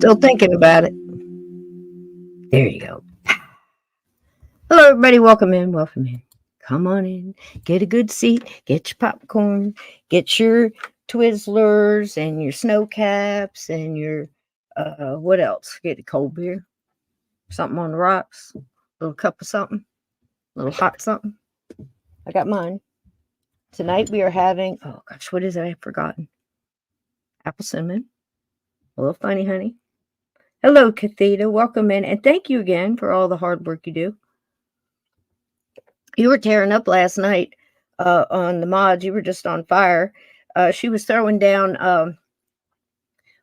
Still thinking about it. There you go. Hello, everybody. Welcome in. Welcome in. Come on in. Get a good seat. Get your popcorn. Get your Twizzlers and your snow caps and your, what else? Get a cold beer. Something on the rocks. A little cup of something. A little hot something. I got mine. Tonight we are having, oh gosh, what is it? I've forgotten. Apple cinnamon. A little funny honey. Hello, Cathedra. Welcome in. And thank you again for all the hard work you do. You were tearing up last night on the mods. You were just on fire. She was throwing down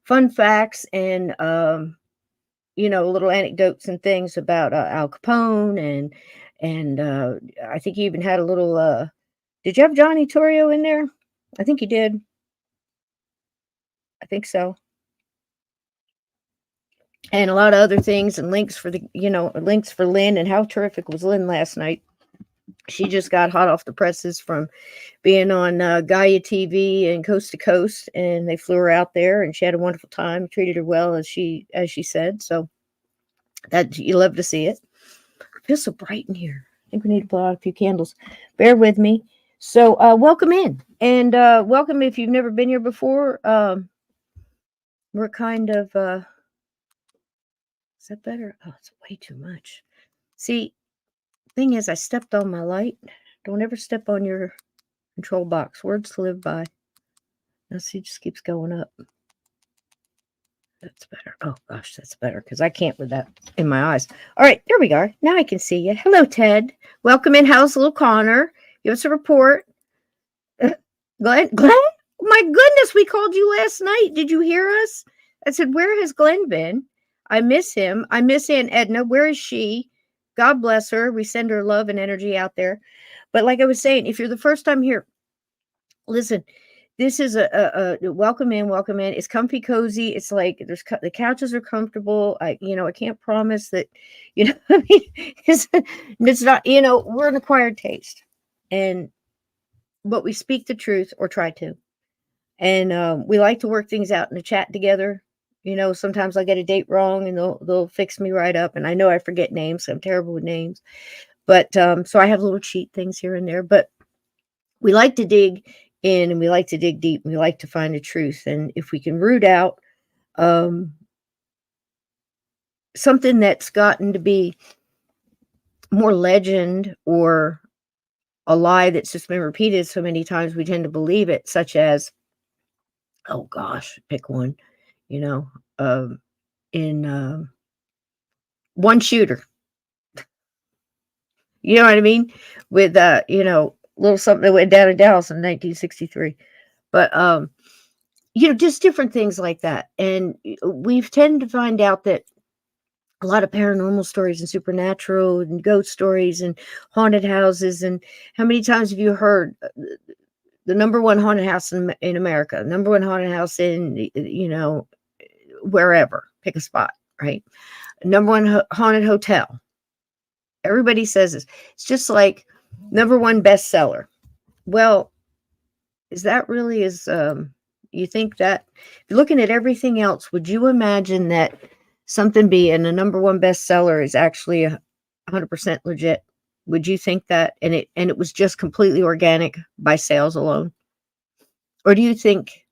fun facts and, little anecdotes and things about Al Capone. And I think you even had a little, did you have Johnny Torrio in there? I think you did. I think so. And a lot of other things and links for links for Lynn. And how terrific was Lynn last night? She just got hot off the presses from being on Gaia TV and Coast to Coast, and they flew her out there, and she had a wonderful time. Treated her well, as she said. So that you love to see it. It feels so bright in here. I think we need to blow out a few candles. Bear with me. So welcome in, and welcome if you've never been here before. We're kind of. Is that better? Oh, it's way too much. See. Thing is, I stepped on my light. Don't ever step on your control box. Words to live by. Now see, it just keeps going up. That's better. Oh gosh, that's better because I can't with that in my eyes. All right, there we are. Now I can see you. Hello, Ted. Welcome in. How's little Connor? Give us a report. Glenn? Oh my goodness, we called you last night. Did you hear us? I said, where has Glenn been? I miss him. I miss Aunt Edna. Where is she? God bless her. We send her love and energy out there. But like I was saying, if you're the first time here, listen, this is a welcome in, welcome in. It's comfy, cozy. It's like the couches are comfortable. I can't promise that, I mean, it's not, we're an acquired taste, but we speak the truth or try to. And we like to work things out in the chat together. Sometimes I get a date wrong and they'll fix me right up. And I know I forget names. So I'm terrible with names. But so I have little cheat things here and there. But we like to dig in and we like to dig deep. And we like to find the truth. And if we can root out something that's gotten to be more legend or a lie that's just been repeated so many times, we tend to believe it, such as, oh gosh, pick one. In one shooter, you know what I mean? With, little something that went down in Dallas in 1963. But, just different things like that. And we've tended to find out that a lot of paranormal stories and supernatural and ghost stories and haunted houses. And how many times have you heard the number one haunted house in America, number one haunted house in, wherever, pick a spot, right? Number one haunted hotel. Everybody says this. It's just like number one bestseller. Well, is that really you think that if you're looking at everything else, would you imagine that something being a number one bestseller is actually 100% legit? Would you think that? And it was just completely organic by sales alone? Or do you think,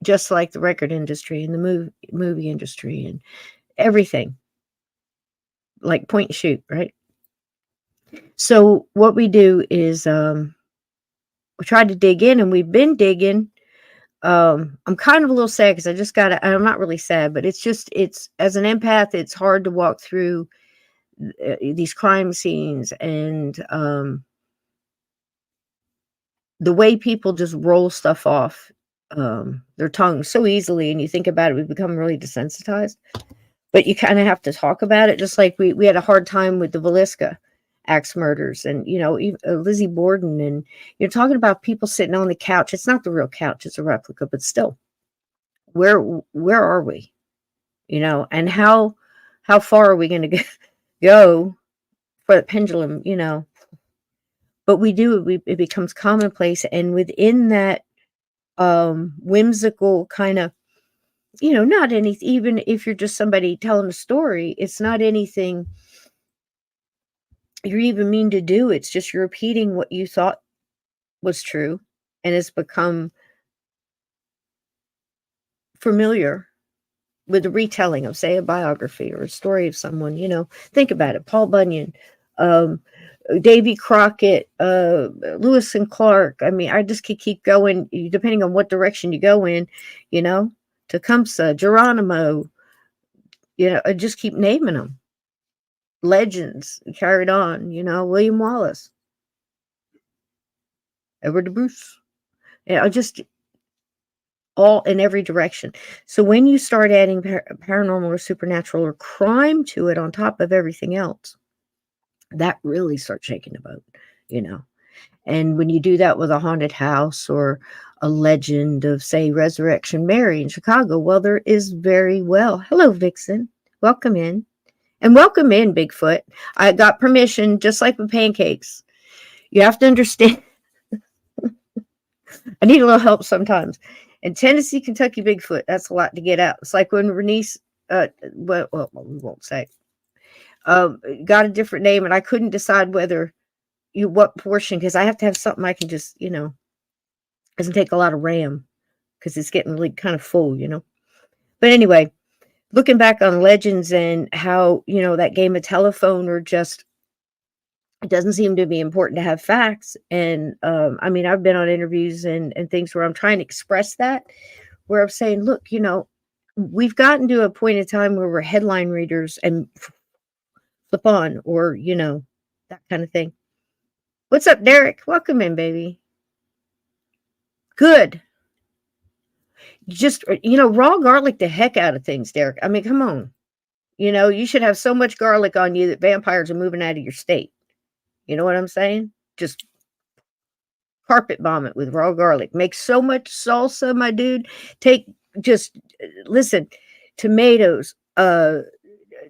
just like the record industry and the movie industry and everything, like point and shoot, right? So what we do is we try to dig in, and we've been digging. I'm kind of a little sad because I'm not really sad, but it's as an empath, it's hard to walk through these crime scenes and the way people just roll stuff off their tongue so easily, and you think about it, we become really desensitized. But you kind of have to talk about it, just like we had a hard time with the Villisca axe murders, and even Lizzie Borden, and you're talking about people sitting on the couch. It's not the real couch; it's a replica, but still, where are we? And how far are we going to go for the pendulum? But it becomes commonplace, and within that whimsical kind of not any, even if you're just somebody telling a story, it's not anything you're even mean to do. It's just you're repeating what you thought was true, and it's become familiar with the retelling of, say, a biography or a story of someone. Think about it. Paul Bunyan, um, Davy Crockett, Lewis and Clark. I mean, I just could keep going, depending on what direction you go in. Tecumseh, Geronimo. I just keep naming them. Legends carried on. William Wallace, Edward de Bruce. Just all in every direction. So when you start adding paranormal or supernatural or crime to it on top of everything else, that really starts shaking the boat. And when you do that with a haunted house or a legend of, say, Resurrection Mary in Chicago, well, there is very well. Hello, Vixen. Welcome in. And welcome in, Bigfoot. I got permission, just like with pancakes. You have to understand. I need a little help sometimes. And Tennessee, Kentucky Bigfoot, that's a lot to get out. It's like when Bernice, well, we won't say, got a different name, and I couldn't decide what portion, because I have to have something I can just, doesn't take a lot of RAM, because it's getting really kind of full. But anyway, looking back on legends and how, that game of telephone, or just, it doesn't seem to be important to have facts. And I mean, I've been on interviews and things where I'm trying to express that, where I'm saying, look, we've gotten to a point in time where we're headline readers and flip on, or, that kind of thing. What's up, Derek? Welcome in, baby. Good. Just, raw garlic the heck out of things, Derek. I mean, come on. You should have so much garlic on you that vampires are moving out of your state. You know what I'm saying? Just carpet bomb it with raw garlic. Make so much salsa, my dude. Listen, tomatoes,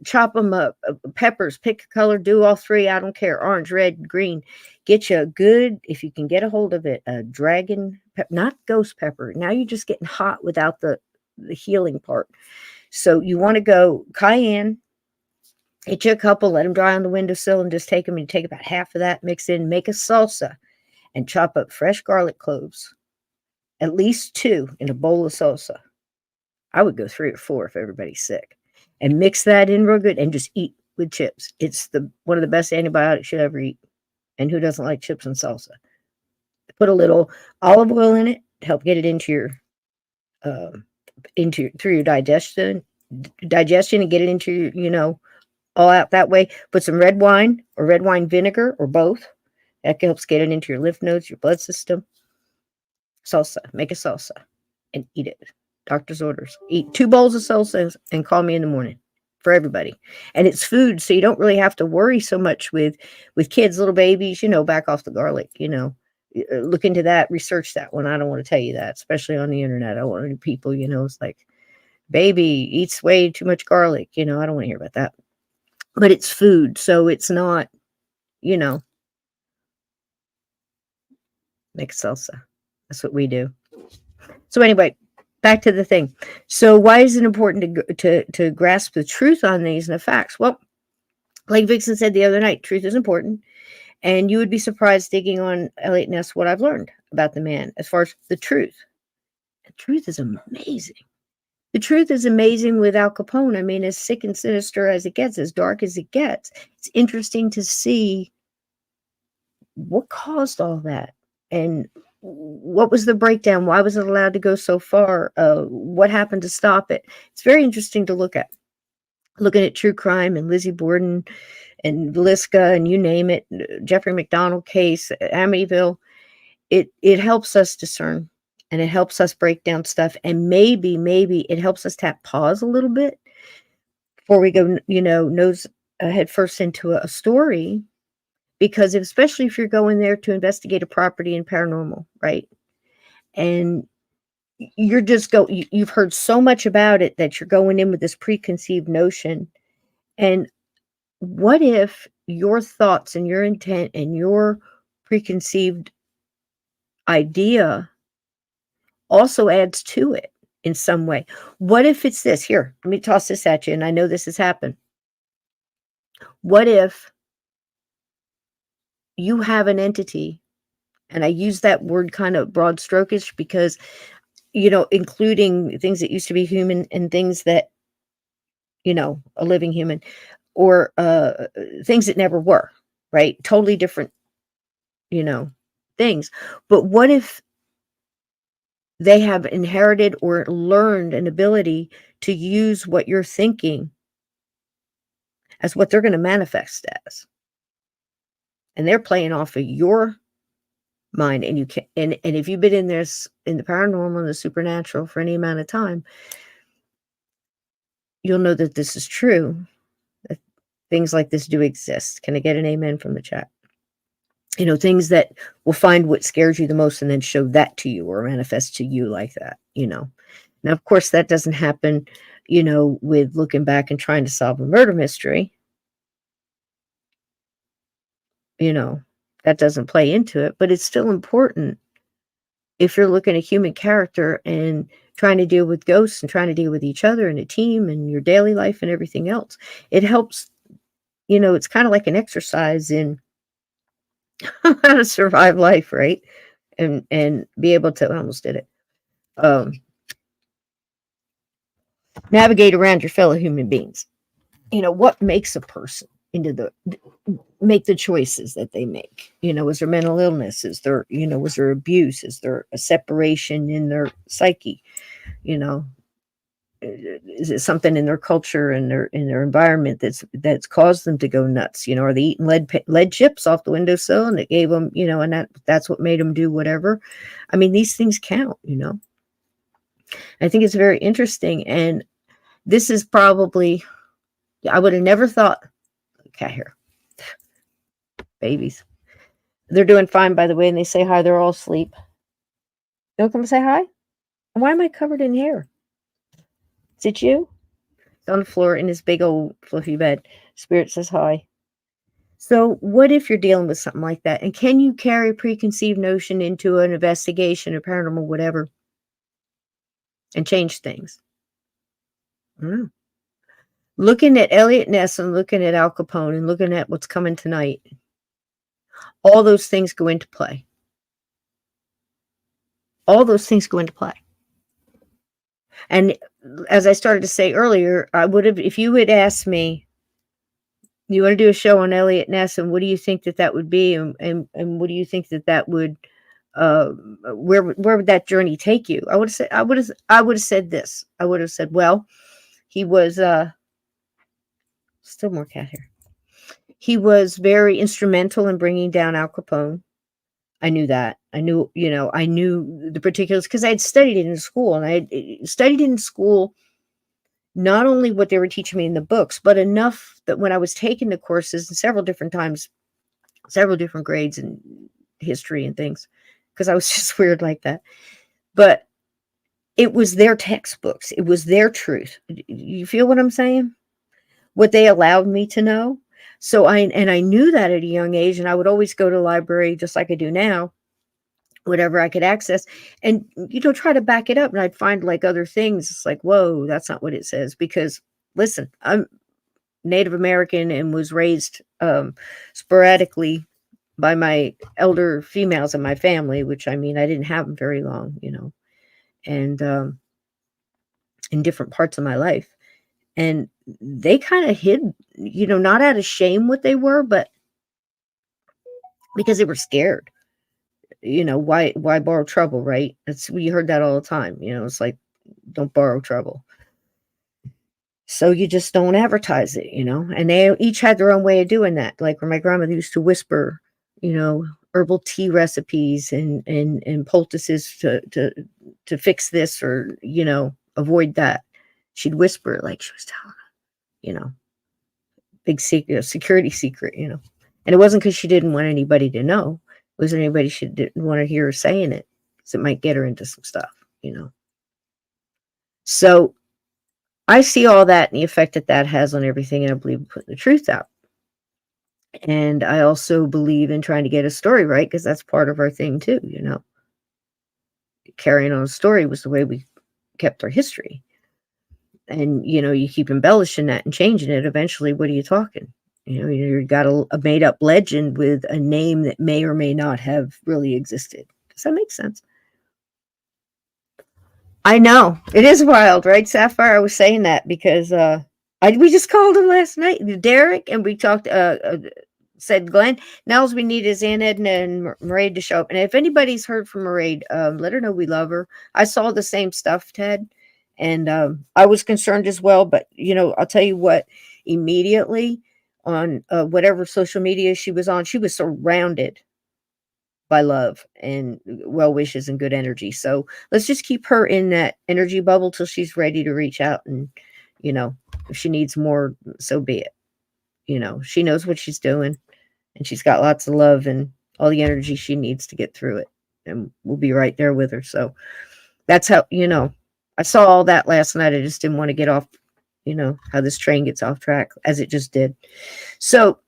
chop them up, peppers, pick a color, do all three. I don't care. Orange, red, green. Get you a good, if you can get a hold of it, a dragon pepper, not ghost pepper. Now you're just getting hot without the healing part. So you want to go cayenne. Get you a couple, let them dry on the windowsill, and just take them, and take about half of that, mix in, make a salsa, and chop up fresh garlic cloves, at least 2 in a bowl of salsa. I would go 3 or 4 if everybody's sick, and mix that in real good, and just eat with chips. It's one of the best antibiotics you'll ever eat. And who doesn't like chips and salsa? Put a little olive oil in it to help get it into through your digestion, and get it into all out that way. Put some red wine or red wine vinegar, or both. That helps get it into your lymph nodes, your blood system. Salsa. Make a salsa and eat it. Doctor's orders. Eat 2 bowls of salsa and call me in the morning, for everybody. And it's food, so you don't really have to worry so much with kids, little babies. Back off the garlic. Look into that. Research that one. I don't want to tell you that, especially on the internet. I don't want any people. It's like, baby eats way too much garlic. I don't want to hear about that. But it's food, so it's not, make salsa. That's what we do. So anyway, back to the thing. So why is it important to grasp the truth on these and the facts? Well, like Vixen said the other night, truth is important. And you would be surprised, digging on Eliot Ness, what I've learned about the man as far as the truth. The truth is amazing. The truth is amazing with Al Capone. I mean, as sick and sinister as it gets, as dark as it gets, it's interesting to see what caused all that, and what was the breakdown. Why was it allowed to go so far? What happened to stop it? It's very interesting to look at. Looking at true crime and Lizzie Borden and Villisca and you name it, Jeffrey McDonald case, Amityville, it helps us discern. And it helps us break down stuff. And maybe it helps us tap pause a little bit before we go, nose head first into a story. Because especially if you're going there to investigate a property in paranormal, right? And you're just you've heard so much about it that you're going in with this preconceived notion. And what if your thoughts and your intent and your preconceived idea also adds to it? in some way. What if it's this? Here, let me toss this at you, and I know this has happened. What if you have an entity, and I use that word kind of broad strokish because, including things that used to be human and things that, a living human, or things that never were, right? Totally different, you know, things. But what if they have inherited or learned an ability to use what you're thinking as what they're going to manifest as? And they're playing off of your mind, and you can and if you've been in this in the paranormal and the supernatural for any amount of time, you'll know that this is true, that things like this do exist. Can I get an amen from the chat? Things that will find what scares you the most and then show that to you or manifest to you like that. Now, of course, that doesn't happen, with looking back and trying to solve a murder mystery. That doesn't play into it, but it's still important if you're looking at human character and trying to deal with ghosts and trying to deal with each other and a team and your daily life and everything else. It helps, it's kind of like an exercise in how to survive life, right? And be able to, I almost did it, navigate around your fellow human beings. What makes a person make the choices that they make? Was there mental illness? Was there abuse? Is there a separation in their psyche? Is it something in their culture and their environment that's caused them to go nuts? Are they eating lead chips off the windowsill and it gave them, and that's what made them do whatever? I mean, these things count. I think it's very interesting, and this is probably, I would have never thought. Cat here, babies, they're doing fine, by the way, and they say hi. They're all asleep. Don't come say hi. Why am I covered in hair? Is it you? It's on the floor in his big old fluffy bed. Spirit says hi. So what if you're dealing with something like that? And can you carry a preconceived notion into an investigation or paranormal whatever and change things? I don't know. Looking at Eliot Ness and looking at Al Capone and looking at what's coming tonight, all those things go into play. All those things go into play. And as I started to say earlier, I would have, if you had asked me, you want to do a show on Eliot Ness, and what do you think that would be, and what do you think that would, where would that journey take you? I would have said this. I would have said, well, he was still more cat hair. He was very instrumental in bringing down Al Capone. I knew that. I knew the particulars because I had studied it in school, and I had studied in school not only what they were teaching me in the books, but enough that when I was taking the courses several different times, several different grades in history and things, because I was just weird like that. But it was their textbooks. It was their truth. You feel what I'm saying? What they allowed me to know. So I knew that at a young age, and I would always go to the library just like I do now, whatever I could access, and try to back it up. And I'd find like other things. It's like, whoa, that's not what it says. Because listen, I'm Native American and was raised sporadically by my elder females in my family, which I didn't have them very long, and in different parts of my life. And they kind of hid, not out of shame what they were, but because they were scared. Why borrow trouble, right? We heard that all the time. It's like, don't borrow trouble. So you just don't advertise it, and they each had their own way of doing that. Like where my grandmother used to whisper, herbal tea recipes and poultices to fix this or, avoid that. She'd whisper like she was telling her, big secret, security secret, and it wasn't because she didn't want anybody to know. It wasn't anybody she didn't want to hear her saying it, because it might get her into some stuff, So I see all that and the effect that has on everything, and I believe in putting the truth out. And I also believe in trying to get a story right, because that's part of our thing too, Carrying on a story was the way we kept our history. And, you keep embellishing that and changing it. Eventually, what are you talking? You got a made up legend with a name that may or may not have really existed. Does that make sense? I know. It is wild, right, Sapphire? I was saying that because we just called him last night, Derek, and we talked said Glenn. Now all we need is Aunt Edna and Mairead to show up. And if anybody's heard from Mairead, let her know we love her. I saw the same stuff, Ted, and I was concerned as well. But I'll tell you what, immediately on whatever social media she was on, she was surrounded by love and well wishes and good energy. So let's just keep her in that energy bubble till she's ready to reach out. And, if she needs more, so be it. She knows what she's doing, and she's got lots of love and all the energy she needs to get through it. And we'll be right there with her. So that's how, I saw all that last night. I just didn't want to get off, how this train gets off track, as it just did. So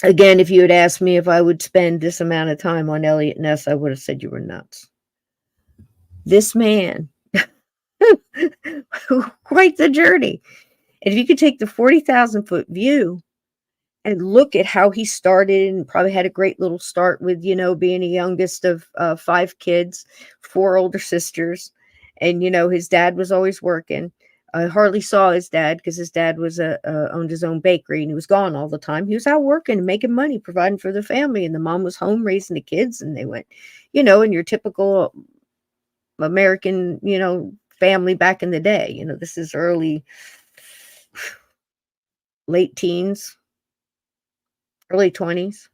again, if you had asked me if I would spend this amount of time on Eliot Ness, I would have said you were nuts. This man, quite the journey. And if you could take the 40,000-foot view and look at how he started, and probably had a great little start with, being the youngest of 5 kids, 4 older sisters. And, his dad was always working. I hardly saw his dad because his dad was owned his own bakery, and he was gone all the time. He was out working, making money, providing for the family, and the mom was home raising the kids. And they went, in your typical American, family back in the day. This is late teens, early 20s,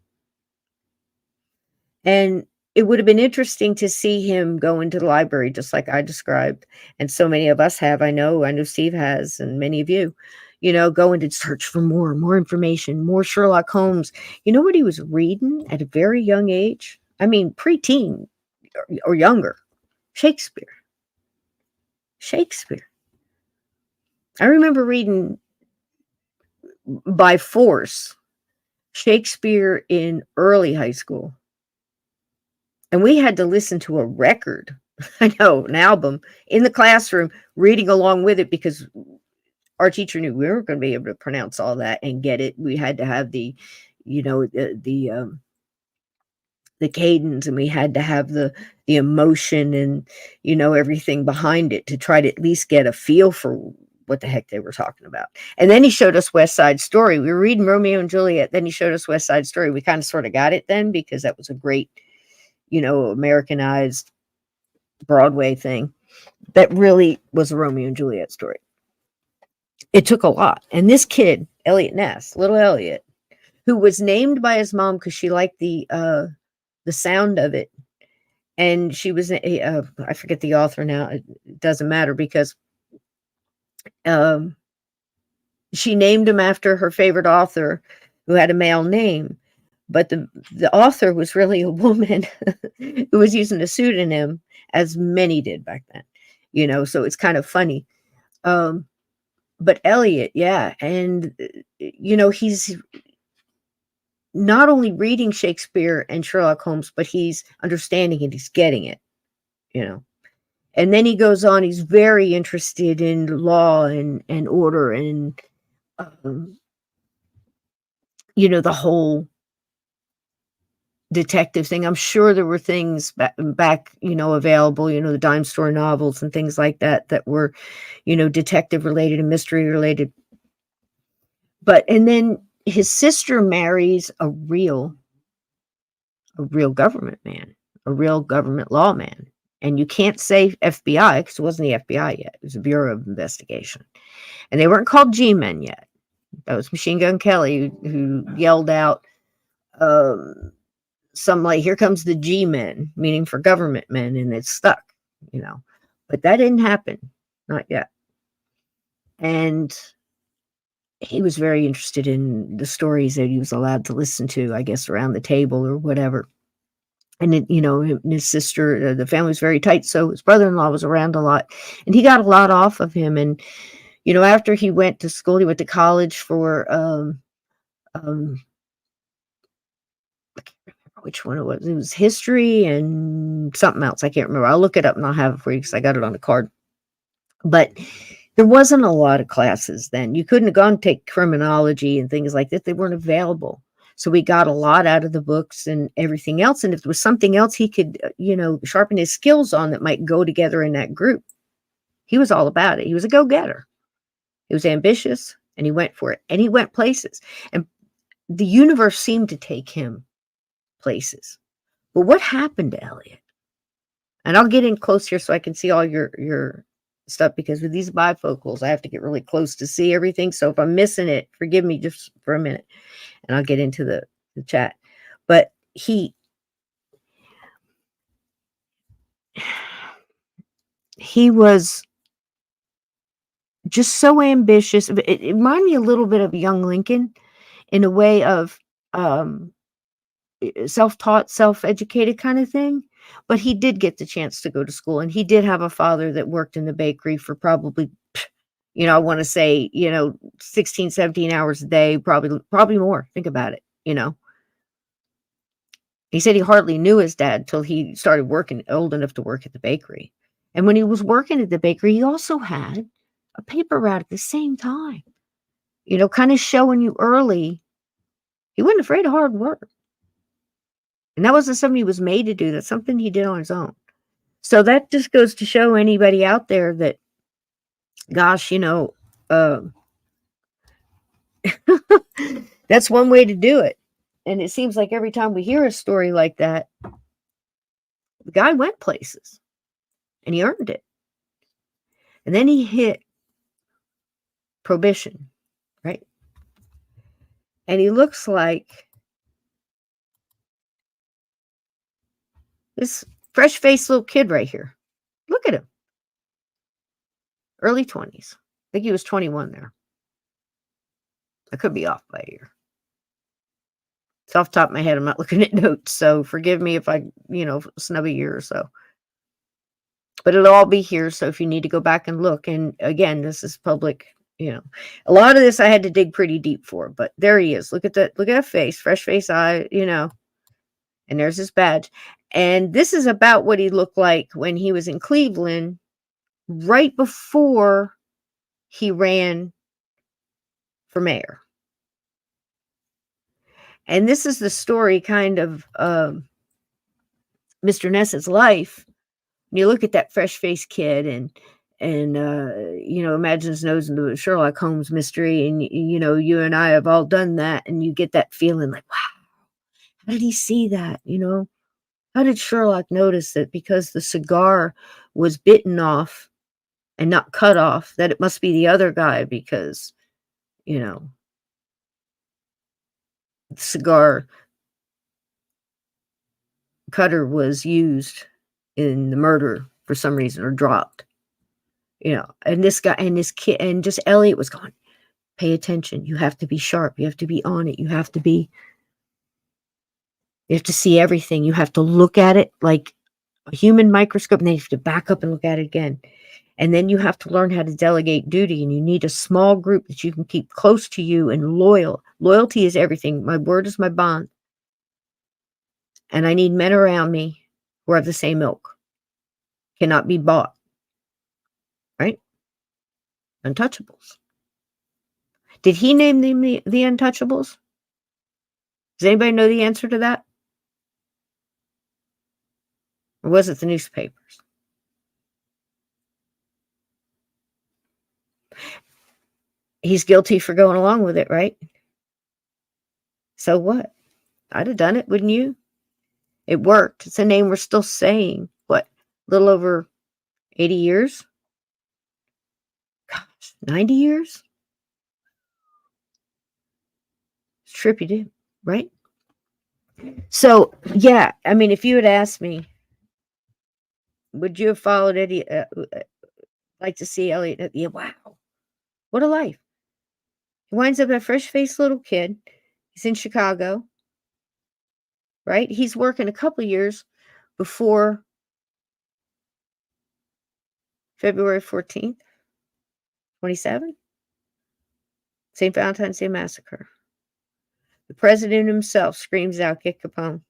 and it would have been interesting to see him go into the library, just like I described. And so many of us have, I know Steve has, and many of you, go into search for more information, more Sherlock Holmes. You know what he was reading at a very young age? I mean, preteen or younger. Shakespeare. I remember reading by force Shakespeare in early high school. And we had to listen to a record, an album, in the classroom, reading along with it, because our teacher knew we weren't going to be able to pronounce all that and get it. We had to have the cadence, and we had to have the emotion and, everything behind it to try to at least get a feel for what the heck they were talking about. And then he showed us West Side Story. We were reading Romeo and Juliet. Then he showed us West Side Story. We kind of sort of got it then, because that was a great, Americanized Broadway thing that really was a Romeo and Juliet story. It took a lot. And this kid, Eliot Ness, little Eliot, who was named by his mom because she liked the sound of it. And she was, I forget the author now. It doesn't matter, because she named him after her favorite author who had a male name. But the author was really a woman who was using a pseudonym, as many did back then, so it's kind of funny. But Eliot, yeah. And, he's not only reading Shakespeare and Sherlock Holmes, but he's understanding it. He's getting it, And then he goes on, he's very interested in law and order and, the whole detective thing. I'm sure there were things back available, the dime store novels and things like that were, detective related and mystery related. And then his sister marries a real government man, a real government lawman. And you can't say FBI, because it wasn't the FBI yet. It was the Bureau of Investigation. And they weren't called G-men yet. That was Machine Gun Kelly who yelled out, some like, here comes the G-men, meaning for government men, and it's stuck, But that didn't happen. Not yet. And he was very interested in the stories that he was allowed to listen to, I guess, around the table or whatever. And his sister, the family was very tight, so his brother-in-law was around a lot, and he got a lot off of him. And after he went to school, he went to college for I can't remember which one it was. It was history and something else. I can't remember. I'll look it up and I'll have it for you, because I got it on the card. But there wasn't a lot of classes then. You couldn't have gone take criminology and things like that. They weren't available. So we got a lot out of the books and everything else. And if there was something else he could, sharpen his skills on that might go together in that group, he was all about it. He was a go-getter. He was ambitious and he went for it. And he went places. And the universe seemed to take him places. But what happened to Eliot? And I'll get in close here so I can see all your stuff, because with these bifocals, I have to get really close to see everything. So if I'm missing it, forgive me just for a minute, and I'll get into the chat. But he was just so ambitious. It reminded me a little bit of young Lincoln in a way of self-taught, self-educated kind of thing. But he did get the chance to go to school, and he did have a father that worked in the bakery for probably, I want to say, 16, 17 hours a day, probably more. Think about it, He said he hardly knew his dad till he started working, old enough to work at the bakery. And when he was working at the bakery, he also had a paper route at the same time, kind of showing you early he wasn't afraid of hard work. And that wasn't something he was made to do. That's something he did on his own. So that just goes to show anybody out there that, gosh, that's one way to do it. And it seems like every time we hear a story like that, the guy went places and he earned it. And then he hit Prohibition, right? And he looks like this fresh-faced little kid right here. Look at him. Early 20s. I think he was 21 there. I could be off by a year. It's off the top of my head. I'm not looking at notes, so forgive me if I, snub a year or so. But it'll all be here, so if you need to go back and look, and again, this is public, a lot of this I had to dig pretty deep for, but there he is. Look at that face, fresh face eye, and there's his badge. And this is about what he looked like when he was in Cleveland, right before he ran for mayor. And this is the story kind of Mr. Ness's life. And you look at that fresh-faced kid and imagine his nose into a Sherlock Holmes mystery. And, you and I have all done that. And you get that feeling like, wow, how did he see that? How did Sherlock notice that because the cigar was bitten off and not cut off, that it must be the other guy because, the cigar cutter was used in the murder for some reason or dropped, and this guy and this kid and just Eliot was going, pay attention. You have to be sharp. You have to be on it. You have to see everything. You have to look at it like a human microscope, and then you have to back up and look at it again. And then you have to learn how to delegate duty, and you need a small group that you can keep close to you and loyal. Loyalty is everything. My word is my bond. And I need men around me who have the same ilk. Cannot be bought. Right? Untouchables. Did he name them the Untouchables? Does anybody know the answer to that? Or was it the newspapers? He's guilty for going along with it, right? So what? I'd have done it, wouldn't you? It worked. It's a name we're still saying. What? A little over 80 years? Gosh, 90 years? It's trippy, dude, right? So, yeah, I mean, if you had asked me, would you have followed Eddie? Like to see Eliot? Yeah, wow. What a life. He winds up a fresh-faced little kid. He's in Chicago, right? He's working a couple of years before February 14th, 27, St. Valentine's Day Massacre. The president himself screams out, get Capone.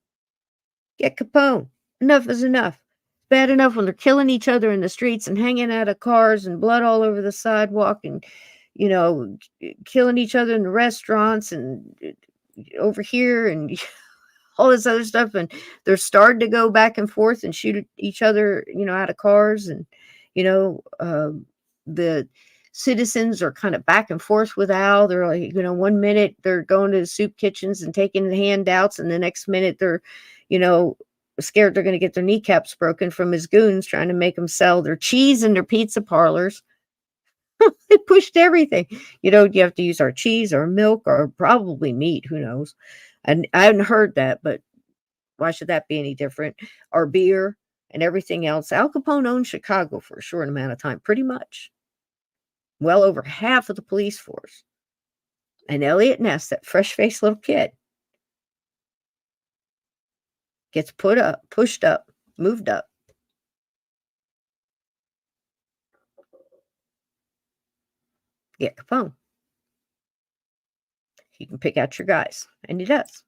Get Capone. Enough is enough. bad enough when they're killing each other in the streets and hanging out of cars and blood all over the sidewalk and, killing each other in the restaurants and over here and all this other stuff. And they're starting to go back and forth and shoot each other, out of cars. And, the citizens are kind of back and forth with Al. They're like, 1 minute they're going to the soup kitchens and taking the handouts. And the next minute they're, scared they're going to get their kneecaps broken from his goons trying to make them sell their cheese in their pizza parlors. They pushed everything. You have to use our cheese or milk or probably meat. Who knows? And I hadn't heard that, but why should that be any different? Our beer and everything else. Al Capone owned Chicago for a short amount of time, pretty much. Well over half of the police force. And Eliot Ness, that fresh-faced little kid, gets pushed up, moved up. Get Capone. He can pick out your guys, and he does.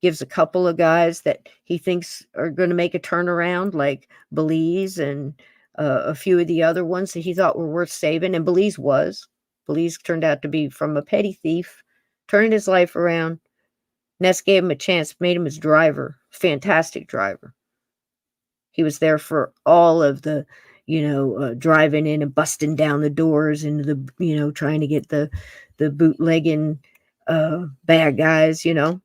Gives a couple of guys that he thinks are going to make a turnaround, like Belize and a few of the other ones that he thought were worth saving, and Belize was. Belize turned out to be from a petty thief, turning his life around. Ness gave him a chance, made him his driver, fantastic driver. He was there for all of the, driving in and busting down the doors and the, trying to get the bootlegging bad guys, And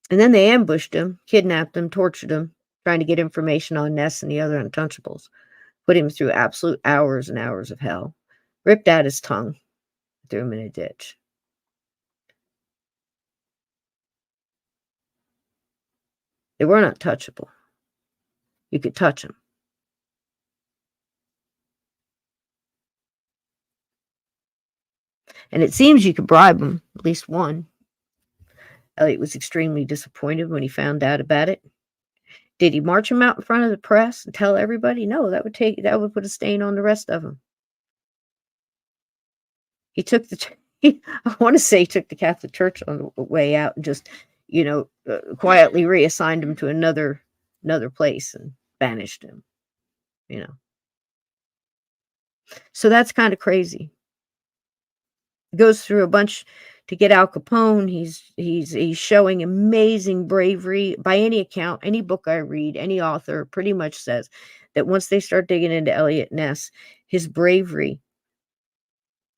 then they ambushed him, kidnapped him, tortured him, trying to get information on Ness and the other untouchables. Put him through absolute hours and hours of hell. Ripped out his tongue, threw him in a ditch. They weren't untouchable. You could touch them. And it seems you could bribe them, at least one. Eliot was extremely disappointed when he found out about it. Did he march him out in front of the press and tell everybody? No, that would put a stain on the rest of them. He took I want to say he took the Catholic Church on the way out and just, quietly reassigned him to another place and banished him, So that's kind of crazy. Goes through a bunch to get Al Capone. He's showing amazing bravery by any account, any book I read, any author pretty much says that once they start digging into Eliot Ness, his bravery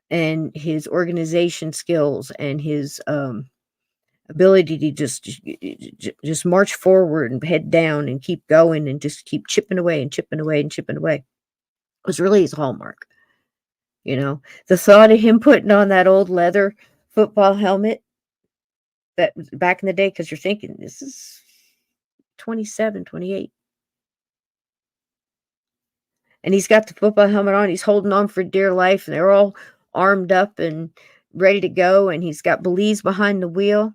and his organization skills and his ability to just march forward and head down and keep going and just keep chipping away and chipping away and chipping away was really his hallmark. The thought of him putting on that old leather football helmet that was back in the day, because you're thinking this is 27, 28. And he's got the football helmet on. He's holding on for dear life. And they're all armed up and ready to go. And he's got Belize behind the wheel.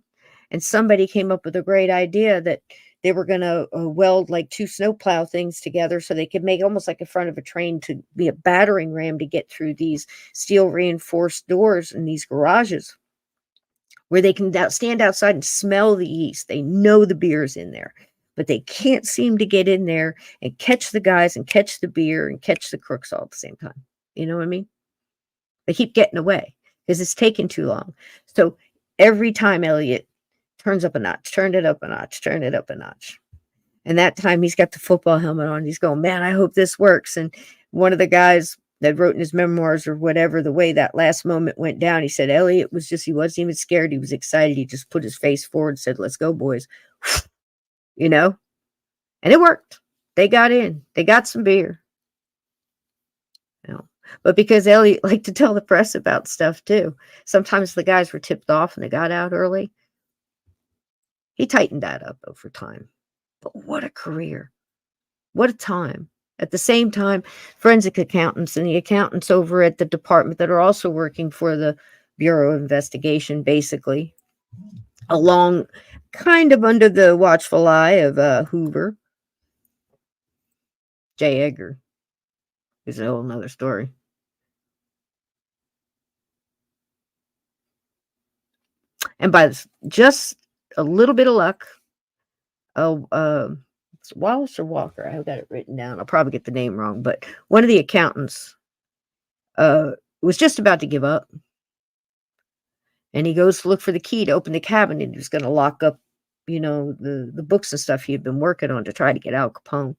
And somebody came up with a great idea that they were going to weld like two snowplow things together so they could make almost like in front of a train to be a battering ram to get through these steel reinforced doors in these garages where they can stand outside and smell the yeast. They know the beer's in there, but they can't seem to get in there and catch the guys and catch the beer and catch the crooks all at the same time. You know what I mean? They keep getting away because it's taking too long. So every time Eliot turns up a notch, turned it up a notch, turned it up a notch. And that time he's got the football helmet on. He's going, man, I hope this works. And one of the guys that wrote in his memoirs or whatever, the way that last moment went down, he said, Eliot he wasn't even scared. He was excited. He just put his face forward and said, let's go, boys. And it worked. They got in. They got some beer. But because Eliot liked to tell the press about stuff too, sometimes the guys were tipped off and they got out early. He tightened that up over time. But what a career. What a time. At the same time, forensic accountants and the accountants over at the department that are also working for the Bureau of Investigation, basically, along kind of under the watchful eye of Hoover. J. Edgar is a whole nother story. And by just a little bit of luck, Wallace or Walker. I've got it written down. I'll probably get the name wrong, but one of the accountants was just about to give up. And he goes to look for the key to open the cabinet. He was going to lock up, the books and stuff he had been working on to try to get Al Capone.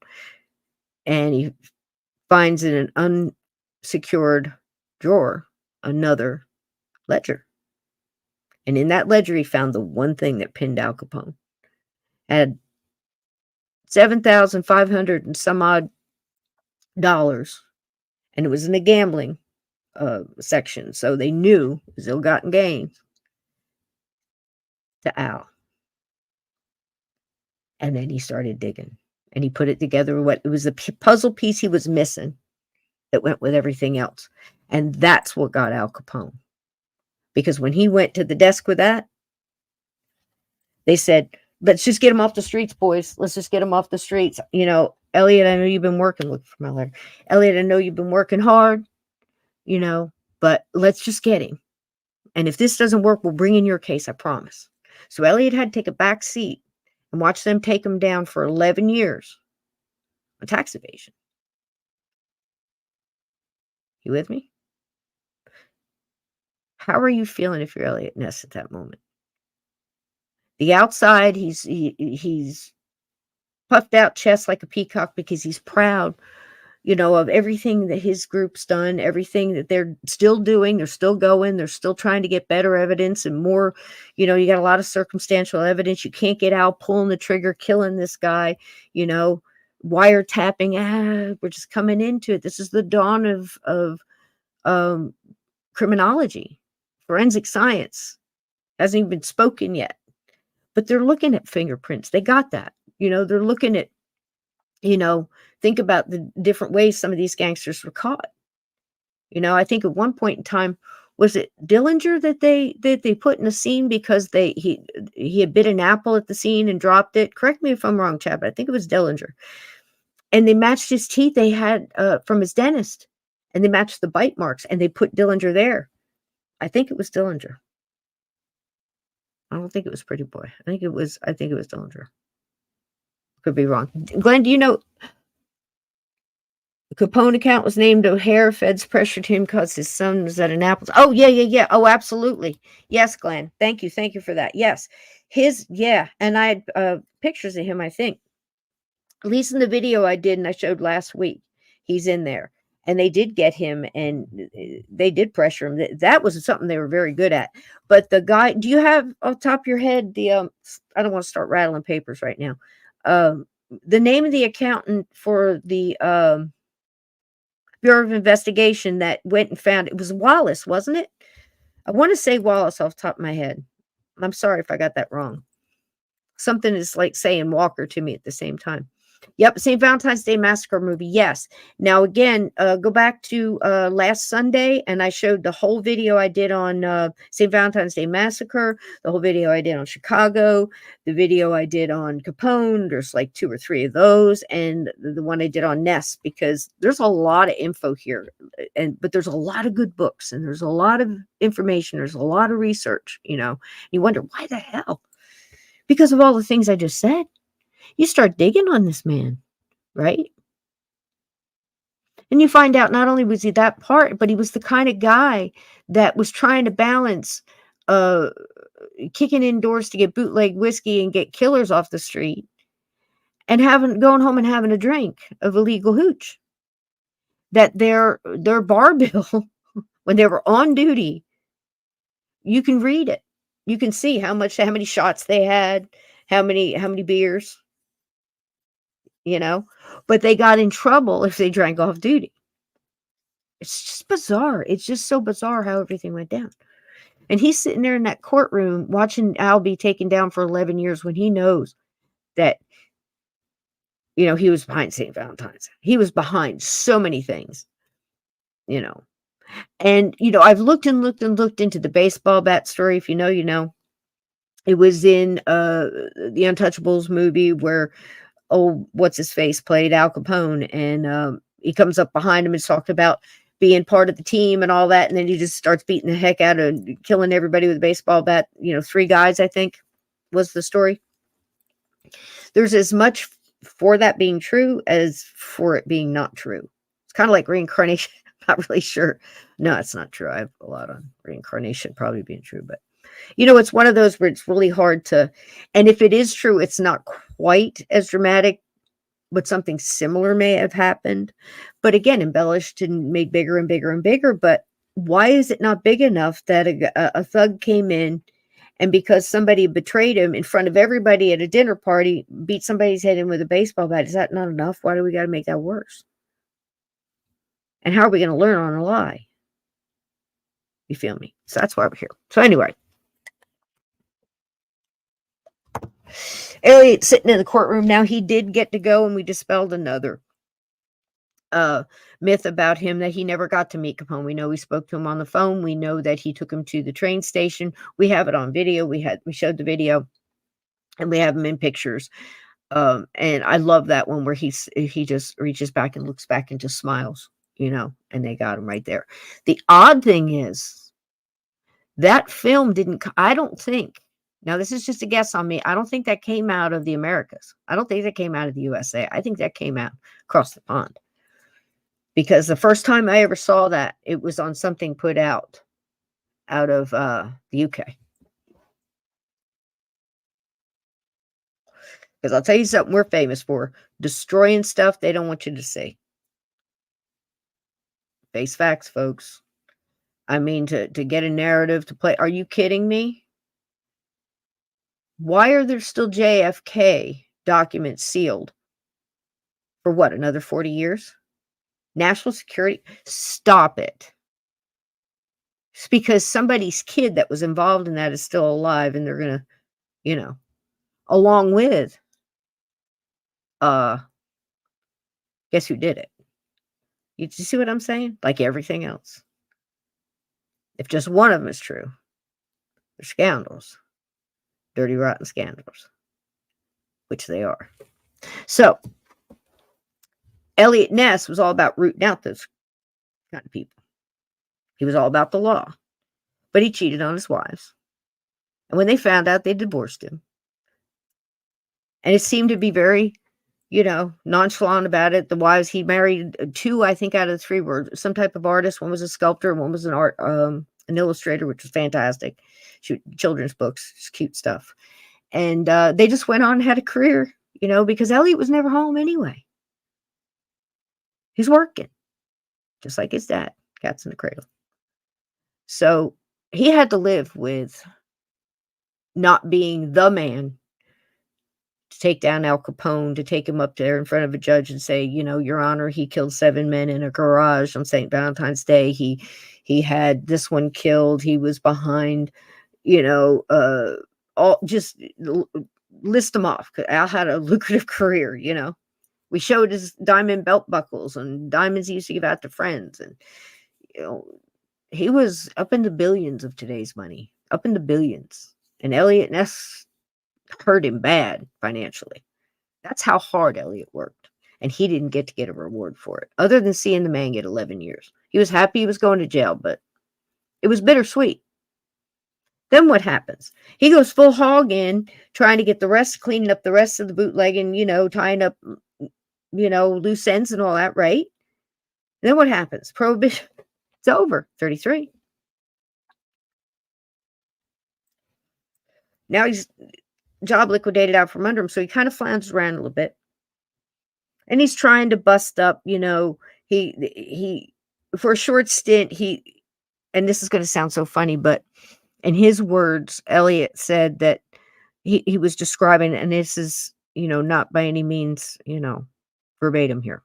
And he finds in an unsecured drawer another ledger. And in that ledger, he found the one thing that pinned Al Capone. Had $7,500 and some odd dollars, and it was in the gambling section, so they knew it was ill-gotten gains to Al. And then he started digging, and he put it together. It was a puzzle piece he was missing that went with everything else, and that's what got Al Capone. Because when he went to the desk with that, they said, let's just get him off the streets, boys. Let's just get him off the streets. Eliot, I know you've been working. Look for my letter. Eliot, I know you've been working hard, but let's just get him. And if this doesn't work, we'll bring in your case, I promise. So Eliot had to take a back seat and watch them take him down for 11 years on tax evasion. You with me? How are you feeling if you're Eliot Ness at that moment? The outside, he's puffed out chest like a peacock because he's proud, of everything that his group's done, everything that they're still doing. They're still going. They're still trying to get better evidence and more. You got a lot of circumstantial evidence. You can't get out pulling the trigger, killing this guy, wiretapping. We're just coming into it. This is the dawn of criminology, forensic science. Hasn't even been spoken yet. But they're looking at fingerprints. They got that. They're looking at, think about the different ways some of these gangsters were caught. I think at one point in time, was it Dillinger that they put in a scene because he had bit an apple at the scene and dropped it? Correct me if I'm wrong, Chad, but I think it was Dillinger. And they matched his teeth they had from his dentist, and they matched the bite marks, and they put Dillinger there. I think it was Dillinger. I don't think it was Pretty Boy. I think it was Dillinger. Could be wrong. Glenn, do you know the Capone account was named O'Hare? Feds pressured him because his son was at an Apple's. Oh, yeah. Oh, absolutely. Yes, Glenn. Thank you for that. Yes. And I had pictures of him, I think. At least in the video I did and I showed last week. He's in there. And they did get him, and they did pressure him. That was something they were very good at. But the guy, do you have off the top of your head the I don't want to start rattling papers right now. The name of the accountant for the Bureau of Investigation that went and found it was Wallace, wasn't it? I want to say Wallace off the top of my head. I'm sorry if I got that wrong. Something is like saying Walker to me at the same time. Yep, St. Valentine's Day Massacre movie, yes. Now, again, go back to last Sunday, and I showed the whole video I did on St. Valentine's Day Massacre, the whole video I did on Chicago, the video I did on Capone. There's like 2 or 3 of those, and the one I did on Ness, because there's a lot of info here, but there's a lot of good books, and there's a lot of information. There's a lot of research, You wonder, why the hell? Because of all the things I just said. You start digging on this man, right? And you find out not only was he that part, but he was the kind of guy that was trying to balance kicking indoors to get bootleg whiskey and get killers off the street, and going home and having a drink of illegal hooch. That their bar bill when they were on duty, you can read it. You can see how many shots they had, how many beers. But they got in trouble if they drank off duty. It's just bizarre. It's just so bizarre how everything went down. And he's sitting there in that courtroom watching Al be taken down for 11 years when he knows that, he was behind St. Valentine's. He was behind so many things, And, I've looked into the baseball bat story. If you know, you know. It was in the Untouchables movie where what's his face played Al Capone, and he comes up behind him and talked about being part of the team and all that, and then he just starts beating the heck out of killing everybody with a baseball bat. 3 guys, I think, was the story. There's as much for that being true as for it being not true. It's kind of like reincarnation. I'm not really sure. No, it's not true. I have a lot on reincarnation probably being true, but it's one of those where it's really hard to, and if it is true, it's not quite as dramatic, but something similar may have happened. But again, embellished and made bigger and bigger and bigger. But why is it not big enough that a thug came in and because somebody betrayed him in front of everybody at a dinner party, beat somebody's head in with a baseball bat? Is that not enough? Why do we got to make that worse? And how are we going to learn on a lie? You feel me? So that's why we're here. So anyway, Eliot sitting in the courtroom now. He did get to go, and we dispelled another myth about him that he never got to meet Capone. We know we spoke to him on the phone. We know that he took him to the train station. We have it on video. We showed the video, and we have him in pictures. And I love that one where he just reaches back and looks back and just smiles, and they got him right there. The odd thing is that film didn't, I don't think, now this is just a guess on me, I don't think that came out of the Americas. I don't think that came out of the USA. I think that came out across the pond. Because the first time I ever saw that, it was on something put out of the UK. Because I'll tell you something we're famous for. Destroying stuff they don't want you to see. Face facts, folks. I mean, to get a narrative to play. Are you kidding me? Why are there still JFK documents sealed? For what, another 40 years? National security? Stop it. It's because somebody's kid that was involved in that is still alive, and they're going to, along with, guess who did it? You see what I'm saying? Like everything else. If just one of them is true, they're scoundrels. Dirty, rotten scoundrels. Which they are. So, Eliot Ness was all about rooting out those kind of people. He was all about the law. But he cheated on his wives. And when they found out, they divorced him. And it seemed to be very, nonchalant about it. The wives, he married 2, I think, out of the 3 were some type of artist. One was a sculptor, and one was an illustrator, which was fantastic. Children's books, just cute stuff. And they just went on and had a career, because Eliot was never home anyway. He's working, just like his dad, cats in the cradle. So he had to live with not being the man to take down Al Capone, to take him up there in front of a judge and say, Your Honor, he killed 7 men in a garage on St. Valentine's Day. He had this one killed. He was behind, all, just list them off. Al had a lucrative career, We showed his diamond belt buckles and diamonds he used to give out to friends. And, he was up in the billions of today's money, up in the billions. And Eliot Ness hurt him bad financially. That's how hard Eliot worked. And he didn't get a reward for it, other than seeing the man get 11 years. He was happy he was going to jail, but it was bittersweet. Then what happens? He goes full hog in, trying to get cleaning up the rest of the bootlegging, tying up, loose ends and all that, right? And then what happens? Prohibition. It's over. 33. Now he's job liquidated out from under him, so he kind of flounders around a little bit. And he's trying to bust up, he for a short stint, and this is going to sound so funny, but in his words, Eliot said that he was describing, and this is, not by any means, verbatim here.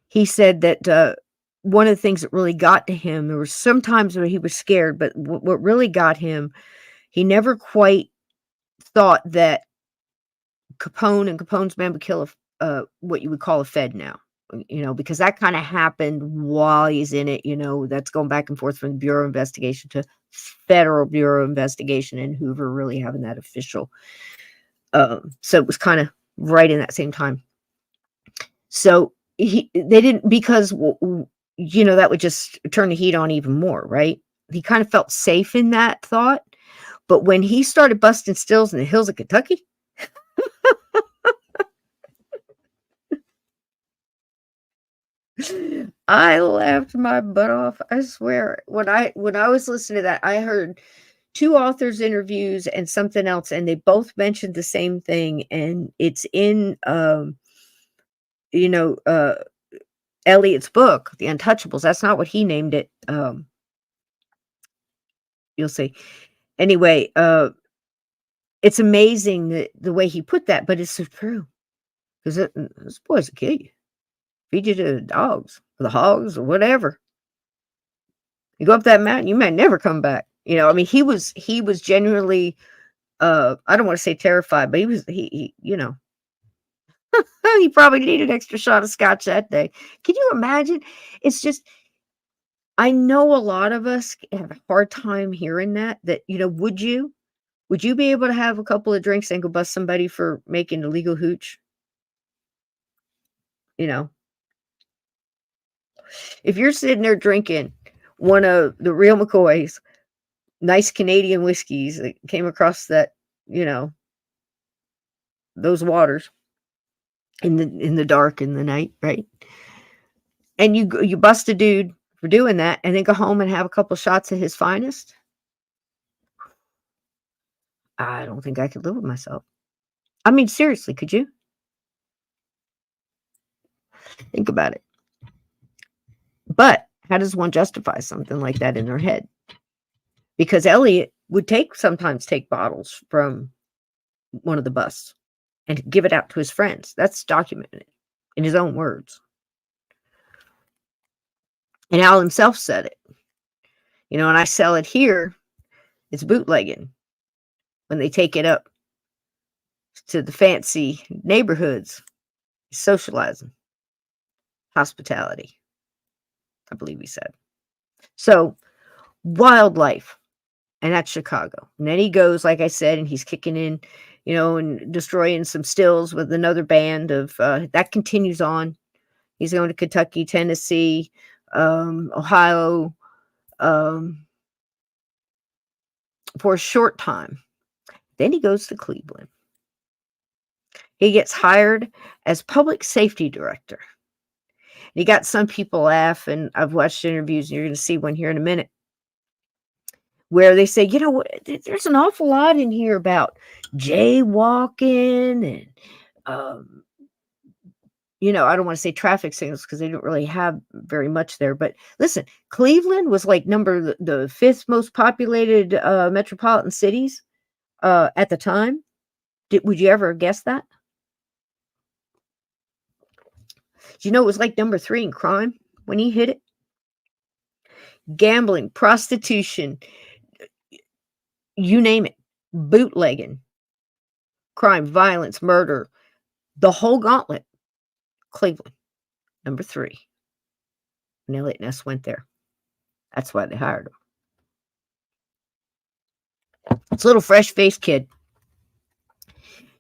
He said that one of the things that really got to him, there were some times where he was scared, but what really got him, he never quite thought that Capone and Capone's men would kill what you would call a Fed now, because that kind of happened while he's in it, that's going back and forth from the Bureau of Investigation to Federal Bureau of Investigation, and Hoover really having that official. So it was kind of right in that same time. So they didn't, because, that would just turn the heat on even more, right? He kind of felt safe in that thought. But when he started busting stills in the hills of Kentucky, I laughed my butt off. I swear. When I was listening to that, I heard two authors interviews and something else, and they both mentioned the same thing. And it's in you know, Eliot's book, The Untouchables. That's not what he named it. You'll see. Anyway, it's amazing the way he put that, but it's so true. Because this boys will kill you. Feed you to the dogs, or the hogs, or whatever. You go up that mountain, you may never come back. I mean, he was genuinely, I don't want to say terrified, but he he probably needed an extra shot of scotch that day. Can you imagine? It's just, I know a lot of us have a hard time hearing that, would you be able to have a couple of drinks and go bust somebody for making illegal hooch? You know, if you're sitting there drinking one of the real McCoys, nice Canadian whiskeys that came across that, you know, those waters in the dark in the night, right? And you bust a dude for doing that, and then go home and have a couple shots of his finest. I don't think I could live with myself. I mean, seriously, could you? Think about it. But how does one justify something like that in their head? Because Eliot would sometimes take bottles from one of the busts and give it out to his friends. That's documented in his own words. And Al himself said it. And I sell it here, it's bootlegging. When they take it up to the fancy neighborhoods, socializing, hospitality, I believe he said. So, wildlife, and that's Chicago. And then he goes, like I said, and he's kicking in, and destroying some stills with another band of, that continues on. He's going to Kentucky, Tennessee, Ohio, for a short time. Then he goes to Cleveland. He gets hired as public safety director. And he got some people laugh, and I've watched interviews, and you're going to see one here in a minute, where they say, there's an awful lot in here about jaywalking and, I don't want to say traffic signals because they don't really have very much there. But listen, Cleveland was like the fifth most populated metropolitan cities at the time. Would you ever guess that? Do you know it was like number 3 in crime when he hit it? Gambling, prostitution, you name it, bootlegging, crime, violence, murder, the whole gauntlet. Cleveland, number 3. And Eliot Ness went there. That's why they hired him. It's a little fresh-faced kid.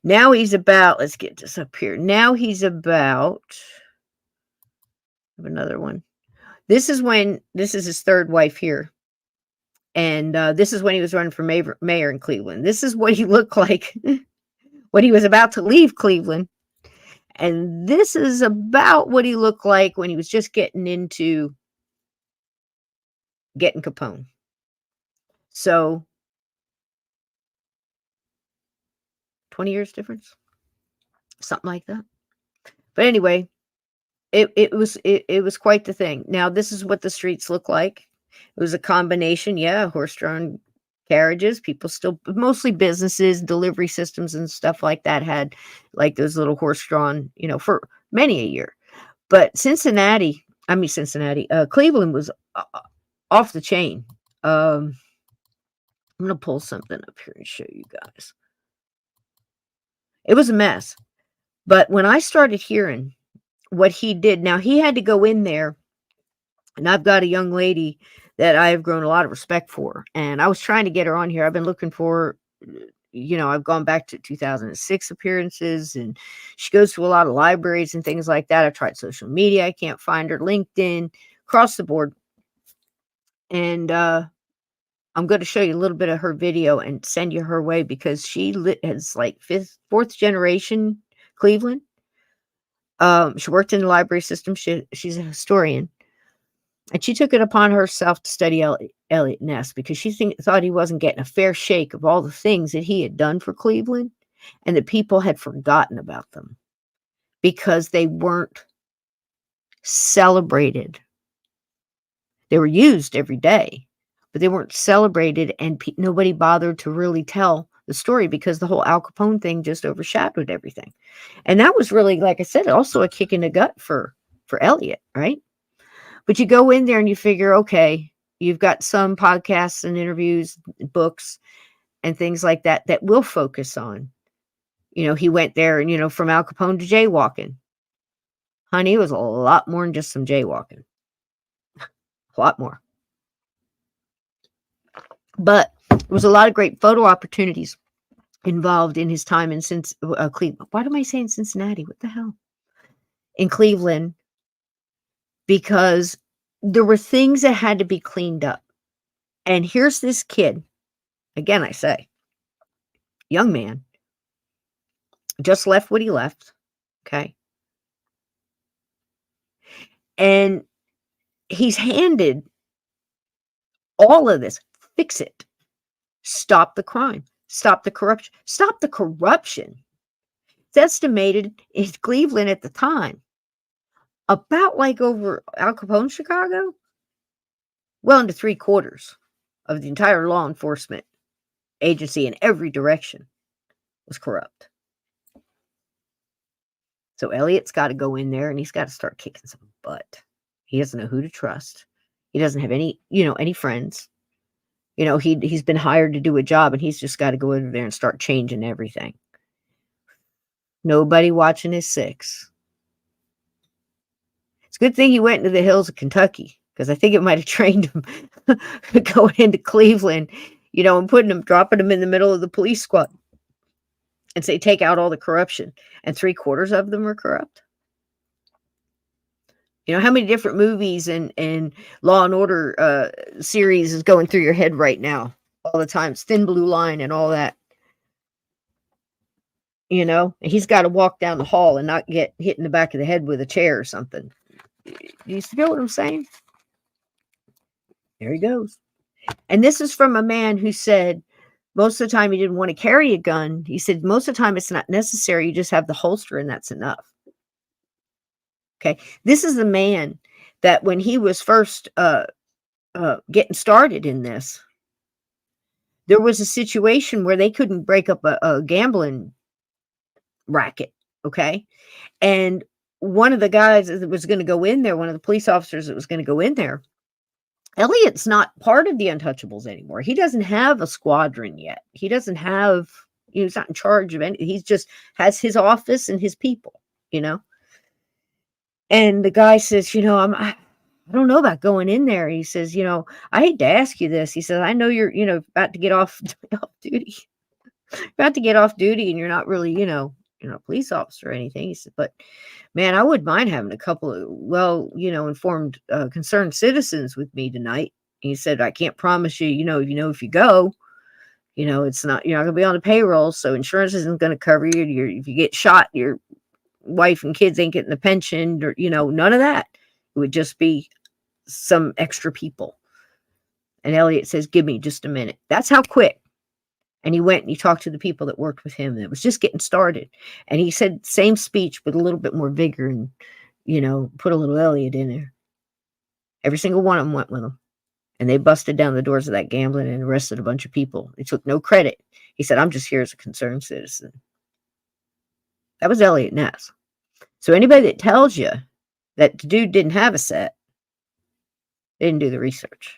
Now he's about, let's get this up here. Now he's about, I have another one. This is his third wife here. And this is when he was running for mayor in Cleveland. This is what he looked like when he was about to leave Cleveland. And this is about what he looked like when he was just getting into getting Capone. So 20 years difference, something like that. But anyway, it was quite the thing. Now, this is what the streets look like. It was a combination, horse-drawn carriages. People still, mostly businesses, delivery systems and stuff like that had like those little horse-drawn, for many a year. But Cleveland was off the chain. I'm going to pull something up here and show you guys. It was a mess. But when I started hearing what he did, now he had to go in there, and I've got a young lady that I have grown a lot of respect for, and I was trying to get her on here. I've been looking for, I've gone back to 2006 appearances, and she goes to a lot of libraries and things like that. I tried social media. I can't find her. LinkedIn, across the board. And I'm going to show you a little bit of her video and send you her way, because she is like fourth generation Cleveland. She worked in the library system. She's a historian. And she took it upon herself to study Eliot Ness because she thought he wasn't getting a fair shake of all the things that he had done for Cleveland and that people had forgotten about them because they weren't celebrated. They were used every day, but they weren't celebrated, and nobody bothered to really tell the story because the whole Al Capone thing just overshadowed everything. And that was really, like I said, also a kick in the gut for Eliot, right? But you go in there and you figure, okay, you've got some podcasts and interviews, books, and things like that that will focus on, he went there and, from Al Capone to jaywalking. Honey, it was a lot more than just some jaywalking. A lot more. But there was a lot of great photo opportunities involved in his time in Cleveland. Why am I saying Cincinnati? What the hell? In Cleveland, because there were things that had to be cleaned up. And here's this kid, again, I say, young man, just left what he left, okay? And he's handed all of this. Fix it. Stop the crime. Stop the corruption. Stop the corruption. It's estimated in Cleveland at the time, about like over Al Capone, Chicago, well into 3/4 of the entire law enforcement agency in every direction was corrupt. So Eliot's got to go in there and he's got to start kicking some butt. He doesn't know who to trust. He doesn't have any friends. He's been hired to do a job and he's just got to go over there and start changing everything. Nobody watching his six. It's a good thing he went into the hills of Kentucky because I think it might have trained him going into Cleveland, and dropping him in the middle of the police squad and say, take out all the corruption. And 3/4 of them are corrupt. How many different movies and Law and Order series is going through your head right now all the time? It's Thin Blue Line and all that. He's got to walk down the hall and not get hit in the back of the head with a chair or something. You feel what I'm saying? There he goes. And this is from a man who said most of the time he didn't want to carry a gun. He said most of the time it's not necessary. You just have the holster and that's enough. Okay. This is the man that when he was first getting started in this, there was a situation where they couldn't break up a gambling racket. Okay. And one of the guys that was going to go in there, one of the police officers that was going to go in there, Eliot's not part of the Untouchables anymore. He doesn't have a squadron yet. He doesn't have, he's not in charge of anything. He just has his office and his people, And the guy says, I don't know about going in there. He says, I hate to ask you this. He says, I know you're, about to get off duty. About to get off duty and you're not really, a police officer or anything. He said, but man, I wouldn't mind having a couple of informed, concerned citizens with me tonight. He said, I can't promise you, if you go, it's not, you're not gonna be on the payroll. So insurance isn't going to cover you. If you get shot, your wife and kids ain't getting the pension or, none of that. It would just be some extra people. And Eliot says, give me just a minute. That's how quick. And he went and he talked to the people that worked with him. That was just getting started. And he said same speech with a little bit more vigor and, put a little Eliot in there. Every single one of them went with him. And they busted down the doors of that gambling and arrested a bunch of people. He took no credit. He said, I'm just here as a concerned citizen. That was Eliot Ness. So anybody that tells you that the dude didn't have a set, they didn't do the research.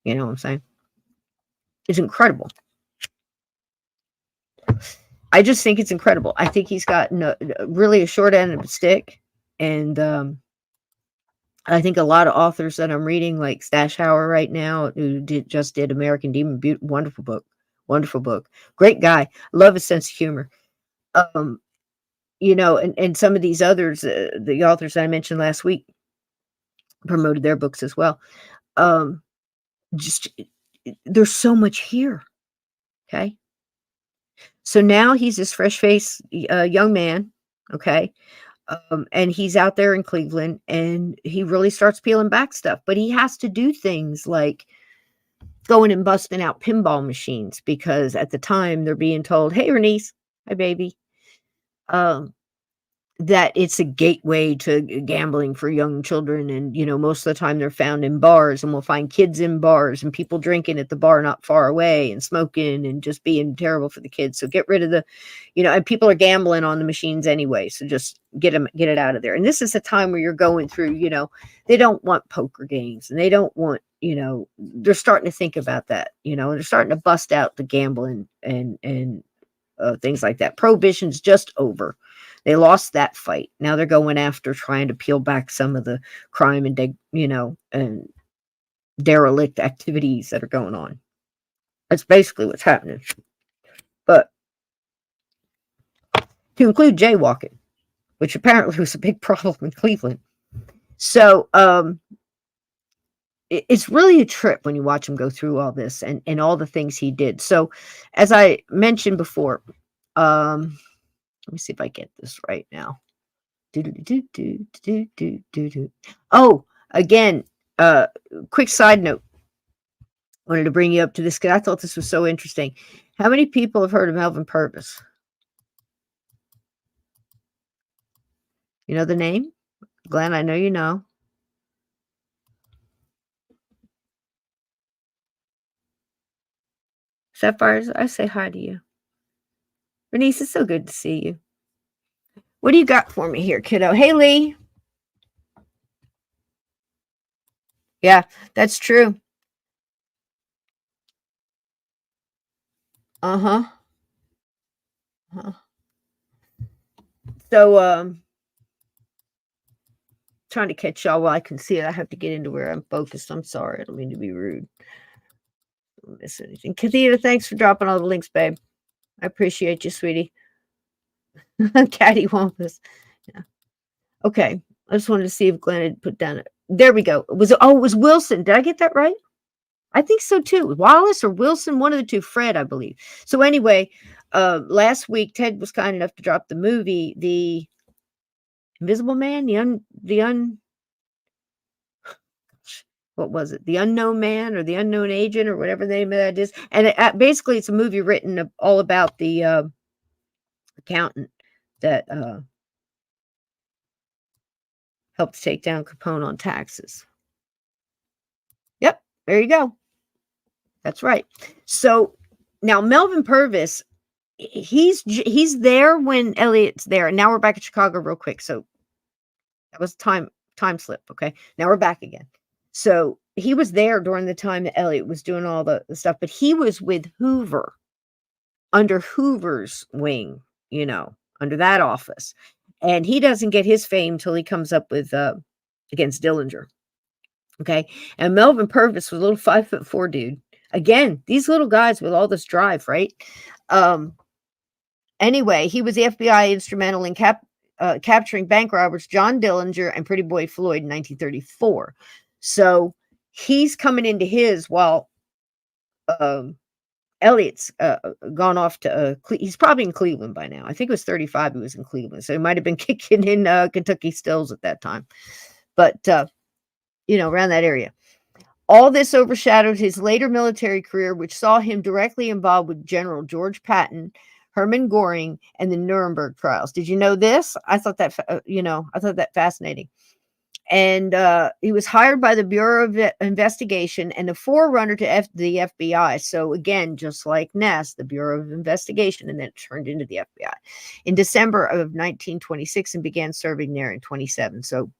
You know what I'm saying? It's incredible. I just think it's incredible. I think he's got really a short end of the stick. And I think a lot of authors that I'm reading, like Stashauer right now, who just did American Demon, wonderful book. Wonderful book. Great guy. Love his sense of humor. And some of these others, the authors that I mentioned last week, promoted their books as well. There's so much here. Okay. So now he's this fresh-faced young man, Okay. And he's out there in Cleveland and he really starts peeling back stuff, but he has to do things like going and busting out pinball machines because at the time they're being told, "Hey, Bernice, hi, baby." Um, that it's a gateway to gambling for young children, and, most of the time they're found in bars, and we'll find kids in bars and people drinking at the bar not far away and smoking and just being terrible for the kids, so get rid of and people are gambling on the machines anyway, so just get it out of there, and this is a time where you're going through, they don't want poker games, and they don't want, they're starting to think about that, and they're starting to bust out the gambling and things like that. Prohibition's just over. They lost that fight. Now they're going after trying to peel back some of the crime and derelict activities that are going on. That's basically what's happening. But to include jaywalking, which apparently was a big problem in Cleveland. So it's really a trip when you watch him go through all this and all the things he did. So as I mentioned before, let me see if I get this right now. Oh, again, quick side note. Wanted to bring you up to this because I thought this was so interesting. How many people have heard of Melvin Purvis? You know the name? Glenn, I know you know. Sapphires, I say hi to you. Bernice, it's so good to see you. What do you got for me here, kiddo? Hey, Lee. Yeah, that's true. Uh-huh. Uh-huh. So, trying to catch y'all while I can see it. I have to get into where I'm focused. I'm sorry. I don't mean to be rude. Don't miss anything. Kathita, thanks for dropping all the links, babe. I appreciate you, sweetie. Caddy Wampus. Yeah. Okay. I just wanted to see if Glenn had put down. There we go. It was Wilson. Did I get that right? I think so too. Wallace or Wilson, one of the two. Fred, I believe. So anyway, last week Ted was kind enough to drop the movie, The Invisible Man, what was it? The Unknown Man or The Unknown Agent or whatever the name of that is. And basically, it's a movie written all about the accountant that helped take down Capone on taxes. Yep, there you go. That's right. So now Melvin Purvis, he's there when Eliot's there. And now we're back at Chicago real quick. So that was time slip. Okay. Now we're back again. So he was there during the time that Eliot was doing all the stuff, but he was with Hoover, under Hoover's wing, under that office. And he doesn't get his fame till he comes up with against Dillinger. Okay. And Melvin Purvis was a little 5'4" dude. Again, these little guys with all this drive, right? Anyway, he was the FBI instrumental in capturing bank robbers John Dillinger and Pretty Boy Floyd in 1934. So he's coming into his while Eliot's gone off to he's probably in Cleveland by now. I think it was 35 he was in Cleveland. So he might have been kicking in Kentucky Stills at that time. But around that area. All this overshadowed his later military career, which saw him directly involved with General George Patton, Hermann Goring, and the Nuremberg trials. Did you know this? I thought that, fascinating. And he was hired by the Bureau of Investigation and the forerunner to the FBI. So again, just like Ness, the Bureau of Investigation, and then it turned into the FBI in December of 1926 and began serving there in 27. So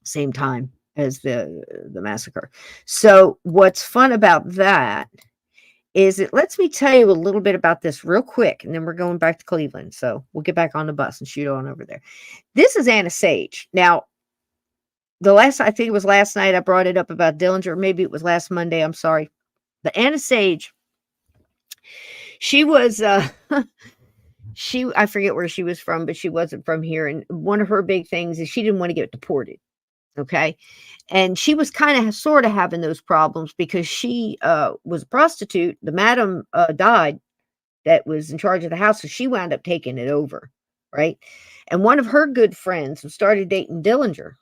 same time as the massacre. So what's fun about that is it lets me tell you a little bit about this real quick, and then we're going back to Cleveland. So we'll get back on the bus and shoot on over there. This is Anna Sage. Now, I think it was last night I brought it up about Dillinger. Maybe it was last Monday. I'm sorry. But Anna Sage, she was, I forget where she was from, but she wasn't from here. And one of her big things is she didn't want to get deported. Okay. And she was kind of sort of having those problems because she was a prostitute. The madam died that was in charge of the house. So she wound up taking it over. right? And one of her good friends who started dating Dillinger,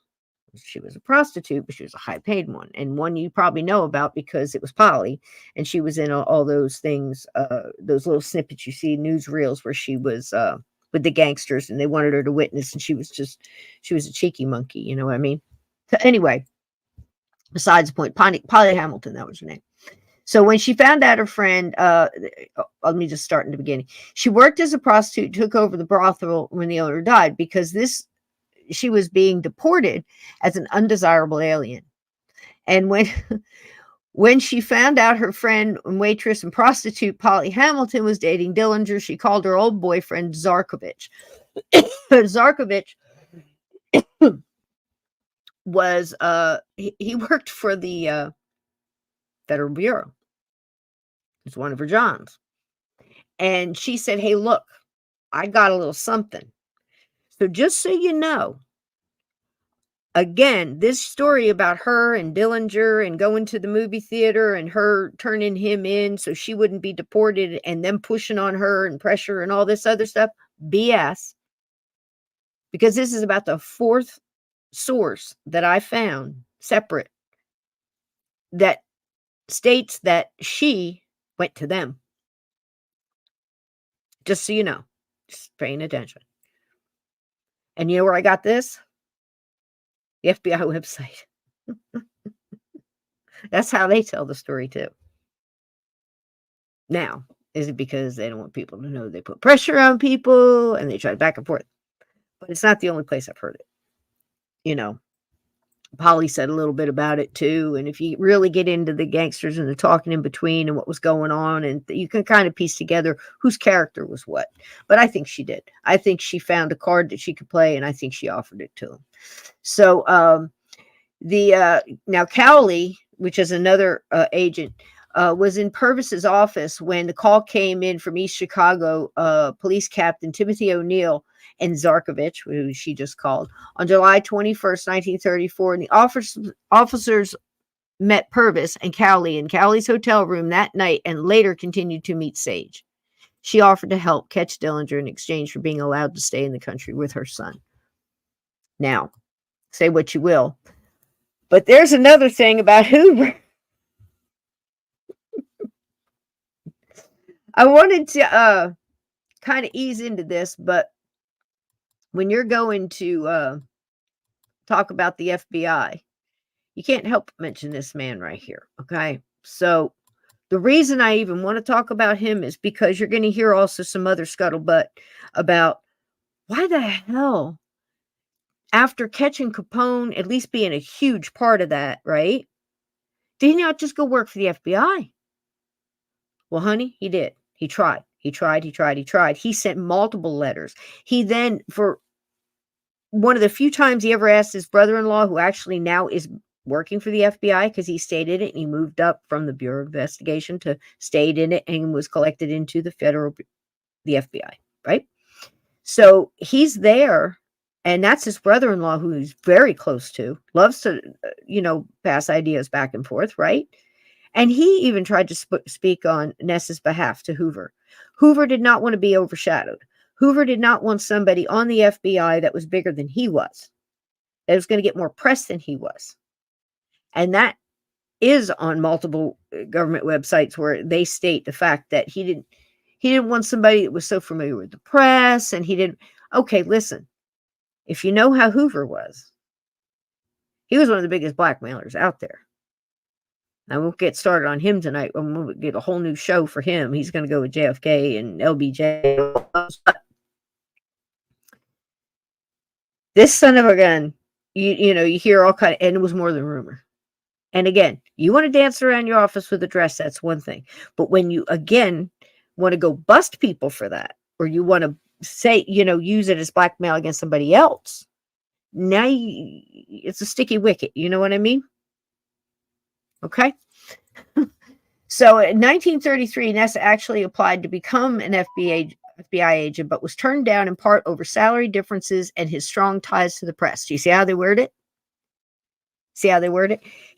she was a prostitute, but she was a high paid one. And one you probably know about because it was Polly. And she was in all those things, those little snippets you see, newsreels where she was with the gangsters and they wanted her to witness. And she was a cheeky monkey. You know what I mean? So anyway, besides the point, Polly Hamilton, that was her name. So when she found out her friend, let me just start in the beginning. She worked as a prostitute, took over the brothel when the owner died because she was being deported as an undesirable alien. And when she found out her friend and waitress and prostitute Polly Hamilton was dating Dillinger, she called her old boyfriend Zarkovich. Zarkovich was he worked for the Federal Bureau. It's one of her Johns. And she said, "Hey, look, I got a little something. So just so you know, again, this story about her and Dillinger and going to the movie theater and her turning him in so she wouldn't be deported and them pushing on her and pressure and all this other stuff, BS. Because this is about the fourth source that I found separate that states that she went to them. Just so you know, just paying attention. And you know where I got this? The FBI website. That's how they tell the story too. Now, is it because they don't want people to know they put pressure on people and they try back and forth? But it's not the only place I've heard it. You know, Polly said a little bit about it too. And if you really get into the gangsters and the talking in between and what was going on, and you can kind of piece together whose character was what. But I think she did. I think she found a card that she could play, and I think she offered it to him. So now Cowley, which is another agent, was in Purvis's office when the call came in from East Chicago Police Captain Timothy O'Neill and Zarkovich, who she just called, on July 21st, 1934. And the officers met Purvis and Cowley in Cowley's hotel room that night and later continued to meet Sage. She offered to help catch Dillinger in exchange for being allowed to stay in the country with her son. Now, say what you will, but there's another thing about Hoover. I wanted to kind of ease into this, but when you're going to talk about the FBI, you can't help but mention this man right here, okay? So the reason I even want to talk about him is because you're going to hear also some other scuttlebutt about why the hell, after catching Capone, at least being a huge part of that, right? Did he not just go work for the FBI? Well, honey, he did. He tried. He tried. He sent multiple letters. He then, for one of the few times he ever asked his brother-in-law, who actually now is working for the FBI because he stayed in it and he moved up from the Bureau of Investigation to stayed in it and was collected into the FBI, right? So he's there, and that's his brother-in-law who he's very close to, loves to, pass ideas back and forth, right? And he even tried to speak on Ness's behalf to Hoover. Hoover did not want to be overshadowed. Hoover did not want somebody on the FBI that was bigger than he was, that was going to get more press than he was. And that is on multiple government websites where they state the fact that he didn't want somebody that was so familiar with the press, and he didn't. Okay, listen, if you know how Hoover was, he was one of the biggest blackmailers out there. I won't get started on him tonight. We'll get a whole new show for him. He's going to go with JFK and LBJ. This son of a gun, you hear all kind of, and it was more than rumor. And again, you want to dance around your office with a dress, that's one thing. But when you, again, want to go bust people for that, or you want to say, use it as blackmail against somebody else, now it's a sticky wicket. You know what I mean? Okay. So in 1933, Ness actually applied to become an FBI agent, but was turned down in part over salary differences and his strong ties to the press. Do you see how they word it? He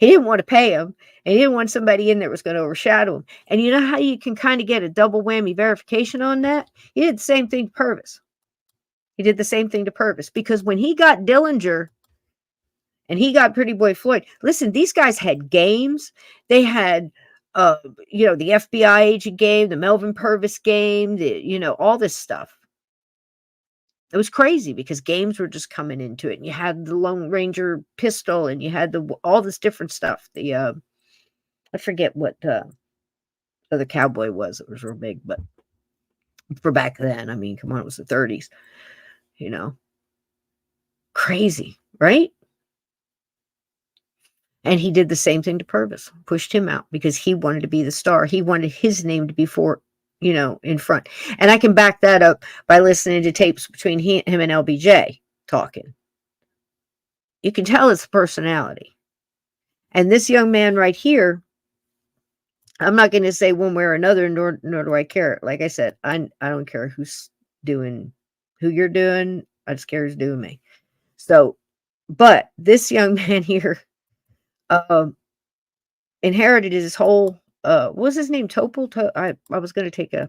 didn't want to pay him, and he didn't want somebody in there that was going to overshadow him. And you know how you can kind of get a double whammy verification on that? He did the same thing to Purvis. He did the same thing to Purvis, because when he got Dillinger and he got Pretty Boy Floyd, listen, these guys had games. They had, the FBI agent game, the Melvin Purvis game, all this stuff. It was crazy because games were just coming into it. And you had the Lone Ranger pistol and you had all this different stuff. I forget what other cowboy was. It was real big, but for back then, I mean, come on, it was the 30s, crazy, right? And he did the same thing to Purvis, pushed him out because he wanted to be the star. He wanted his name to be in front. And I can back that up by listening to tapes between him and LBJ talking. You can tell it's personality. And this young man right here, I'm not going to say one way or another, nor do I care. Like I said, I don't care who you're doing. I just care who's doing me. So, but this young man here, inherited his whole, what was his name? Topol? I was going to take a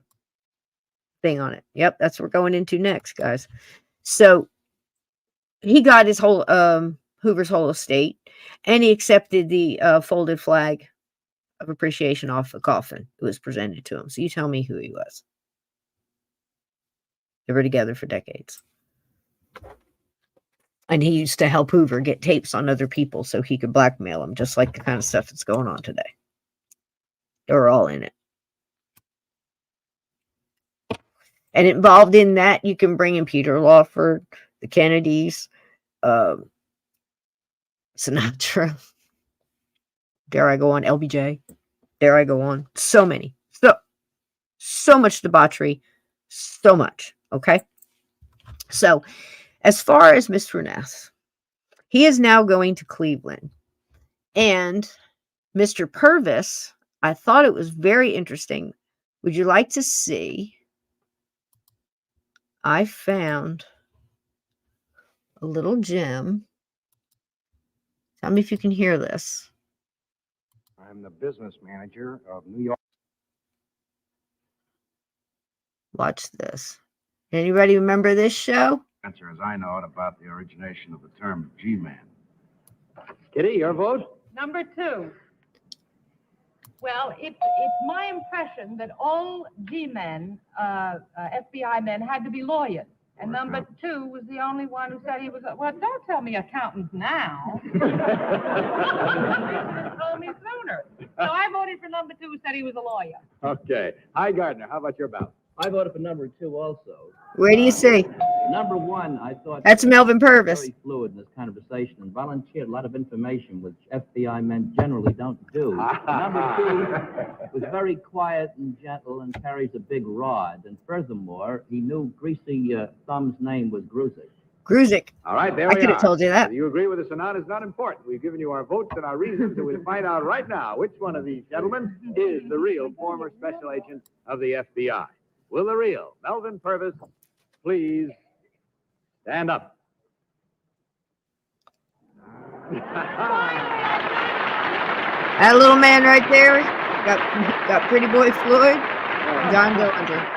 thing on it. Yep, that's what we're going into next, guys. So he got his whole, Hoover's whole estate, and he accepted the folded flag of appreciation off the coffin. It was presented to him. So you tell me who he was. They were together for decades. And he used to help Hoover get tapes on other people so he could blackmail them, just like the kind of stuff that's going on today. They were all in it. And involved in that, you can bring in Peter Lawford, the Kennedys, Sinatra. Dare I go on? LBJ. Dare I go on? So many. So much debauchery. So much. Okay? So, as far as Mr. Ness, he is now going to Cleveland. And Mr. Purvis, I thought it was very interesting. Would you like to see? I found a little gem. Tell me if you can hear this. I'm the business manager of New York. Watch this. Anybody remember this show? Answer as I know it about the origination of the term G-Man. Kitty, your vote? Number 2. Well, it's my impression that all G-men, FBI men, had to be lawyers. And number 2 was the only one who said he was a... Well, don't tell me accountants now. You told me sooner. So I voted for number 2 who said he was a lawyer. Okay. Hi, Gardner. How about your ballot? I voted for number 2 also. Where do you see? Number 1, I thought... That's Melvin Purvis. Very fluid in this conversation and volunteered a lot of information which FBI men generally don't do. Number 2 was very quiet and gentle and carries a big rod. And furthermore, he knew Greasy Thumb's name was Gruzik. Gruzik. All right, there I we are. could have told you that. Whether you agree with us or not is not important. We've given you our votes and our reasons, and we'll find out right now which one of these gentlemen is the real former special agent of the FBI. Will the real Melvin Purvis please stand up? That little man right there got Pretty Boy Floyd, John Dillinger.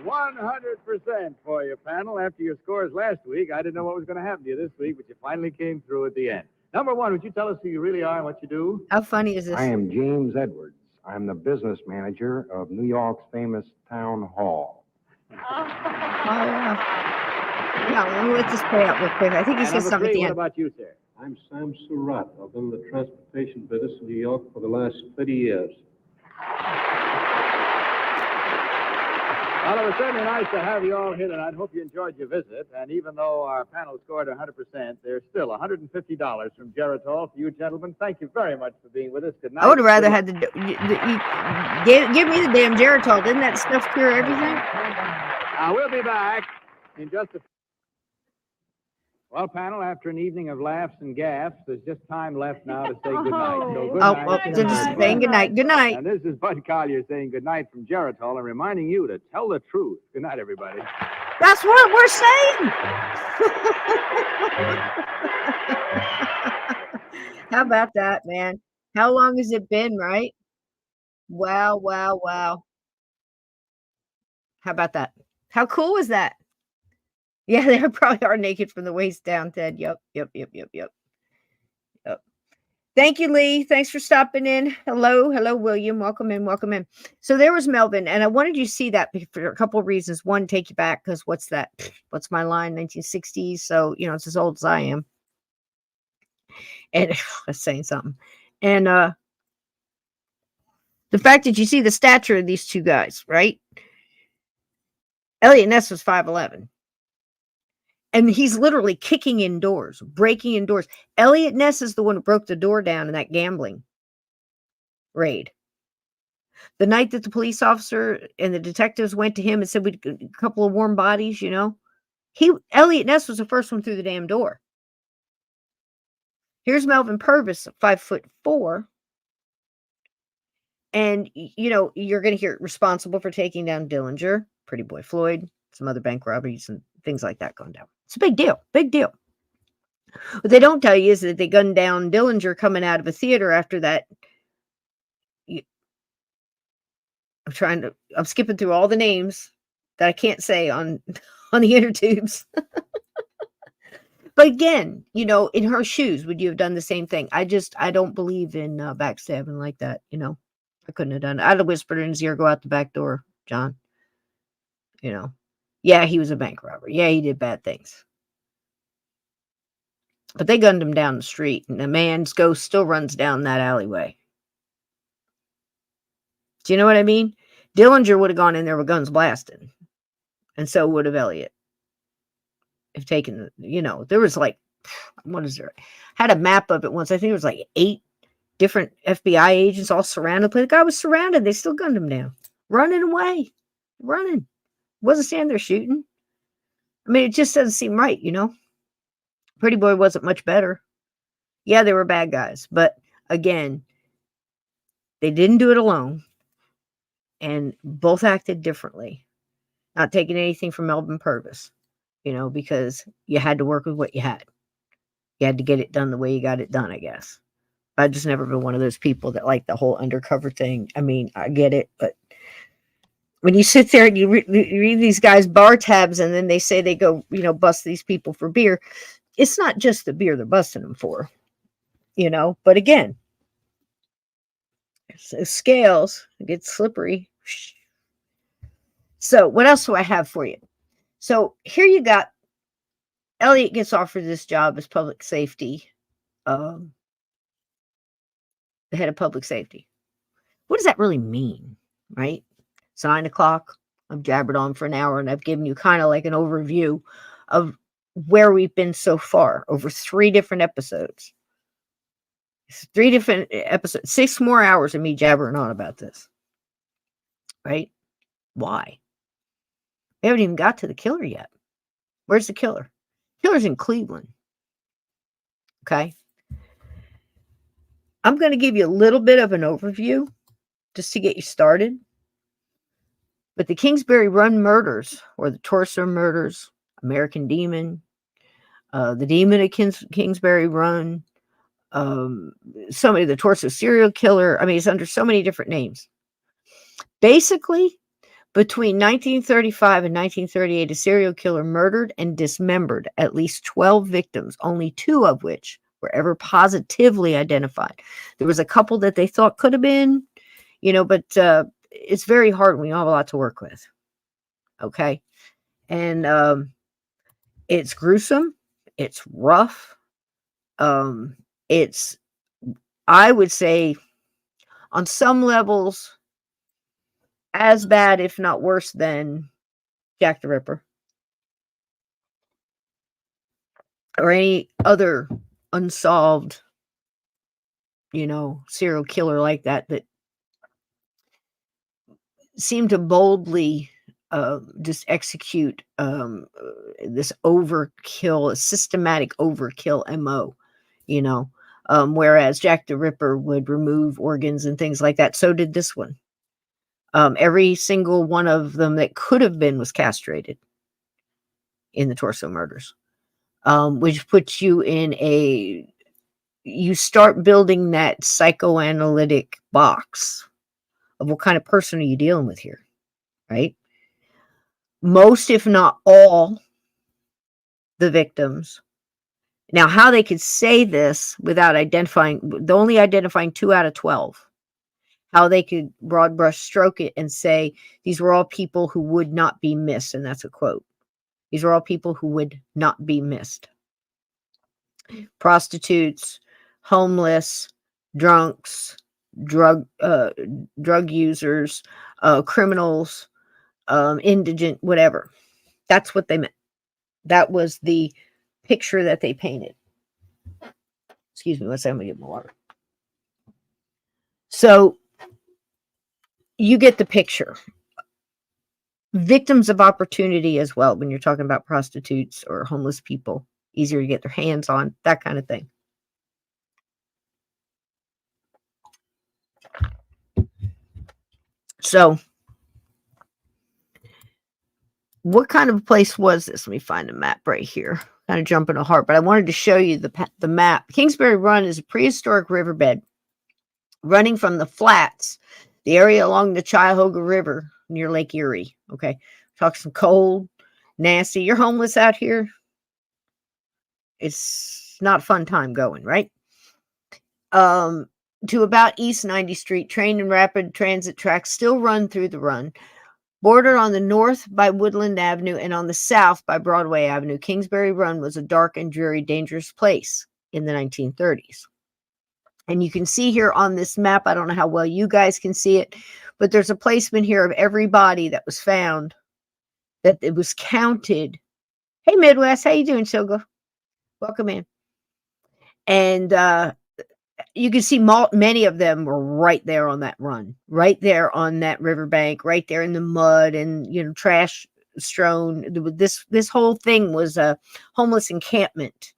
100% for you, panel. After your scores last week, I didn't know what was going to happen to you this week, but you finally came through at the end. Number 1, would you tell us who you really are and what you do? How funny is this? I am James Edwards. I'm the business manager of New York's famous town hall. Oh, yeah. Yeah, let's just play out real quick. I think he And says number something at 3, the what end. about you, sir? I'm Sam Surratt. I've been in the transportation business in New York for the last 30 years. Well, it was certainly nice to have you all here tonight. I hope you enjoyed your visit. And even though our panel scored 100%, there's still $150 from Geritol for you gentlemen. Thank you very much for being with us. Good night. I would have rather had give me the damn Geritol. Didn't that stuff cure everything? We'll be back in just a... Well, panel, after an evening of laughs and gaffes, there's just time left now to say goodnight. So good night. Well, just saying good night. Good night. And this is Bud Collier saying goodnight from Geritol and reminding you to tell the truth. Good night, everybody. That's what we're saying. How about that, man? How long has it been, right? Wow, wow, wow. How about that? How cool was that? Yeah, they probably are naked from the waist down, Ted. Yep. Yep. Thank you, Lee. Thanks for stopping in. Hello, William. Welcome in. So there was Melvin, and I wanted you to see that for a couple of reasons. One, take you back because what's that? What's my line? 1960s. So it's as old as I am, and that's saying something. And the fact that you see the stature of these two guys, right? Eliot Ness was 5'11". And he's literally kicking in doors, breaking in doors. Eliot Ness is the one who broke the door down in that gambling raid. The night that the police officer and the detectives went to him and said, "We a couple of warm bodies," Eliot Ness was the first one through the damn door. Here's Melvin Purvis, 5'4". And, you're going to hear responsible for taking down Dillinger, Pretty Boy Floyd, some other bank robberies and things like that going down. It's a big deal. What they don't tell you is that they gunned down Dillinger coming out of a theater after that. I'm skipping through all the names that I can't say on the inner tubes. But again, in her shoes, would you have done the same thing? I don't believe in backstabbing like that. I couldn't have done it. I'd have whispered in his ear, "Go out the back door, John." Yeah, he was a bank robber. Yeah, he did bad things. But they gunned him down the street, and the man's ghost still runs down that alleyway. Do you know what I mean? Dillinger would have gone in there with guns blasting, and so would have Eliot. If taken, there was what is there? Had a map of it once. I think it was 8 different FBI agents all surrounded. The guy was surrounded. They still gunned him down, running away, wasn't standing there shooting. I mean, it just doesn't seem right, Pretty Boy wasn't much better. Yeah, they were bad guys, but again, they didn't do it alone, and both acted differently. Not taking anything from Melvin Purvis, because you had to work with what you had. You had to get it done the way you got it done, I guess. I've just never been one of those people that like the whole undercover thing. I mean, I get it, but when you sit there and you read these guys' bar tabs and then they say they go, bust these people for beer, it's not just the beer they're busting them for, But again, scales get slippery. So what else do I have for you? So here you got Eliot gets offered this job as public safety, the head of public safety. What does that really mean, right? It's 9 o'clock. I've jabbered on for an hour, and I've given you kind of like an overview of where we've been so far over 3 different episodes. 3 different episodes, 6 more hours of me jabbering on about this, right? Why? We haven't even got to the killer yet. Where's the killer? Killer's in Cleveland. Okay. I'm going to give you a little bit of an overview just to get you started. But the Kingsbury Run murders, or the Torso murders, American Demon, the Demon of Kingsbury Run, the Torso serial killer. I mean, it's under so many different names. Basically, between 1935 and 1938, a serial killer murdered and dismembered at least 12 victims, only 2 of which were ever positively identified. There was a couple that they thought could have been, but it's very hard when you have a lot to work with. Okay. And it's gruesome. It's rough. It's, I would say, on some levels, as bad, if not worse, than Jack the Ripper or any other unsolved, serial killer like that seemed to boldly just execute this overkill, a systematic overkill MO, whereas Jack the Ripper would remove organs and things like that. So did this one. Every single one of them that could have been was castrated in the Torso murders, which puts you you start building that psychoanalytic box of what kind of person are you dealing with here, right? Most, if not all, the victims. Now, how they could say this without only identifying 2 out of 12, how they could broad brush stroke it and say these were all people who would not be missed. And that's a quote. These are all people who would not be missed. Prostitutes, homeless, drunks, drug users, criminals, indigent, whatever. That's what they meant. That was the picture that they painted. Excuse me, one second, I'm gonna get my water. So you get the picture. Victims of opportunity as well, when you're talking about prostitutes or homeless people, easier to get their hands on, that kind of thing. So what kind of a place was this? Let me find a map right here. Kind of jumping apart, but I wanted to show you the map. Kingsbury Run is a prehistoric riverbed running from the flats, the area along the Cuyahoga River near Lake Erie. Okay, talk some cold, nasty. You're homeless out here. It's not a fun time going, right? To about East 90th Street, train and rapid transit tracks still run through the run. Bordered on the north by Woodland Avenue and on the south by Broadway Avenue, Kingsbury Run was a dark and dreary, dangerous place in the 1930s. And you can see here on this map, I don't know how well you guys can see it, but there's a placement here of every body that was found, that it was counted. Hey, Midwest, how you doing, Silga? Welcome in. And you can see many of them were right there on that run, right there on that riverbank, right there in the mud and, trash strewn. This whole thing was a homeless encampment,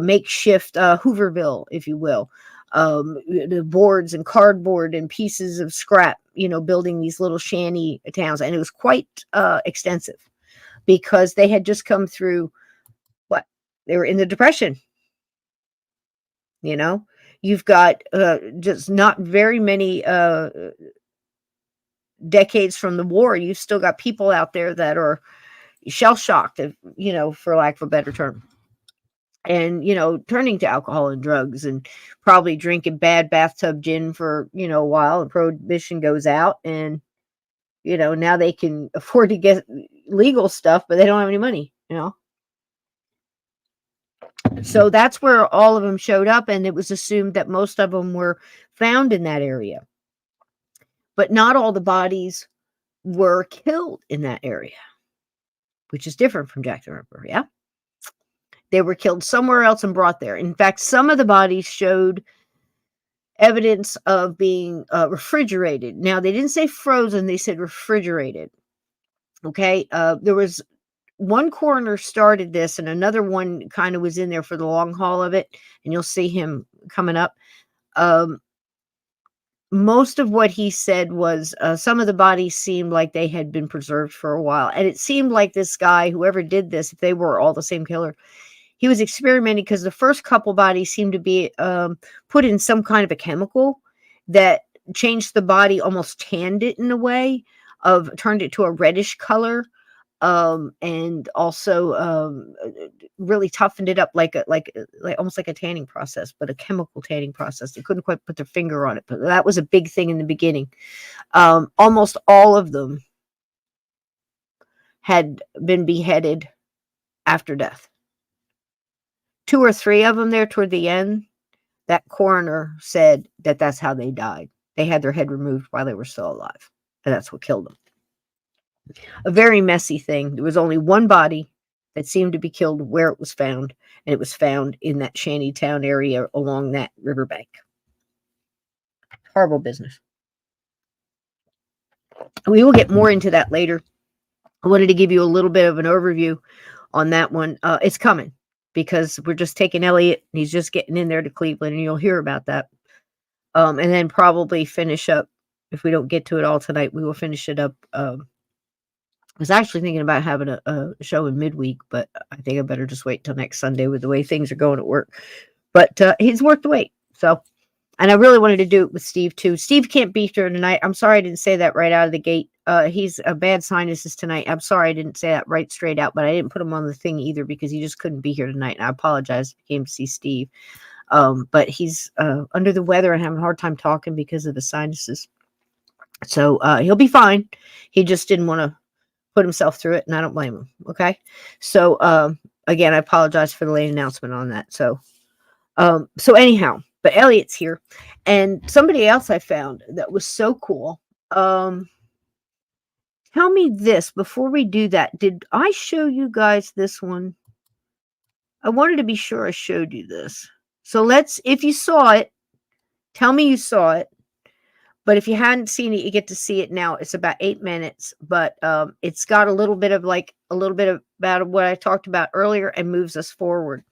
makeshift Hooverville, if you will. The boards and cardboard and pieces of scrap, building these little shanty towns. And it was quite extensive because they had just come through they were in the Depression, You've got just not very many decades from the war. You've still got people out there that are shell-shocked, for lack of a better term. And, turning to alcohol and drugs and probably drinking bad bathtub gin for, a while. And Prohibition goes out and, now they can afford to get legal stuff, but they don't have any money, So that's where all of them showed up, and it was assumed that most of them were found in that area. But not all the bodies were killed in that area, which is different from Jack the Ripper, yeah? They were killed somewhere else and brought there. In fact, some of the bodies showed evidence of being refrigerated. Now, they didn't say frozen, they said refrigerated. Okay? There was one coroner started this, and another one kind of was in there for the long haul of it, and you'll see him coming up. Most of what he said was some of the bodies seemed like they had been preserved for a while, and it seemed like this guy, whoever did this, if they were all the same killer, he was experimenting because the first couple bodies seemed to be put in some kind of a chemical that changed the body, almost tanned it in a way, turned it to a reddish color. And also really toughened it up like almost like a tanning process, but a chemical tanning process. They couldn't quite put their finger on it, but that was a big thing in the beginning. Almost all of them had been beheaded after death. 2 or 3 of them there toward the end, that coroner said that that's how they died. They had their head removed while they were still alive, and that's what killed them. A very messy thing. There was only one body that seemed to be killed where it was found, and it was found in that shantytown area along that riverbank. Horrible business. We will get more into that later. I wanted to give you a little bit of an overview on that one. It's coming because we're just taking Eliot, and he's just getting in there to Cleveland, and you'll hear about that. And then probably finish up, if we don't get to it all tonight, we will finish it up. I was actually thinking about having a show in midweek, but I think I better just wait till next Sunday with the way things are going at work. But he's worth the wait. So, and I really wanted to do it with Steve too. Steve can't be here tonight. I'm sorry I didn't say that right out of the gate. he's a bad sinuses tonight. I'm sorry I didn't say that right straight out, but I didn't put him on the thing either because he just couldn't be here tonight. And I apologize if he came to see Steve. But he's under the weather and having a hard time talking because of the sinuses. So he'll be fine. He just didn't want to put himself through it, and I don't blame him. Okay. So again, I apologize for the late announcement on that. So anyhow, but Eliot's here, and somebody else I found that was so cool. Tell me this before we do that. Did I show you guys this one? I wanted to be sure I showed you this. So if you saw it, tell me you saw it. But if you hadn't seen it, you get to see it now. It's about 8 minutes, but it's got a little bit about what I talked about earlier and moves us forward.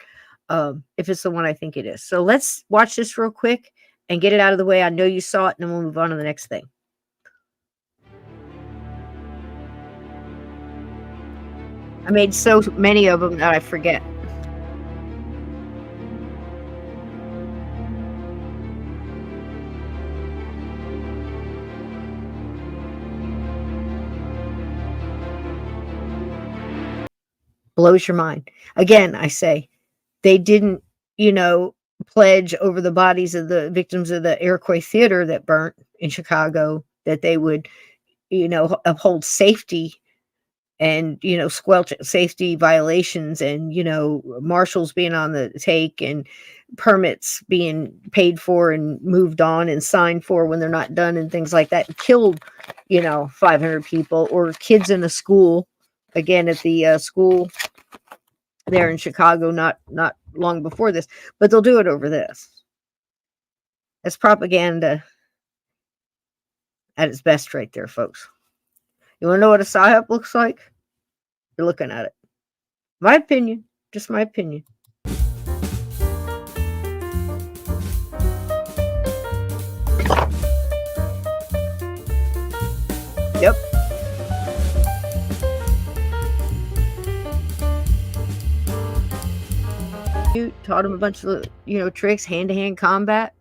If it's the one I think it is. So let's watch this real quick and get it out of the way. I know you saw it, and then we'll move on to the next thing. I made so many of them that I forget. Blows your mind. Again, I say, they didn't, pledge over the bodies of the victims of the Iroquois theater that burnt in Chicago that they would, uphold safety and, squelch safety violations and, marshals being on the take and permits being paid for and moved on and signed for when they're not done and things like that. Killed, 500 people or kids in a school. Again, at the school there in Chicago, not long before this, but they'll do it over this. That's propaganda at its best right there, folks. You want to know what a PSYOP looks like? You're looking at it. My opinion, just my opinion. Yep. Taught him a bunch of, tricks, hand-to-hand combat.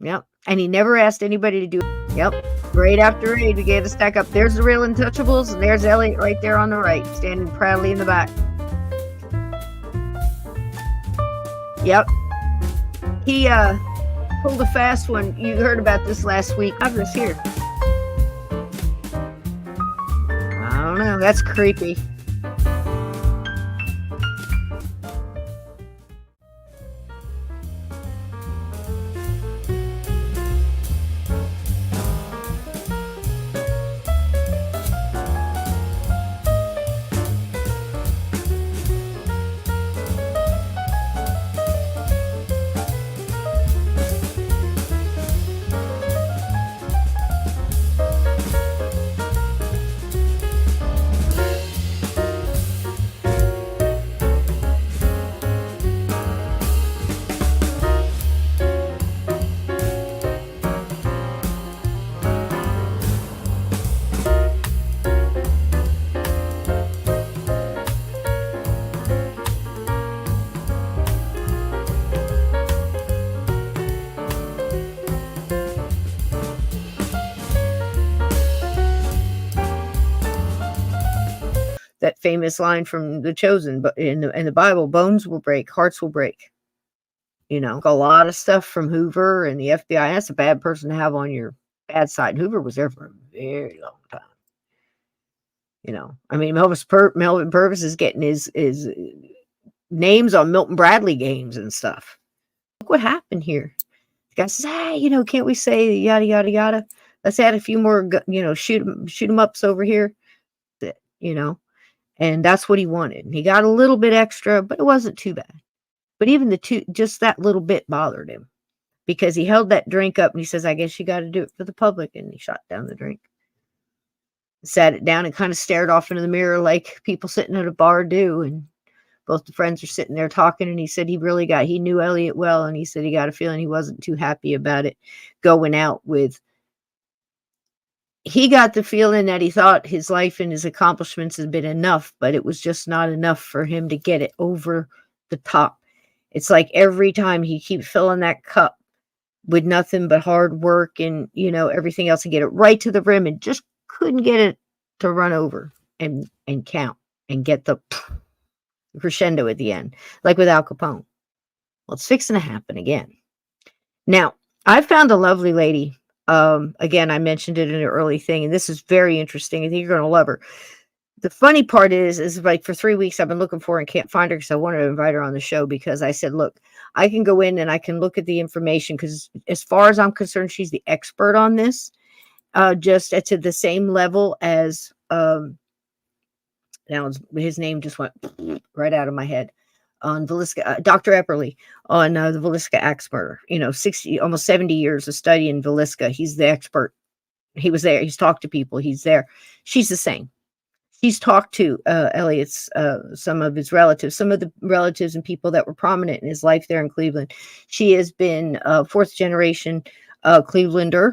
Yep. And he never asked anybody to do it. Yep. Grade after grade, we gave a stack up. There's the real Untouchables, and there's Eliot right there on the right, standing proudly in the back. Yep. He pulled a fast one. You heard about this last week. I was here. I don't know. That's creepy. That famous line from The Chosen, but in the Bible, bones will break, hearts will break. A lot of stuff from Hoover and the FBI. That's a bad person to have on your bad side. And Hoover was there for a very long time. Melvin Purvis is getting his names on Milton Bradley games and stuff. Look what happened here. The guy says, hey, can't we say yada, yada, yada? Let's add a few more, shoot 'em ups over here. And that's what he wanted. He got a little bit extra, but it wasn't too bad. But even just that little bit bothered him because he held that drink up and he says, I guess you got to do it for the public. And he shot down the drink, sat it down and kind of stared off into the mirror like people sitting at a bar do. And both the friends are sitting there talking. And he said he knew Eliot well. And he said he got a feeling he wasn't too happy about it going out with. He got the feeling that he thought his life and his accomplishments had been enough, but it was just not enough for him to get it over the top. It's like every time he keeps filling that cup with nothing but hard work and, everything else and get it right to the rim and just couldn't get it to run over and count and get the crescendo at the end, like with Al Capone. Well, it's fixing to happen again. Now, I found a lovely lady. Again, I mentioned it in an early thing, and this is very interesting. I think you're going to love her. The funny part is like for 3 weeks I've been looking for her and can't find her because I wanted to invite her on the show because I said, look, I can go in and I can look at the information because as far as I'm concerned, she's the expert on this. Just to the same level as now his name just went right out of my head on Villisca, Dr. Epperly on the Villisca axe murder. 60, almost 70 years of study in Villisca. He's the expert. He was there. He's talked to people. He's there. She's the same. She's talked to Eliot's, some of his relatives, some of the relatives and people that were prominent in his life there in Cleveland. She has been fourth generation Clevelander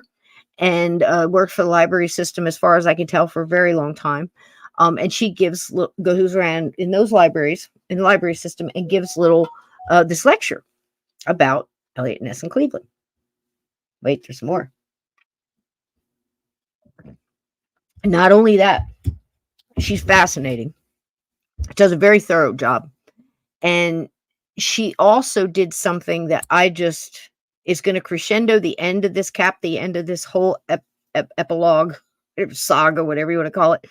and worked for the library system, as far as I can tell, for a very long time. And she goes around in those libraries, in the library system, and gives this lecture about Eliot Ness in Cleveland. Wait, there's more. Not only that, she's fascinating. Does a very thorough job. And she also did something that is going to crescendo the end of this the end of this whole epilogue, saga, whatever you want to call it,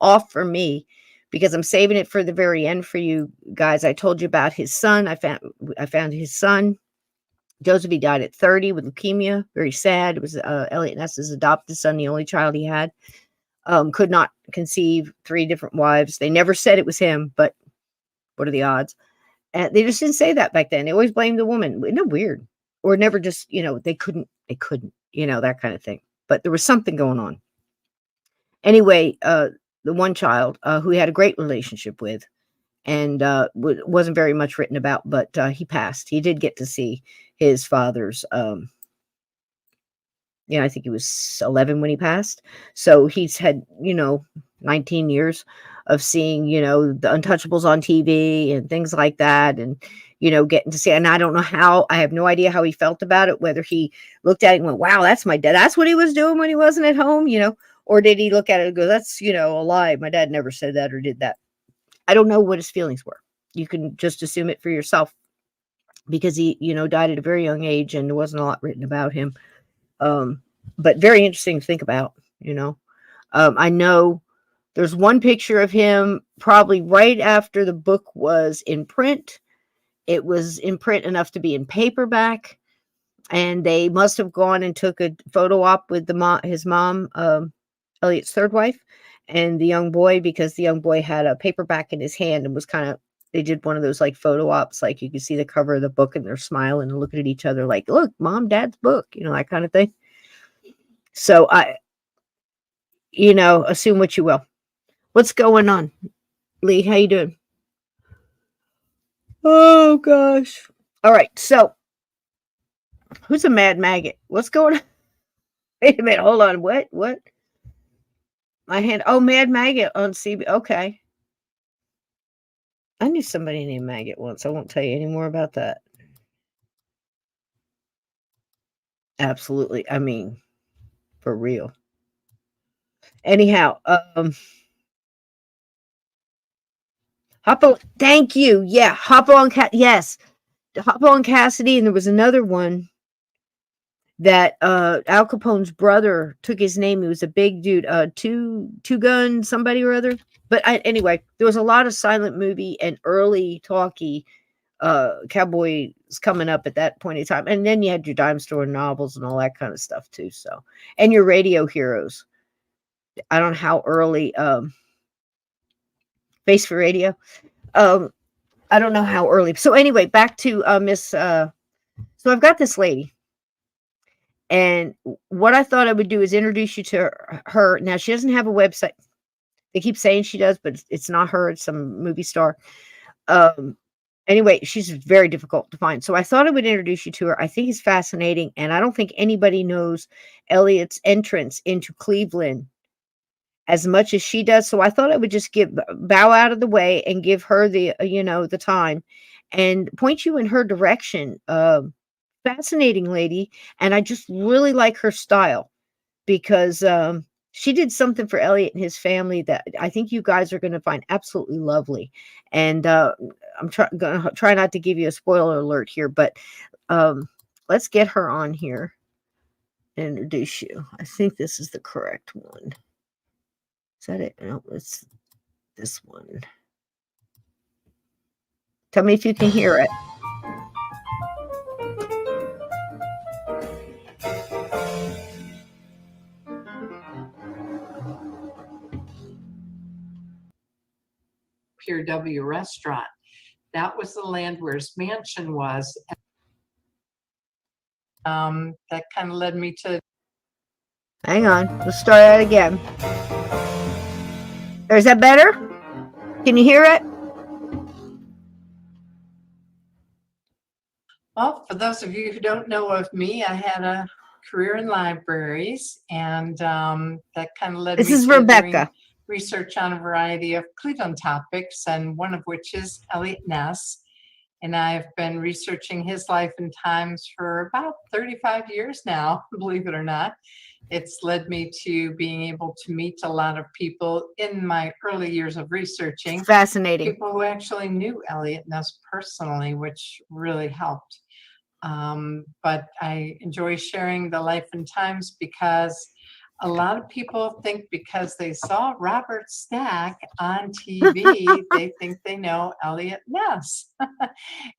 off for me, because I'm saving it for the very end for you guys. I told you about his son. I found his son. Joseph, he died at 30 with leukemia. Very sad. It was Eliot Ness's adopted son, the only child he had. Could not conceive, 3 different wives. They never said it was him, but what are the odds? And they just didn't say that back then. They always blamed the woman. Isn't it weird? Or never just, they couldn't, that kind of thing. But there was something going on. Anyway, the one child who he had a great relationship with and wasn't very much written about, but he passed. He did get to see his father's I think he was 11 when he passed. So he's had, 19 years of seeing, the Untouchables on TV and things like that. And, getting to see, and I don't know I have no idea how he felt about it, whether he looked at it and went, wow, that's my dad. That's what he was doing when he wasn't at home, or did he look at it and go, that's, a lie. My dad never said that or did that. I don't know what his feelings were. You can just assume it for yourself because he, died at a very young age and there wasn't a lot written about him. But very interesting to think about, I know there's one picture of him probably right after the book was in print. It was in print enough to be in paperback, and they must have gone and took a photo op with his mom, Eliot's third wife, and the young boy, because the young boy had a paperback in his hand and was they did one of those like photo ops, like you can see the cover of the book and they're smiling and looking at each other like, look, mom, dad's book, that kind of thing. So assume what you will. What's going on? Lee, how you doing? Oh, gosh. All right. So who's a mad maggot? What's going on? Wait a minute. Hold on. What? My hand. Oh, Mad Maggot on CB. Okay. I knew somebody named Maggot once. I won't tell you any more about that. Absolutely. I mean, for real. Anyhow, Hop on. Thank you. Yeah, Hop on. Yes, Hop on Cassidy, and there was another one that Al Capone's brother took his name. He was a big dude, two gun somebody or other. But anyway, there was a lot of silent movie and early talkie cowboys coming up at that point in time, and then you had your dime store novels and all that kind of stuff too. So, and your radio heroes. I don't know how early. Face for Radio. I don't know how early. So anyway, back to Miss. So I've got this lady, and what I thought I would do is introduce you to her. Now she doesn't have a website. They keep saying she does, but it's not her. It's some movie star. Anyway, she's very difficult to find. So I thought I would introduce you to her. I think it's fascinating, and I don't think anybody knows Eliot's entrance into Cleveland as much as she does. So I thought I would just bow out of the way and give her the, the time and point you in her direction. Fascinating lady. And I just really like her style because She did something for Elliot and his family that I think you guys are going to find absolutely lovely. And I'm going to try not to give you a spoiler alert here, but let's get her on here and introduce you. I think this is the correct one. Is that it? No, it's this one. Tell me if you can hear it. Pier W restaurant. That was the land where his mansion was. That kind of led me to. Hang on. Let's start that again. Is that better? Can you hear it? Well, for those of you who don't know of me, I had a career in libraries, and that kind of led This me is to doing Rebecca. research on a variety of Cleveland topics, and one of which is Eliot Ness. And I've been researching his life and times for about 35 years now, believe it or not. It's led me to being able to meet a lot of people in my early years of researching. Fascinating. People who actually knew Eliot Ness personally, which really helped. But I enjoy sharing the life and times because a lot of people think because they saw Robert Stack on TV, they think they know Eliot Ness.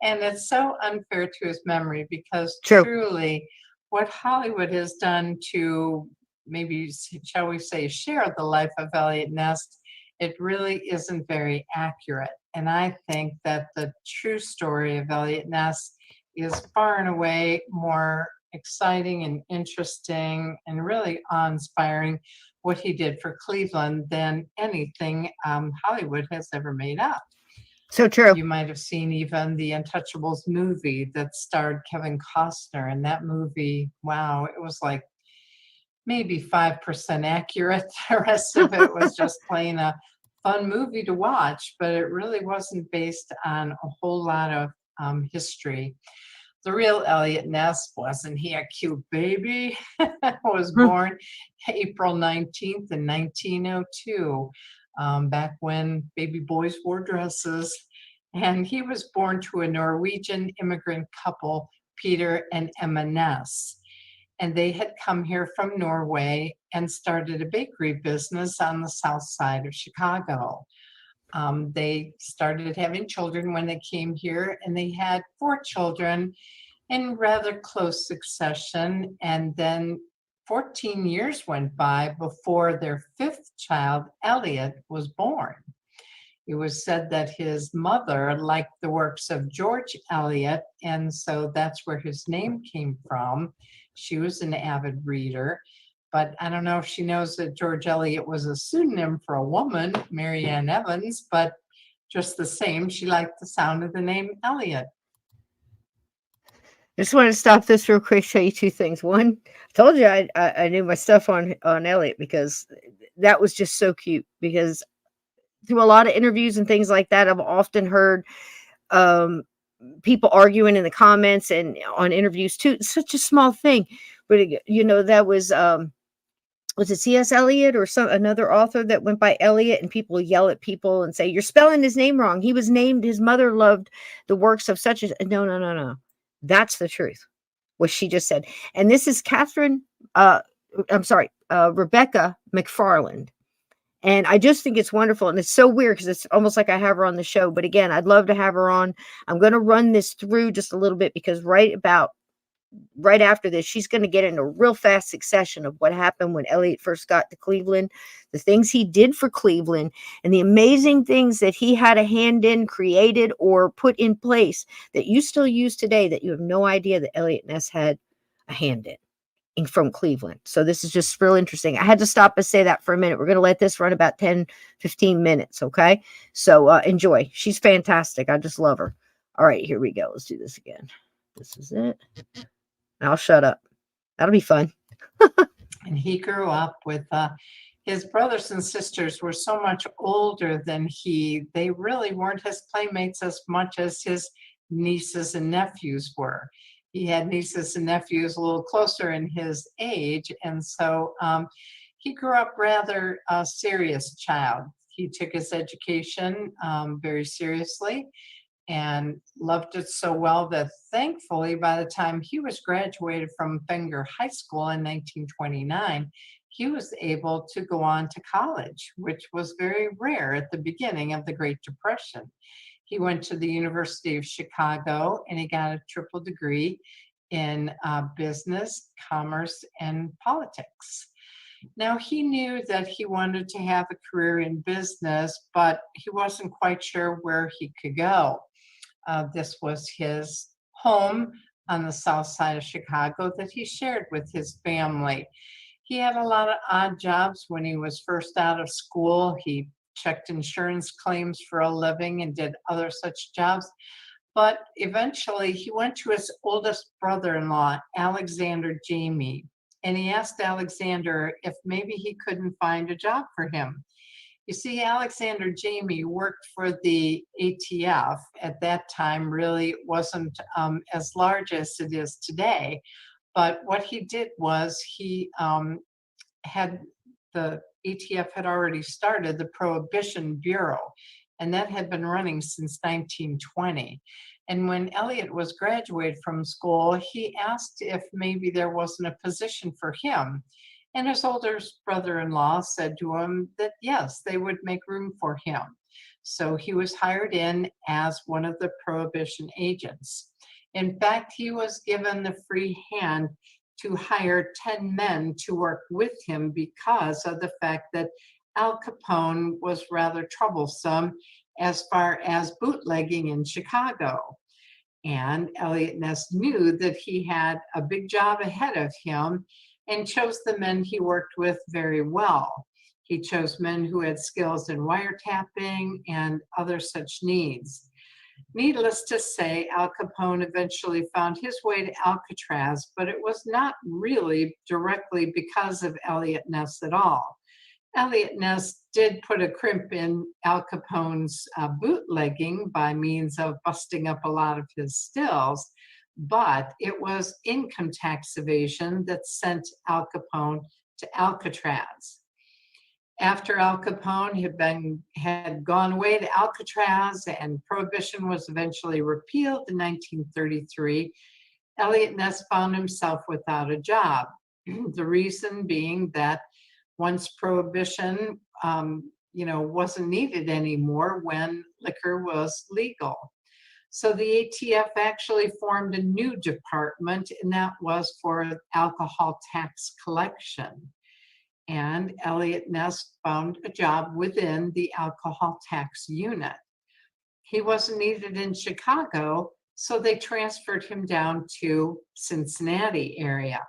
And it's so unfair to his memory because True. truly what Hollywood has done to maybe, shall we say, share the life of Eliot Ness, it really isn't very accurate. And I think that the true story of Eliot Ness is far and away more exciting and interesting and really awe-inspiring what he did for Cleveland than anything Hollywood has ever made up. So true. You might have seen even the Untouchables movie that starred Kevin Costner, and that movie, wow, it was like maybe 5% accurate. The rest of it was just plain a fun movie to watch, but it really wasn't based on a whole lot of history. The real Eliot Ness, wasn't he a cute baby? Was born April 19th in 1902, back when baby boys wore dresses. And he was born to a Norwegian immigrant couple, Peter and Emma Ness. And they had come here from Norway and started a bakery business on the south side of Chicago. They started having children when they came here, and they had 4 children in rather close succession. And then 14 years went by before their 5th child, Eliot, was born. It was said that his mother liked the works of George Eliot, and so that's where his name came from. She was an avid reader. But I don't know if she knows that George Eliot was a pseudonym for a woman, Mary Ann Evans, but just the same, she liked the sound of the name Eliot. I just want to stop this real quick, show you 2 things. One, I told you I knew my stuff on Eliot because that was just so cute. Because through a lot of interviews and things like that, I've often heard people arguing in the comments and on interviews too. It's such a small thing, but that was it C.S. Eliot or another author that went by Eliot, and people yell at people and say, you're spelling his name wrong. He was named, his mother loved the works of such as, no. That's the truth, what she just said. And this is Rebecca McFarland. And I just think it's wonderful. And it's so weird because it's almost like I have her on the show. But again, I'd love to have her on. I'm going to run this through just a little bit because right after this, she's going to get in a real fast succession of what happened when Eliot first got to Cleveland, the things he did for Cleveland, and the amazing things that he had a hand in, created, or put in place that you still use today that you have no idea that Eliot Ness had a hand in from Cleveland. So this is just real interesting. I had to stop and say that for a minute. We're going to let this run about 10-15 minutes. Okay. So enjoy. She's fantastic. I just love her. All right, here we go. Let's do this again. This is it. I'll shut up. That'll be fun. And he grew up with his brothers and sisters were so much older than he. They really weren't his playmates as much as his nieces and nephews were. He had nieces and nephews a little closer in his age. And so he grew up rather a serious child. He took his education very seriously and loved it so well that thankfully by the time he was graduated from Fenger High School in 1929, he was able to go on to college, which was very rare at the beginning of the Great Depression. He went to the University of Chicago and he got a triple degree in business, commerce, and politics. Now, he knew that he wanted to have a career in business, but he wasn't quite sure where he could go. This was his home on the south side of Chicago that he shared with his family. He had a lot of odd jobs when he was first out of school. He checked insurance claims for a living and did other such jobs. But eventually he went to his oldest brother-in-law, Alexander Jamie, and he asked Alexander if maybe he couldn't find a job for him. You see, Alexander Jamie worked for the ATF. At that time, really wasn't as large as it is today. But what he did was he had the ATF had already started the Prohibition Bureau, and that had been running since 1920. And when Eliot was graduated from school, he asked if maybe there wasn't a position for him. And his older brother-in-law said to him that yes, they would make room for him. So he was hired in as one of the Prohibition agents. In fact, he was given the free hand to hire 10 men to work with him because of the fact that Al Capone was rather troublesome as far as bootlegging in Chicago. And Eliot Ness knew that he had a big job ahead of him and chose the men he worked with very well. He chose men who had skills in wiretapping and other such needs. Needless to say, Al Capone eventually found his way to Alcatraz, but it was not really directly because of Eliot Ness at all. Eliot Ness did put a crimp in Al Capone's bootlegging by means of busting up a lot of his stills, but it was income tax evasion that sent Al Capone to Alcatraz. After Al Capone had gone away to Alcatraz and Prohibition was eventually repealed in 1933, Eliot Ness found himself without a job. The reason being that once Prohibition, wasn't needed anymore when liquor was legal. So the ATF actually formed a new department, and that was for alcohol tax collection. And Eliot Ness found a job within the alcohol tax unit. He wasn't needed in Chicago, so they transferred him down to Cincinnati area.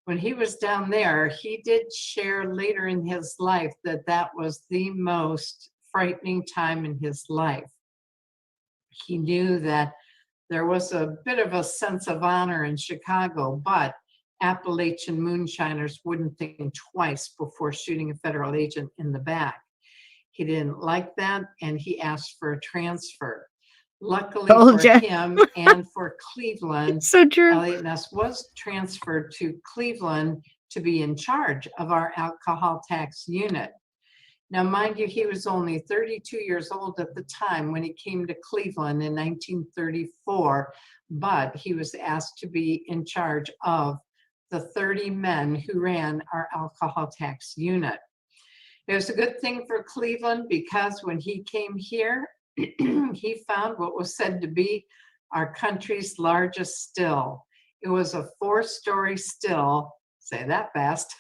When he was down there, he did share later in his life that that was the most frightening time in his life. He knew that there was a bit of a sense of honor in Chicago, but Appalachian moonshiners wouldn't think twice before shooting a federal agent in the back. He didn't like that, and he asked for a transfer. Luckily for him and for Cleveland, so true. Eliot Ness was transferred to Cleveland to be in charge of our alcohol tax unit. Now, mind you, he was only 32 years old at the time when he came to Cleveland in 1934, but he was asked to be in charge of the 30 men who ran our alcohol tax unit. It was a good thing for Cleveland because when he came here, he found what was said to be our country's largest still. It was a 4-story still, say that fast,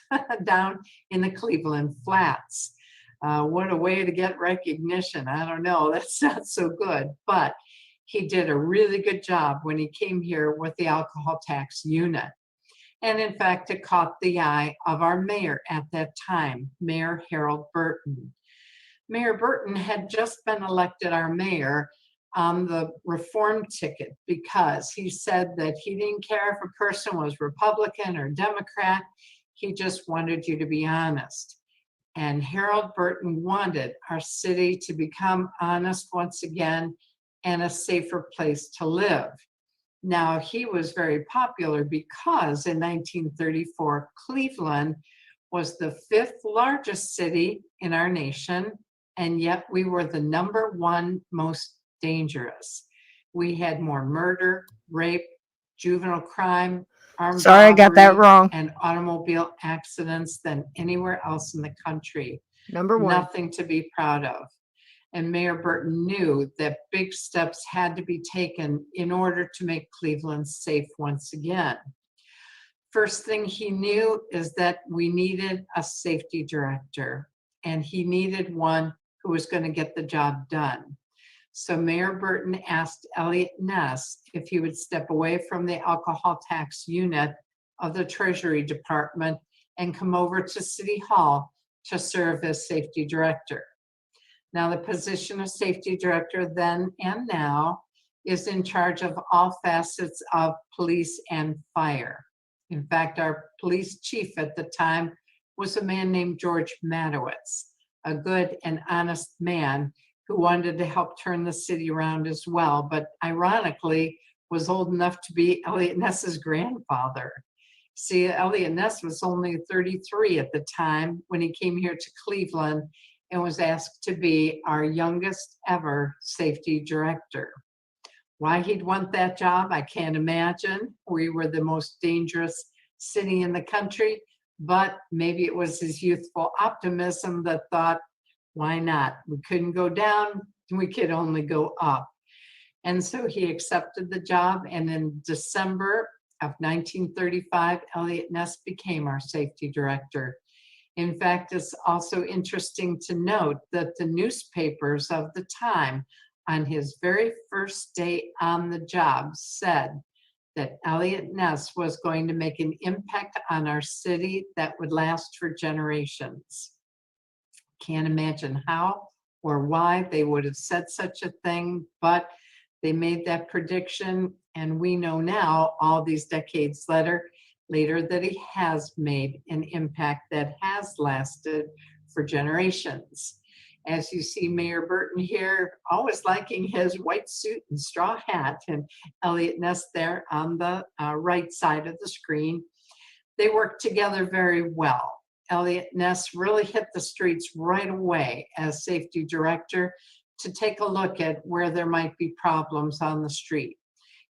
down in the Cleveland Flats. What a way to get recognition. I don't know, that's not so good, but he did a really good job when he came here with the alcohol tax unit. And in fact, it caught the eye of our mayor at that time, Mayor Harold Burton. Mayor Burton had just been elected our mayor on the reform ticket because he said that he didn't care if a person was Republican or Democrat, he just wanted you to be honest. And Harold Burton wanted our city to become honest once again and a safer place to live. Now, he was very popular because in 1934, Cleveland was the 5th largest city in our nation, and yet we were the #1 most dangerous. We had more murder, rape, juvenile crime, armed Sorry, I got that robbery, wrong. and automobile accidents than anywhere else in the country. #1. Nothing to be proud of. And Mayor Burton knew that big steps had to be taken in order to make Cleveland safe once again. First thing he knew is that we needed a safety director, and he needed one who was going to get the job done. So Mayor Burton asked Eliot Ness if he would step away from the alcohol tax unit of the Treasury Department and come over to City Hall to serve as safety director. Now, the position of safety director then and now is in charge of all facets of police and fire. In fact, our police chief at the time was a man named George Matowitz, a good and honest man who wanted to help turn the city around as well, but ironically was old enough to be Eliot Ness's grandfather. See, Eliot Ness was only 33 at the time when he came here to Cleveland and was asked to be our youngest ever safety director. Why he'd want that job, I can't imagine. We were the most dangerous city in the country, but maybe it was his youthful optimism that thought, why not? We couldn't go down, we could only go up. And so he accepted the job, and in December of 1935, Eliot Ness became our safety director. In fact, it's also interesting to note that the newspapers of the time on his very first day on the job said that Eliot Ness was going to make an impact on our city that would last for generations. Can't imagine how or why they would have said such a thing, but they made that prediction, and we know now, all these decades later, that he has made an impact that has lasted for generations. As you see Mayor Burton here, always liking his white suit and straw hat, and Eliot Ness there on the right side of the screen. They work together very well. Eliot Ness really hit the streets right away as safety director to take a look at where there might be problems on the street.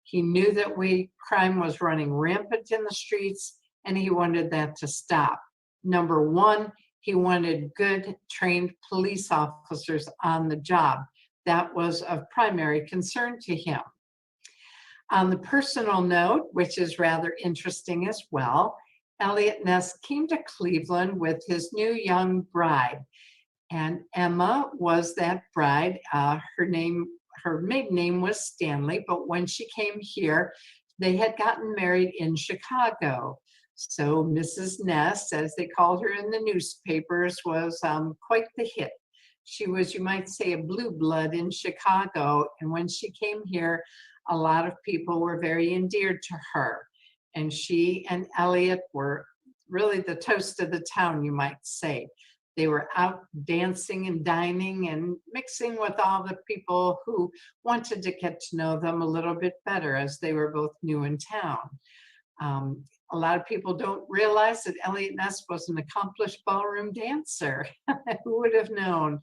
He knew that crime was running rampant in the streets, and he wanted that to stop. Number one, he wanted good, trained police officers on the job. That was of primary concern to him. On the personal note, which is rather interesting as well, Eliot Ness came to Cleveland with his new young bride, and Emma was that bride. Her maiden name was Stanley, but when she came here, they had gotten married in Chicago. So Mrs. Ness, as they called her in the newspapers, was quite the hit. She was, you might say, a blue blood in Chicago, and when she came here, a lot of people were very endeared to her. And she and Eliot were really the toast of the town, you might say. They were out dancing and dining and mixing with all the people who wanted to get to know them a little bit better, as they were both new in town. A lot of people don't realize that Eliot Ness was an accomplished ballroom dancer. Who would have known?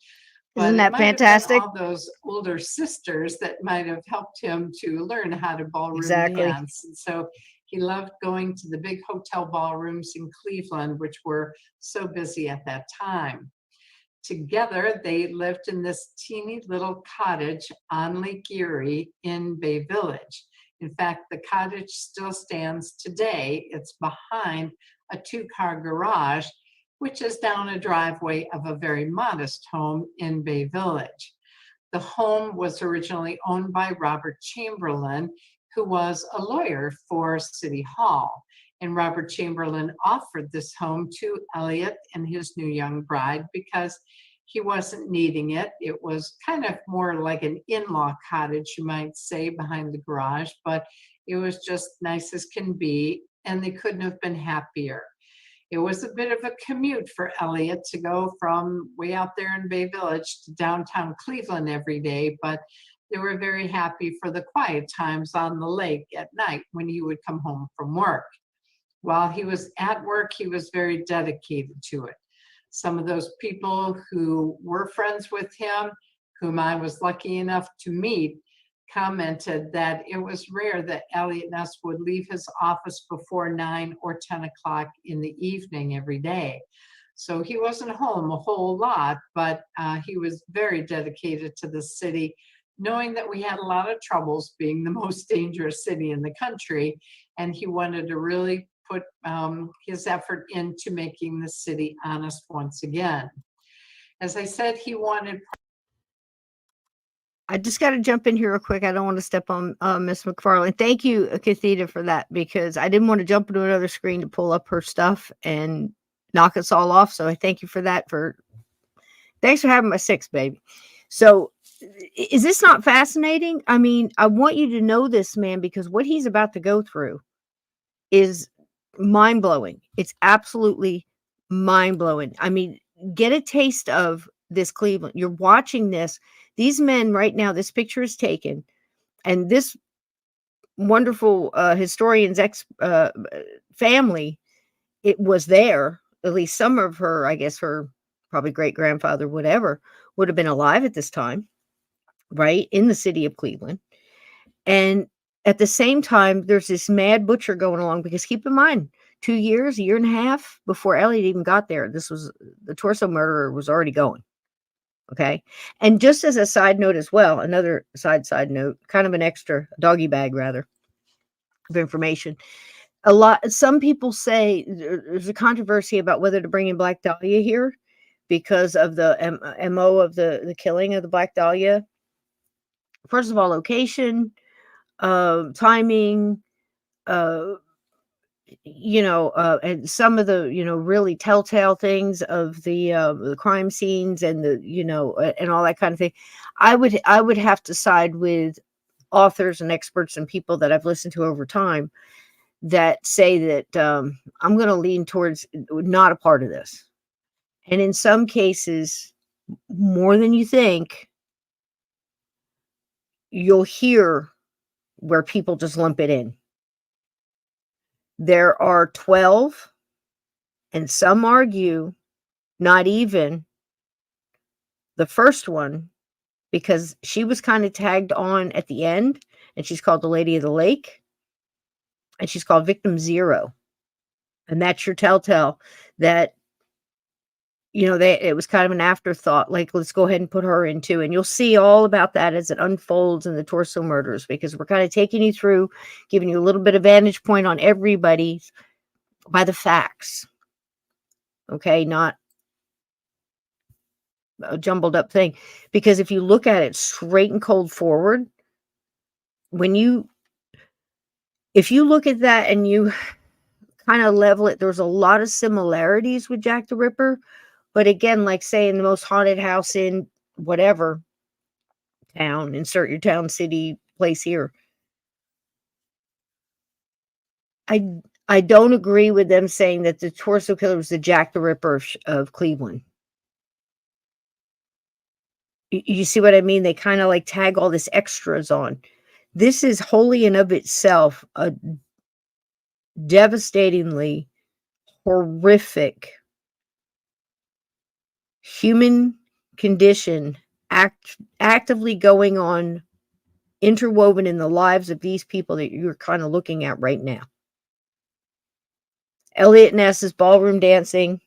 Isn't that fantastic? All those older sisters that might have helped him to learn how to ballroom dance. And so he loved going to the big hotel ballrooms in Cleveland, which were so busy at that time. Together, they lived in this teeny little cottage on Lake Erie in Bay Village. In fact, the cottage still stands today. It's behind a 2-car garage, which is down a driveway of a very modest home in Bay Village. The home was originally owned by Robert Chamberlain, who was a lawyer for City Hall. And Robert Chamberlain offered this home to Eliot and his new young bride because he wasn't needing it. It was kind of more like an in-law cottage, you might say, behind the garage, but it was just nice as can be, and they couldn't have been happier. It was a bit of a commute for Eliot to go from way out there in Bay Village to downtown Cleveland every day, but they were very happy for the quiet times on the lake at night when he would come home from work. while he was at work, he was very dedicated to it. Some of those people who were friends with him, whom I was lucky enough to meet, commented that it was rare that Eliot Ness would leave his office before 9 or 10 o'clock in the evening every day. So he wasn't home a whole lot, but he was very dedicated to the city, knowing that we had a lot of troubles being the most dangerous city in the country. And he wanted to really put his effort into making the city honest once again. As I said, he wanted. I just got to jump in here real quick. I don't want to step on Miss McFarland. Thank you, Kathita, for that, because I didn't want to jump into another screen to pull up her stuff and knock us all off. So I thank you for that. Thanks for having my 6, baby. So is this not fascinating? I mean, I want you to know this man, because what he's about to go through is mind-blowing. It's absolutely mind-blowing. I mean, get a taste of this Cleveland. You're watching this. These men right now, this picture is taken, and this wonderful historian's family, it was there. At least some of her, I guess her probably great-grandfather, whatever, would have been alive at this time, right, in the city of Cleveland. And at the same time, there's this mad butcher going along, because keep in mind, 2 years, a year and a half before Eliot even got there, the torso murderer was already going. Okay. And just as a side note as well, another side note, kind of an extra doggy bag rather of information. Some people say there's a controversy about whether to bring in Black Dahlia here because of the MO of the killing of the Black Dahlia. First of all, location, timing, and some of the, really telltale things of the crime scenes and and all that kind of thing. I would have to side with authors and experts and people that I've listened to over time that say that I'm going to lean towards not a part of this. And in some cases, more than you think, you'll hear where people just lump it in. There are 12, and some argue not even the first one, because she was kind of tagged on at the end, and she's called the Lady of the Lake, and she's called Victim 0. And that's your telltale that, it was kind of an afterthought, like, let's go ahead and put her in too. And you'll see all about that as it unfolds in the torso murders, because we're kind of taking you through, giving you a little bit of vantage point on everybody by the facts. Okay, not a jumbled up thing. Because if you look at it straight and cold forward, if you look at that and you kind of level it, there's a lot of similarities with Jack the Ripper. But again, like saying the most haunted house in whatever town, insert your town, city, place here. I don't agree with them saying that the torso killer was the Jack the Ripper of Cleveland. You see what I mean? They kind of like tag all this extras on. This is wholly and of itself a devastatingly horrific human condition actively going on, interwoven in the lives of these people that you're kind of looking at right now. Eliot Ness is ballroom dancing,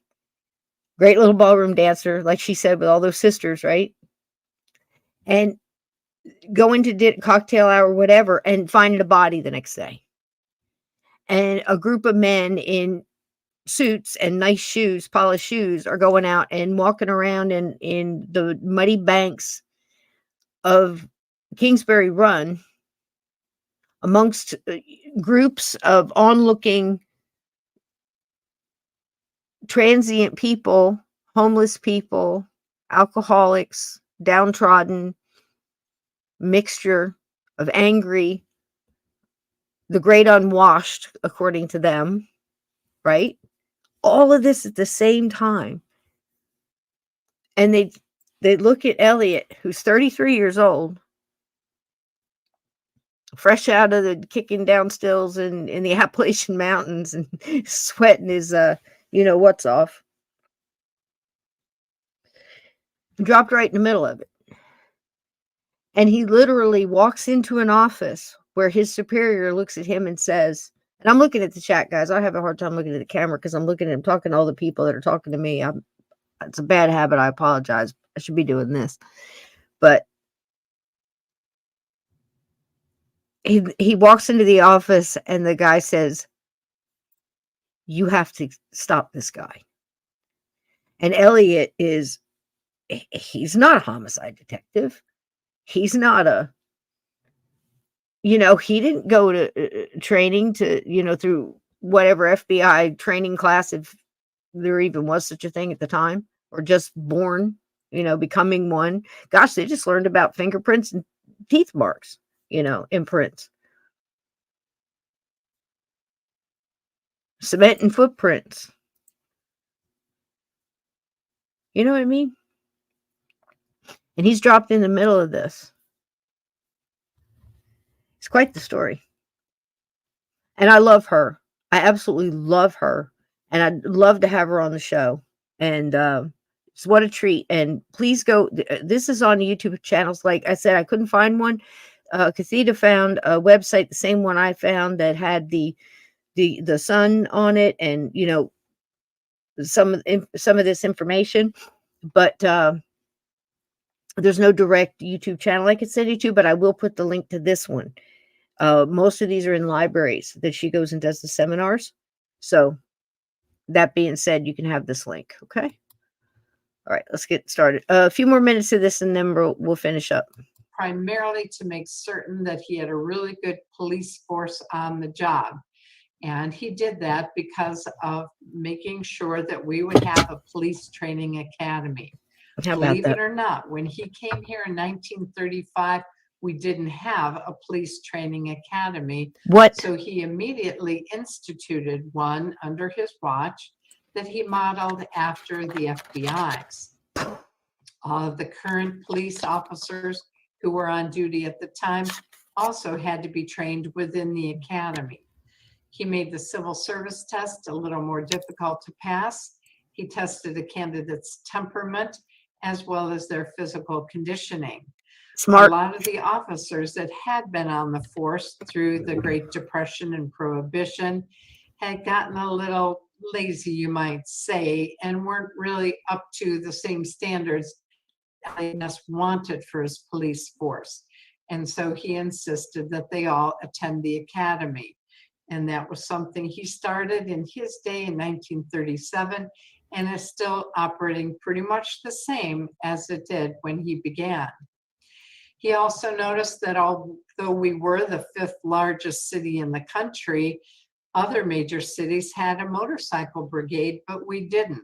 great little ballroom dancer, like she said, with all those sisters, right? And going to cocktail hour, whatever, and finding a body the next day. And a group of men in suits and nice shoes, polished shoes, are going out and walking around in the muddy banks of Kingsbury Run amongst groups of onlooking transient people, homeless people, alcoholics, downtrodden, mixture of angry, the great unwashed, according to them, right? All of this at the same time. And they look at Eliot, who's 33 years old, fresh out of the kicking down stills in the Appalachian Mountains and sweating his, what's off. Dropped right in the middle of it. And he literally walks into an office where his superior looks at him and says, and I'm looking at the chat, guys. I have a hard time looking at the camera because I'm looking at him talking to all the people that are talking to me. It's a bad habit. I apologize. I should be doing this. But he walks into the office and the guy says, you have to stop this guy. And Eliot he's not a homicide detective. He's not he didn't go to training to, through whatever FBI training class, if there even was such a thing at the time, or just born, becoming one. Gosh, they just learned about fingerprints and teeth marks, imprints. Cement and footprints. You know what I mean? And he's dropped in the middle of this. It's quite the story. And I love her. I absolutely love her. And I'd love to have her on the show. And it's what a treat. And please go. This is on YouTube channels. Like I said, I couldn't find one. Cathedra found a website, the same one I found, that had the sun on it, and some of this information. But there's no direct YouTube channel I could send you to, but I will put the link to this one. Most of these are in libraries that she goes and does the seminars. So that being said, you can have this link. Okay. All right, let's get started. A few more minutes of this and then we'll finish up. Primarily to make certain that he had a really good police force on the job. And he did that because of making sure that we would have a police training academy. Believe it or not, when he came here in 1935, we didn't have a police training academy. What? So he immediately instituted one under his watch that he modeled after the FBI's. All of the current police officers who were on duty at the time also had to be trained within the academy. He made the civil service test a little more difficult to pass. He tested a candidate's temperament as well as their physical conditioning. Smart. A lot of the officers that had been on the force through the Great Depression and Prohibition had gotten a little lazy, you might say, and weren't really up to the same standards Eliot Ness wanted for his police force. And so he insisted that they all attend the academy. And that was something he started in his day in 1937 and is still operating pretty much the same as it did when he began. He also noticed that although we were the 5th largest city in the country, other major cities had a motorcycle brigade, but we didn't.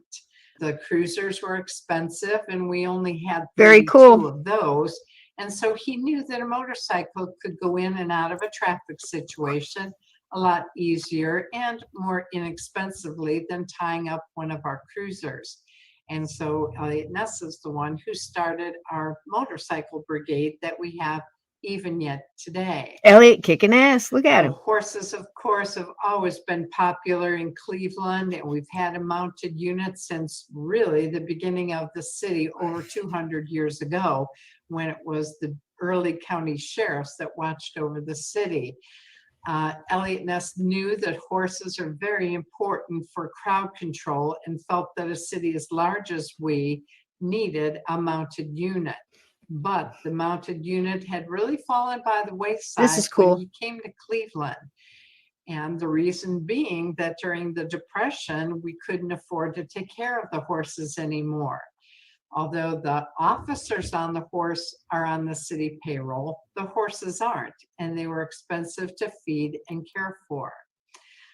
The cruisers were expensive and we only had 32 of those. And so he knew that a motorcycle could go in and out of a traffic situation a lot easier and more inexpensively than tying up one of our cruisers. And so Eliot Ness is the one who started our motorcycle brigade that we have even yet today. Eliot kicking ass. Look at him. Horses, of course, have always been popular in Cleveland, and we've had a mounted unit since really the beginning of the city over 200 years ago, when it was the early county sheriffs that watched over the city. Eliot Ness knew that horses are very important for crowd control and felt that a city as large as we needed a mounted unit. But the mounted unit had really fallen by the wayside. This is cool. When he came to Cleveland. And the reason being that during the Depression, we couldn't afford to take care of the horses anymore. Although the officers on the horse are on the city payroll, the horses aren't, and they were expensive to feed and care for.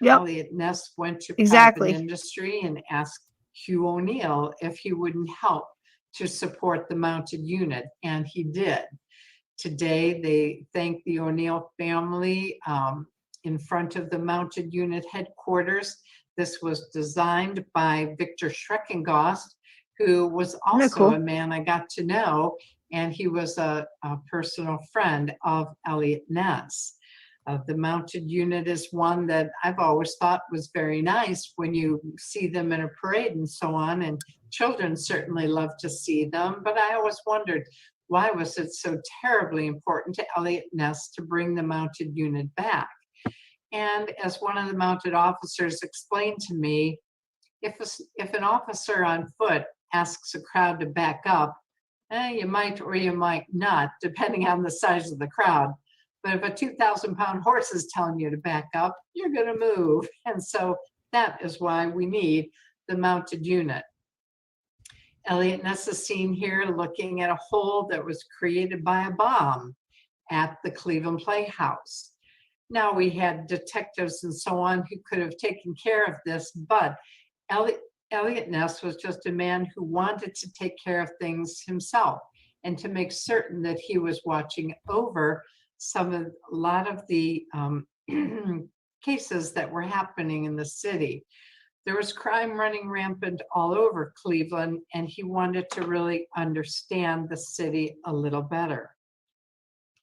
Yep. Eliot Ness went to private industry and asked Hugh O'Neill if he wouldn't help to support the mounted unit, and he did. Today, they thank the O'Neill family in front of the mounted unit headquarters. This was designed by Victor Schreckengost, who was also a man I got to know, and he was a personal friend of Eliot Ness. The mounted unit is one that I've always thought was very nice when you see them in a parade and so on, and children certainly love to see them, but I always wondered, why was it so terribly important to Eliot Ness to bring the mounted unit back? And as one of the mounted officers explained to me, if an officer on foot asks a crowd to back up, you might or you might not, depending on the size of the crowd. But if a 2,000-pound horse is telling you to back up, you're going to move. And so that is why we need the mounted unit. Eliot Ness is seen here looking at a hole that was created by a bomb at the Cleveland Playhouse. Now, we had detectives and so on who could have taken care of this, but Eliot Ness was just a man who wanted to take care of things himself and to make certain that he was watching over a lot of the cases that were happening in the city. There was crime running rampant all over Cleveland, and he wanted to really understand the city a little better.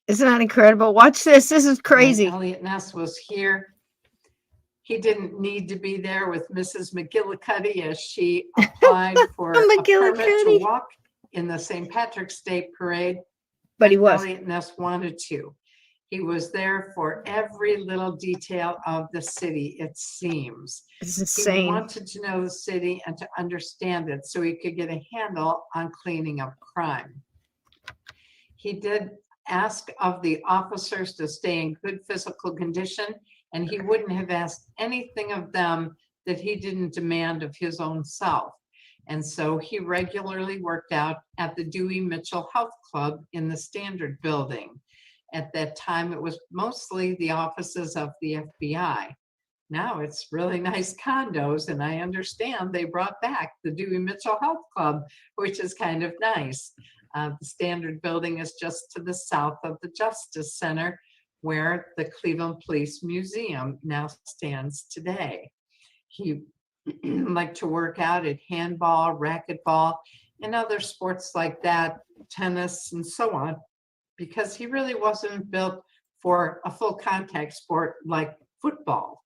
Isn't that incredible? Watch this. This is crazy. When Eliot Ness was here, he didn't need to be there with Mrs. McGillicuddy as she applied for a permit to walk in the St. Patrick's Day parade. But he was. Eliot Ness wanted to. He was there for every little detail of the city, it seems. It's insane. He wanted to know the city and to understand it so he could get a handle on cleaning up crime. He did ask of the officers to stay in good physical condition, and he wouldn't have asked anything of them that he didn't demand of his own self. And so he regularly worked out at the Dewey Mitchell Health Club in the Standard Building. At that time, it was mostly the offices of the FBI. Now it's really nice condos, and I understand they brought back the Dewey Mitchell Health Club, which is kind of nice. The Standard Building is just to the south of the Justice Center, where the Cleveland Police Museum now stands today. He liked to work out at handball, racquetball, and other sports like that, tennis, and so on, because he really wasn't built for a full contact sport like football.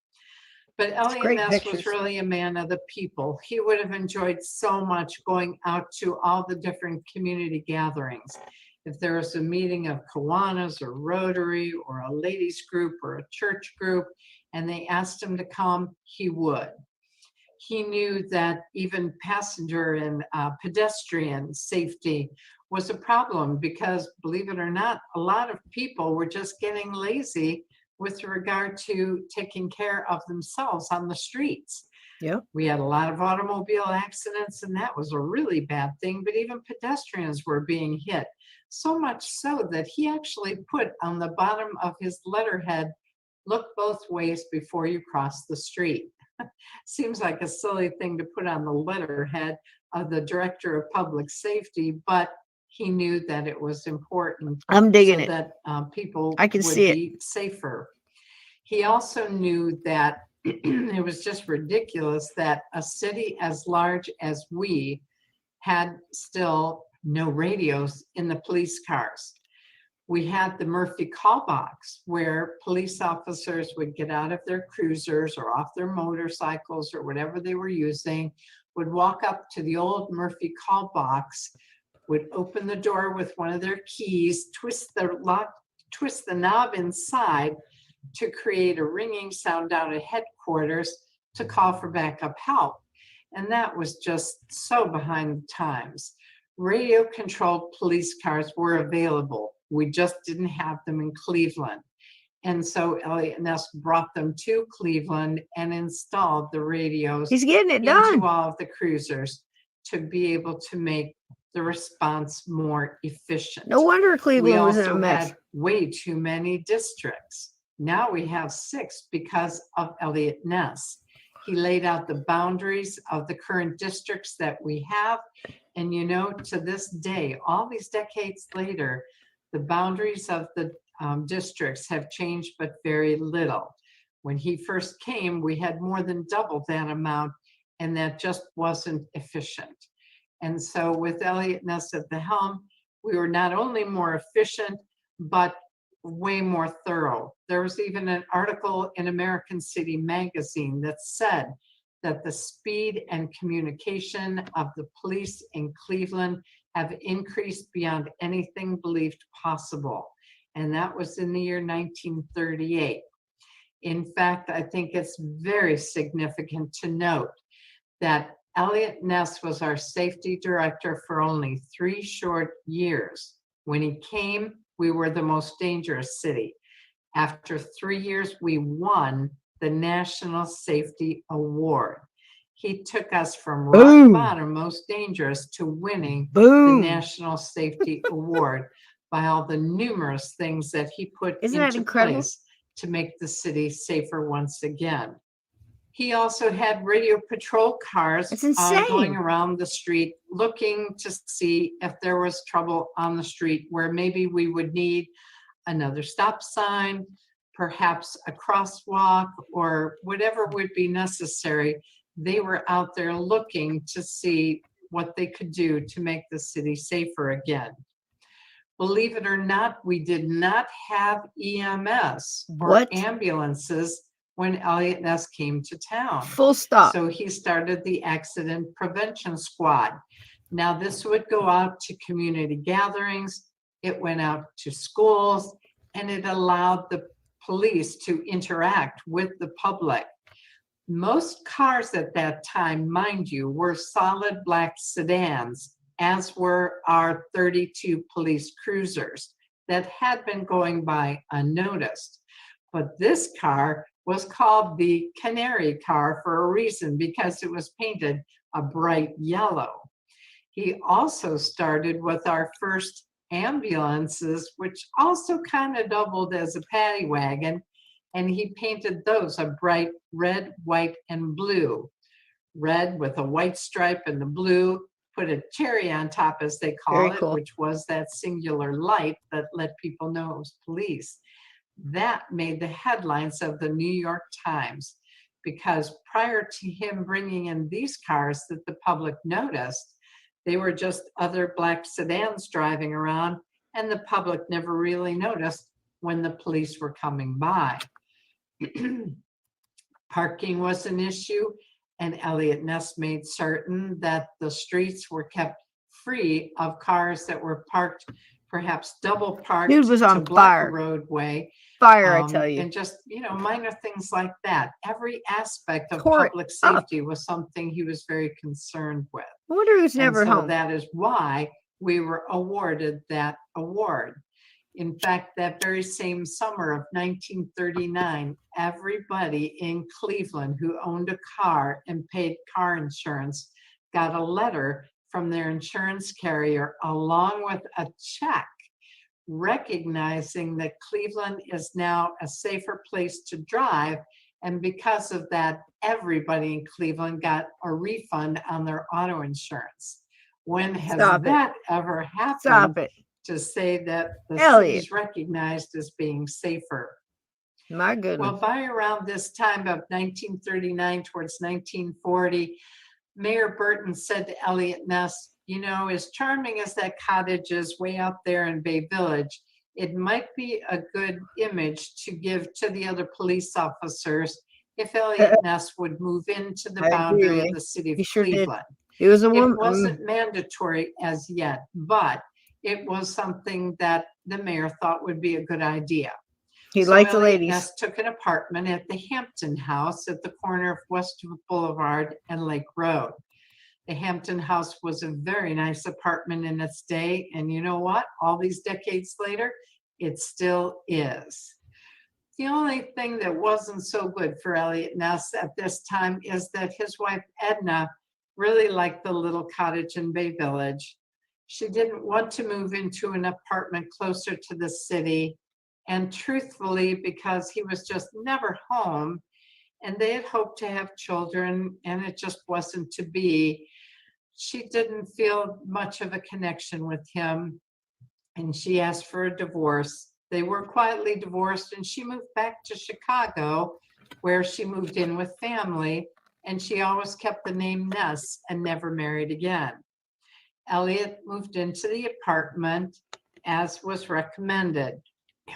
But Eliot Ness was really a man of the people. He would have enjoyed so much going out to all the different community gatherings. If there was a meeting of Kiwanis or Rotary or a ladies group or a church group, and they asked him to come, he would. He knew that even passenger and pedestrian safety was a problem because, believe it or not, a lot of people were just getting lazy with regard to taking care of themselves on the streets. Yeah. We had a lot of automobile accidents, and that was a really bad thing, but even pedestrians were being hit. So much so that he actually put on the bottom of his letterhead, "Look both ways before you cross the street." Seems like a silly thing to put on the letterhead of the director of public safety, but he knew that it was important. I'm digging it. That people I can would see be safer. He also knew that it was just ridiculous that a city as large as we had still no radios in the police cars. We had the Murphy call box where police officers would get out of their cruisers or off their motorcycles or whatever they were using, would walk up to the old Murphy call box, would open the door with one of their keys, twist the knob inside to create a ringing sound down at headquarters to call for backup help. And that was just so behind the times. Radio-controlled police cars were available. We just didn't have them in Cleveland. And so Eliot Ness brought them to Cleveland and installed the radios He's getting it done into all of the cruisers to be able to make the response more efficient. No wonder Cleveland was in a We also mess. had way too many districts. Now we have 6 because of Eliot Ness. He laid out the boundaries of the current districts that we have. And you know, to this day, all these decades later, the boundaries of the districts have changed, but very little. When he first came, we had more than double that amount, and that just wasn't efficient. And so with Eliot Ness at the helm, we were not only more efficient, but way more thorough. There was even an article in American City magazine that said that the speed and communication of the police in Cleveland have increased beyond anything believed possible. And that was in the year 1938. In fact, I think it's very significant to note that Eliot Ness was our safety director for only 3 short years. When he came, we were the most dangerous city. After 3 years, we won the National Safety Award. He took us from rock Boom. bottom, most dangerous, to winning the Boom. National Safety Award by all the numerous things that he put Isn't that into incredible? place to make the city safer once again. He also had radio patrol cars That's insane. going around the street looking to see if there was trouble on the street where maybe we would need another stop sign, perhaps a crosswalk, or whatever would be necessary. They were out there looking to see what they could do to make the city safer again. Believe it or not, we did not have EMS or What? ambulances when Eliot Ness came to town. Full stop. So he started the Accident Prevention Squad. Now, this would go out to community gatherings, it went out to schools, and it allowed the police to interact with the public. Most cars at that time, mind you, were solid black sedans, as were our 32 police cruisers that had been going by unnoticed. But this car was called the Canary car for a reason, because it was painted a bright yellow. He also started with our first ambulances, which also kind of doubled as a paddy wagon, and he painted those a bright red, white, and blue. Red with a white stripe and the blue, put a cherry on top, as they call Very it, cool. which was that singular light that let people know it was police. That made the headlines of the New York Times, because prior to him bringing in these cars that the public noticed, they were just other black sedans driving around, and the public never really noticed when the police were coming by. Parking was an issue, and Eliot Ness made certain that the streets were kept free of cars that were parked, perhaps double parked, Dude was to on block fire. the roadway. Fire, I tell you. And just, minor things like that. Every aspect of Tore it public up. safety was something he was very concerned with. I wonder who's And never so home. that is why we were awarded that award. In fact, that very same summer of 1939, everybody in Cleveland who owned a car and paid car insurance got a letter from their insurance carrier along with a check recognizing that Cleveland is now a safer place to drive. And because of that, everybody in Cleveland got a refund on their auto insurance. When has Stop it. that ever happened? Stop it. To say that the Eliot. city's recognized as being safer. My goodness. Well, by around this time of 1939 towards 1940, Mayor Burton said to Eliot Ness, as charming as that cottage is way out there in Bay Village, it might be a good image to give to the other police officers if Eliot Ness would move into the I agree, boundary Lee. of the city of He sure did. Cleveland. He was a woman. It wasn't mandatory as yet, but it was something that the mayor thought would be a good idea. He So liked the Eliot ladies. Ness took an apartment at the Hampton House at the corner of Westwood Boulevard and Lake Road. The Hampton House was a very nice apartment in its day, and you know what? All these decades later, it still is. The only thing that wasn't so good for Eliot Ness at this time is that his wife Edna really liked the little cottage in Bay Village. She didn't want to move into an apartment closer to the city, and truthfully, because he was just never home, and they had hoped to have children, and it just wasn't to be. She didn't feel much of a connection with him, and she asked for a divorce. They were quietly divorced, and she moved back to Chicago, where she moved in with family, and she always kept the name Ness and never married again. Eliot moved into the apartment as was recommended.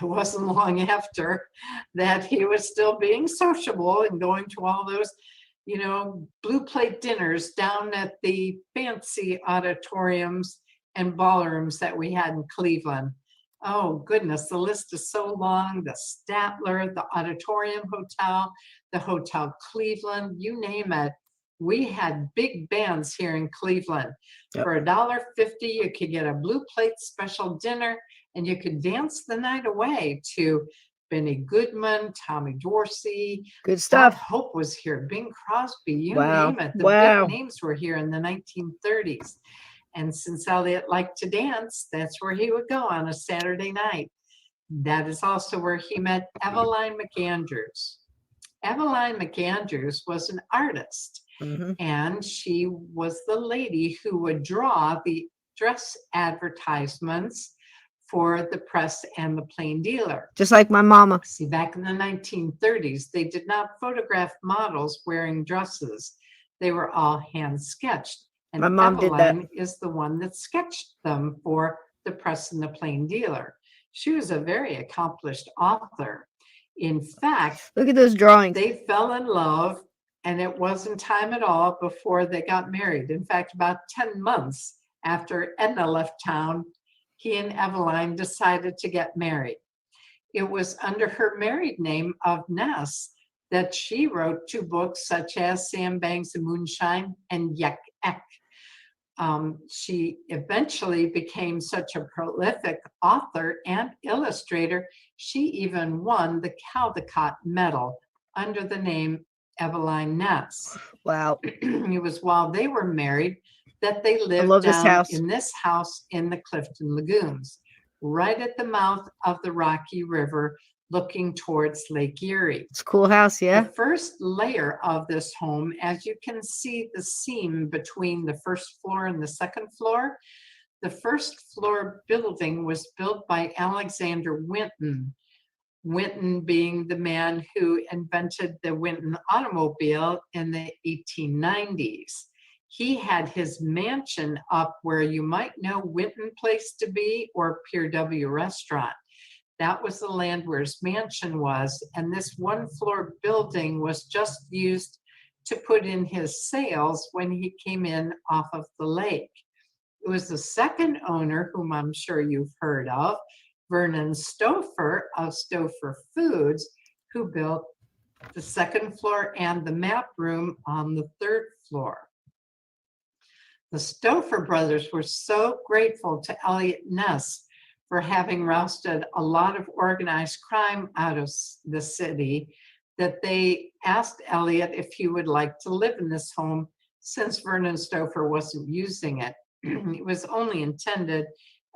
it wasn't long after that he was still being sociable and going to all those, blue plate dinners down at the fancy auditoriums and ballrooms that we had in Cleveland. Oh, goodness, the list is so long. The Statler, the Auditorium Hotel, the Hotel Cleveland, you name it. We had big bands here in Cleveland. Yep. For $1.50, you could get a blue plate special dinner, and you could dance the night away to Benny Goodman, Tommy Dorsey. Good stuff. Bob Hope was here, Bing Crosby, you Wow. name it. The Wow. big names were here in the 1930s. And since Eliot liked to dance, that's where he would go on a Saturday night. That is also where he met Eveline McAndrews. Eveline McAndrews was an artist, and she was the lady who would draw the dress advertisements for the press and the plain dealer. Just like my mama. See, back in the 1930s, they did not photograph models wearing dresses. They were all hand sketched. And My mom did that. Eveline is the one that sketched them for the press and the plain dealer. She was a very accomplished author. In fact, Look at those drawings. they fell in love, and it wasn't time at all before they got married. In fact, about 10 months after Edna left town, he and Eveline decided to get married. It was under her married name of Ness that she wrote 2 books such as Sam Bangs and Moonshine and Yek Ek. She eventually became such a prolific author and illustrator, she even won the Caldecott Medal under the name Eveline Ness. Wow. It was while they were married that they lived love this down house. in this house in the Clifton Lagoons, right at the mouth of the Rocky River, looking towards Lake Erie. It's a cool house, yeah. The first layer of this home, as you can see the seam between the first floor and the second floor, the first floor building was built by Alexander Winton. Winton being the man who invented the Winton automobile in the 1890s. He had his mansion up where you might know Winton Place to be or Pier W Restaurant. That was the land where his mansion was, and this 1-floor building was just used to put in his sails when he came in off of the lake. It was the second owner, whom I'm sure you've heard of, Vernon Stouffer of Stouffer Foods, who built the second floor and the map room on the 3rd floor. The Stouffer brothers were so grateful to Eliot Ness for having rousted a lot of organized crime out of the city that they asked Eliot if he would like to live in this home since Vernon Stouffer wasn't using it. It was only intended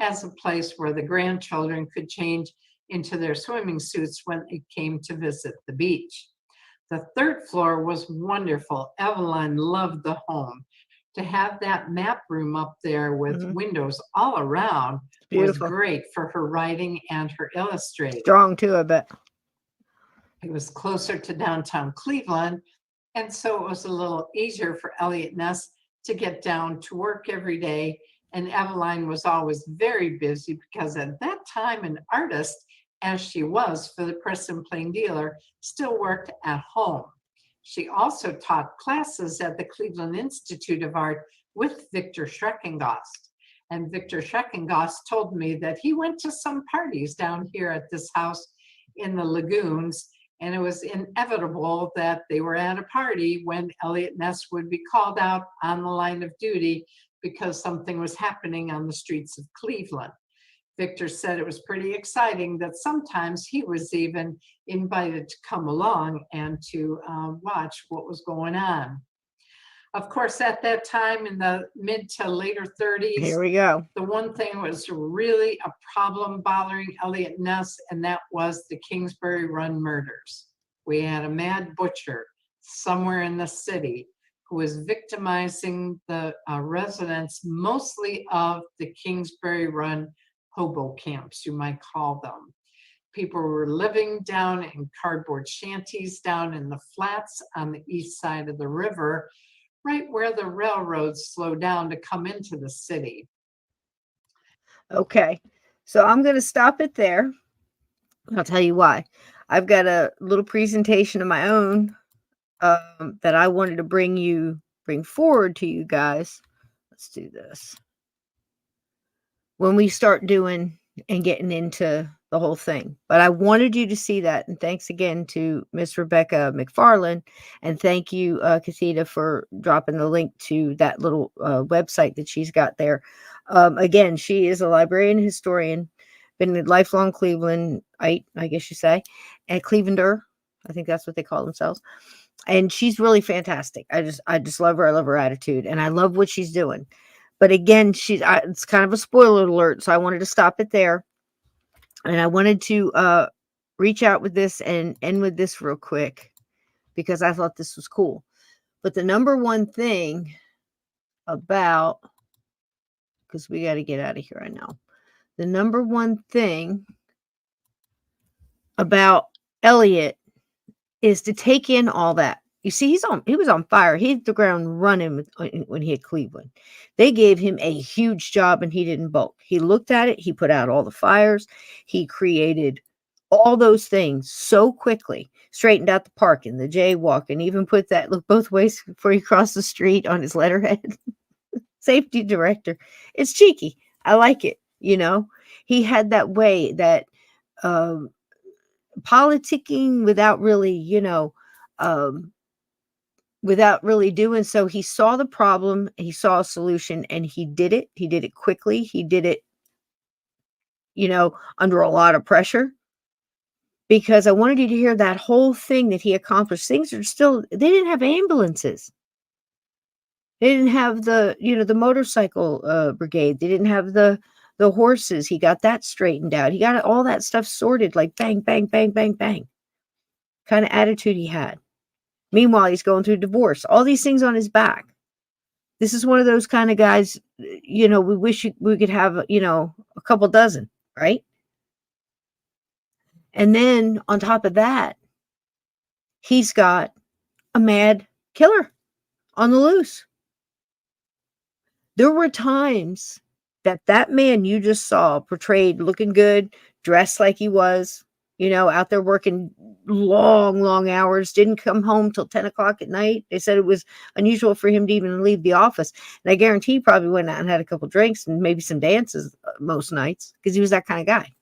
as a place where the grandchildren could change into their swimming suits when they came to visit the beach. The 3rd floor was wonderful. Eveline loved the home. To have that map room up there with windows all around was great for her writing and her illustrating. Strong too, I bet. It was closer to downtown Cleveland, and so it was a little easier for Eliot Ness to get down to work every day. And Eveline was always very busy because at that time, an artist, as she was for the Press and Plain Dealer, still worked at home. She also taught classes at the Cleveland Institute of Art with Victor Schreckengost. And Victor Schreckengost told me that he went to some parties down here at this house in the lagoons, and it was inevitable that they were at a party when Eliot Ness would be called out on the line of duty because something was happening on the streets of Cleveland. Victor said it was pretty exciting that sometimes he was even invited to come along and to watch what was going on. Of course, at that time in the mid to later 30s, Here we go. the one thing was really a problem bothering Eliot Ness, and that was the Kingsbury Run murders. We had a mad butcher somewhere in the city who was victimizing the residents, mostly of the Kingsbury Run hobo camps, you might call them. People were living down in cardboard shanties down in the flats on the east side of the river, right where the railroads slow down to come into the city. Okay, so I'm going to stop it there. I'll tell you why. I've got a little presentation of my own that I wanted to bring forward to you guys. Let's do this. When we start doing and getting into the whole thing. But I wanted you to see that. And thanks again to Miss Rebecca McFarland. And thank you, Kathita, for dropping the link to that little website that she's got there. Again, she is a librarian historian, been in lifelong Clevelandite, I guess you say, and Clevelander. I think that's what they call themselves. And she's really fantastic. I just love her. I love her attitude, and I love what she's doing. But again, it's kind of a spoiler alert, so I wanted to stop it there. And I wanted to reach out with this and end with this real quick because I thought this was cool. But the number one thing about, because we got to get out of here, I know. The number one thing about Eliot is to take in all that. You see, he was on fire. He hit the ground running when he hit Cleveland. They gave him a huge job and he didn't balk. He looked at it. He put out all the fires. He created all those things so quickly, straightened out the parking, the jaywalk, and even put that look both ways before you cross the street on his letterhead. Safety director. It's cheeky. I like it. You know, he had that way that politicking without really, without really doing so. He saw the problem, he saw a solution, and he did it. He did it quickly. He did it, under a lot of pressure. Because I wanted you to hear that whole thing that he accomplished. Things are still, they didn't have ambulances. They didn't have the motorcycle brigade. They didn't have the horses. He got that straightened out. He got all that stuff sorted, like bang, bang, bang, bang, bang. Kind of attitude he had. Meanwhile, he's going through divorce. All these things on his back. This is one of those kind of guys, we wish we could have, a couple dozen, right? And then on top of that, he's got a mad killer on the loose. There were times that man you just saw portrayed looking good, dressed like he was, out there working long, long hours, didn't come home till 10 o'clock at night. They said it was unusual for him to even leave the office. And I guarantee he probably went out and had a couple drinks and maybe some dances most nights because he was that kind of guy.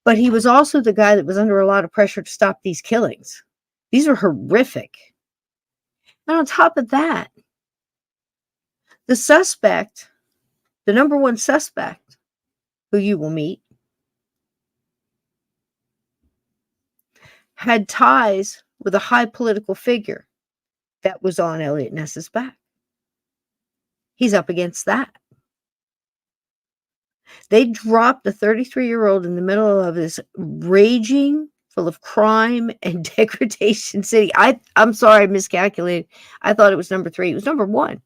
But he was also the guy that was under a lot of pressure to stop these killings. These are horrific. And on top of that, the suspect, the number one suspect, who you will meet, had ties with a high political figure that was on Eliot Ness's back. He's up against that. They dropped a 33-year-old in the middle of this raging, full of crime and degradation city. I'm sorry, I miscalculated. I thought it was number 3. It was number 1.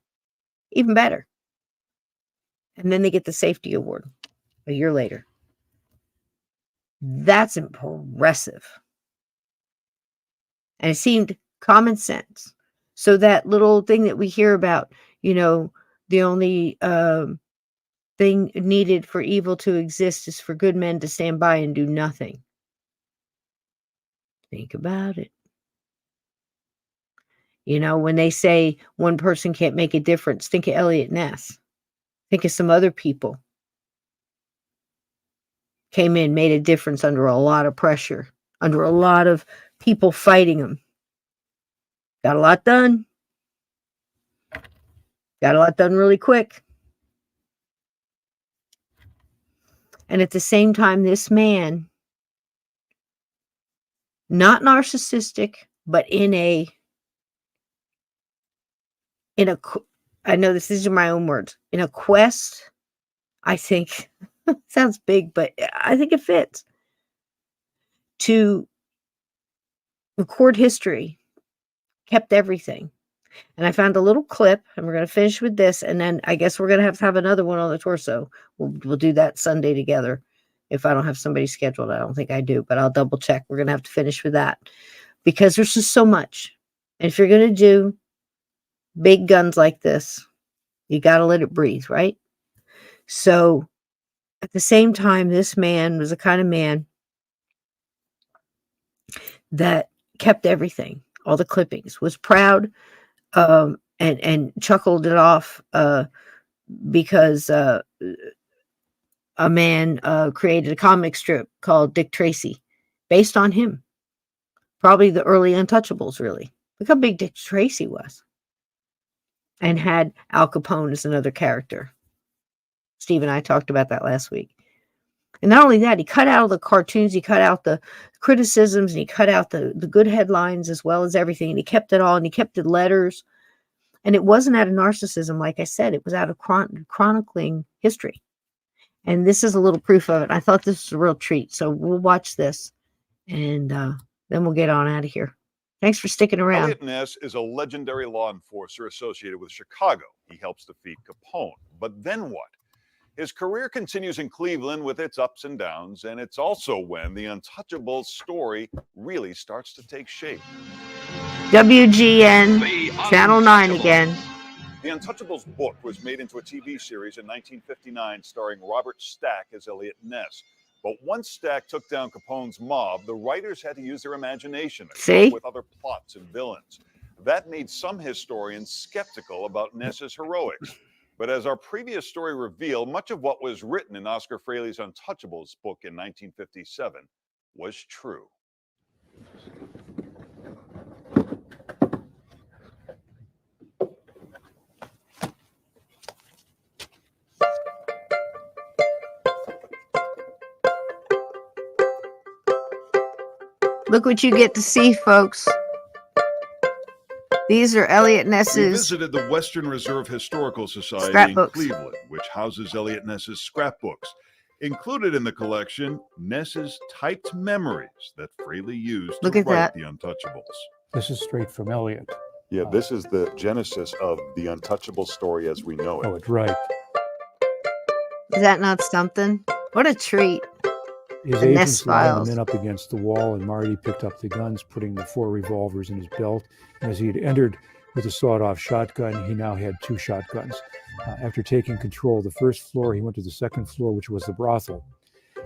Even better. And then they get the safety award a year later. That's impressive. And it seemed common sense. So that little thing that we hear about, the only thing needed for evil to exist is for good men to stand by and do nothing. Think about it. When they say one person can't make a difference, think of Eliot Ness. Think of some other people. Came in, made a difference under a lot of pressure, under a lot of people fighting them. Got a lot done. Got a lot done really quick. And at the same time, this man, not narcissistic, but in a, I know this is my own words, in a quest, I think, sounds big, but I think it fits, to record history, kept everything. And I found a little clip, and we're going to finish with this, and then I guess we're going to have another one on the torso. We'll do that Sunday together. If I don't have somebody scheduled, I don't think I do, but I'll double check. We're going to have to finish with that because there's just so much. And if you're going to do big guns like this, you got to let it breathe, right? So at the same time, this man was the kind of man that kept everything, all the clippings, was proud, and chuckled it off, because a man created a comic strip called Dick Tracy based on him. Probably the early Untouchables, really. Look how big Dick Tracy was. And had Al Capone as another character. Steve and I talked about that last week. And not only that, he cut out the cartoons, he cut out the criticisms, and he cut out the good headlines as well as everything. And he kept it all, and he kept the letters. And it wasn't out of narcissism, like I said. It was out of chronicling history. And this is a little proof of it. I thought this was a real treat. So we'll watch this, and then we'll get on out of here. Thanks for sticking around. Eliot Ness is a legendary law enforcer associated with Chicago. He helps defeat Capone. But then what? His career continues in Cleveland with its ups and downs, and it's also when the Untouchables story really starts to take shape. WGN, Channel 9 again. The Untouchables book was made into a TV series in 1959 starring Robert Stack as Eliot Ness. But once Stack took down Capone's mob, the writers had to use their imagination to come up with other plots and villains. That made some historians skeptical about Ness's heroics. But as our previous story revealed, much of what was written in Oscar Frehley's Untouchables book in 1957 was true. Look what you get to see, folks. These are Eliot We Ness's visited the Western Reserve Historical Society in scrapbooks. Cleveland, which houses Eliot Ness's scrapbooks. Included in the collection, Ness's typed memories that Frehley used Look to at write that. the Untouchables. This is straight from Eliot. Yeah, this is the genesis of the Untouchable story as we know it. Oh, it's right. Is that not something? What a treat. His The Ness agents lined files. the men up against the wall, and Marty picked up the guns, putting the 4 revolvers in his belt. And as he had entered with a sawed-off shotgun, he now had 2 shotguns. After taking control of the first floor, he went to the second floor, which was the brothel.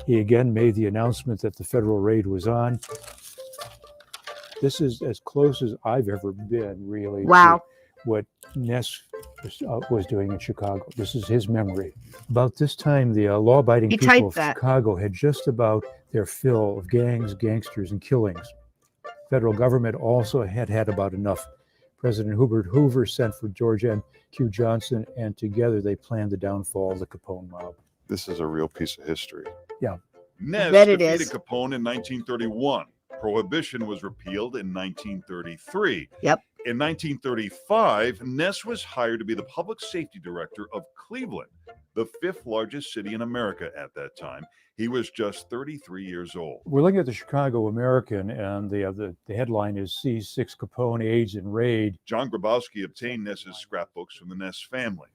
He again made the announcement that the federal raid was on. This is as close as I've ever been, really, Wow. to what Ness was doing in Chicago. This is his memory. About this time, the law-abiding He people typed of that. Chicago had just about their fill of gangs, gangsters, and killings. Federal government also had about enough. President Herbert Hoover sent for George N.Q. Johnson, and together they planned the downfall of the Capone mob. This is a real piece of history. Yeah. Ness Bet it defeated is. Capone in 1931. Prohibition was repealed in 1933. Yep. In 1935, Ness was hired to be the public safety director of Cleveland, the 5th largest city in America at that time. He was just 33 years old. We're looking at the Chicago American, and the headline is C6 Capone AIDS and Raid. John Grabowski obtained Ness's scrapbooks from the Ness family.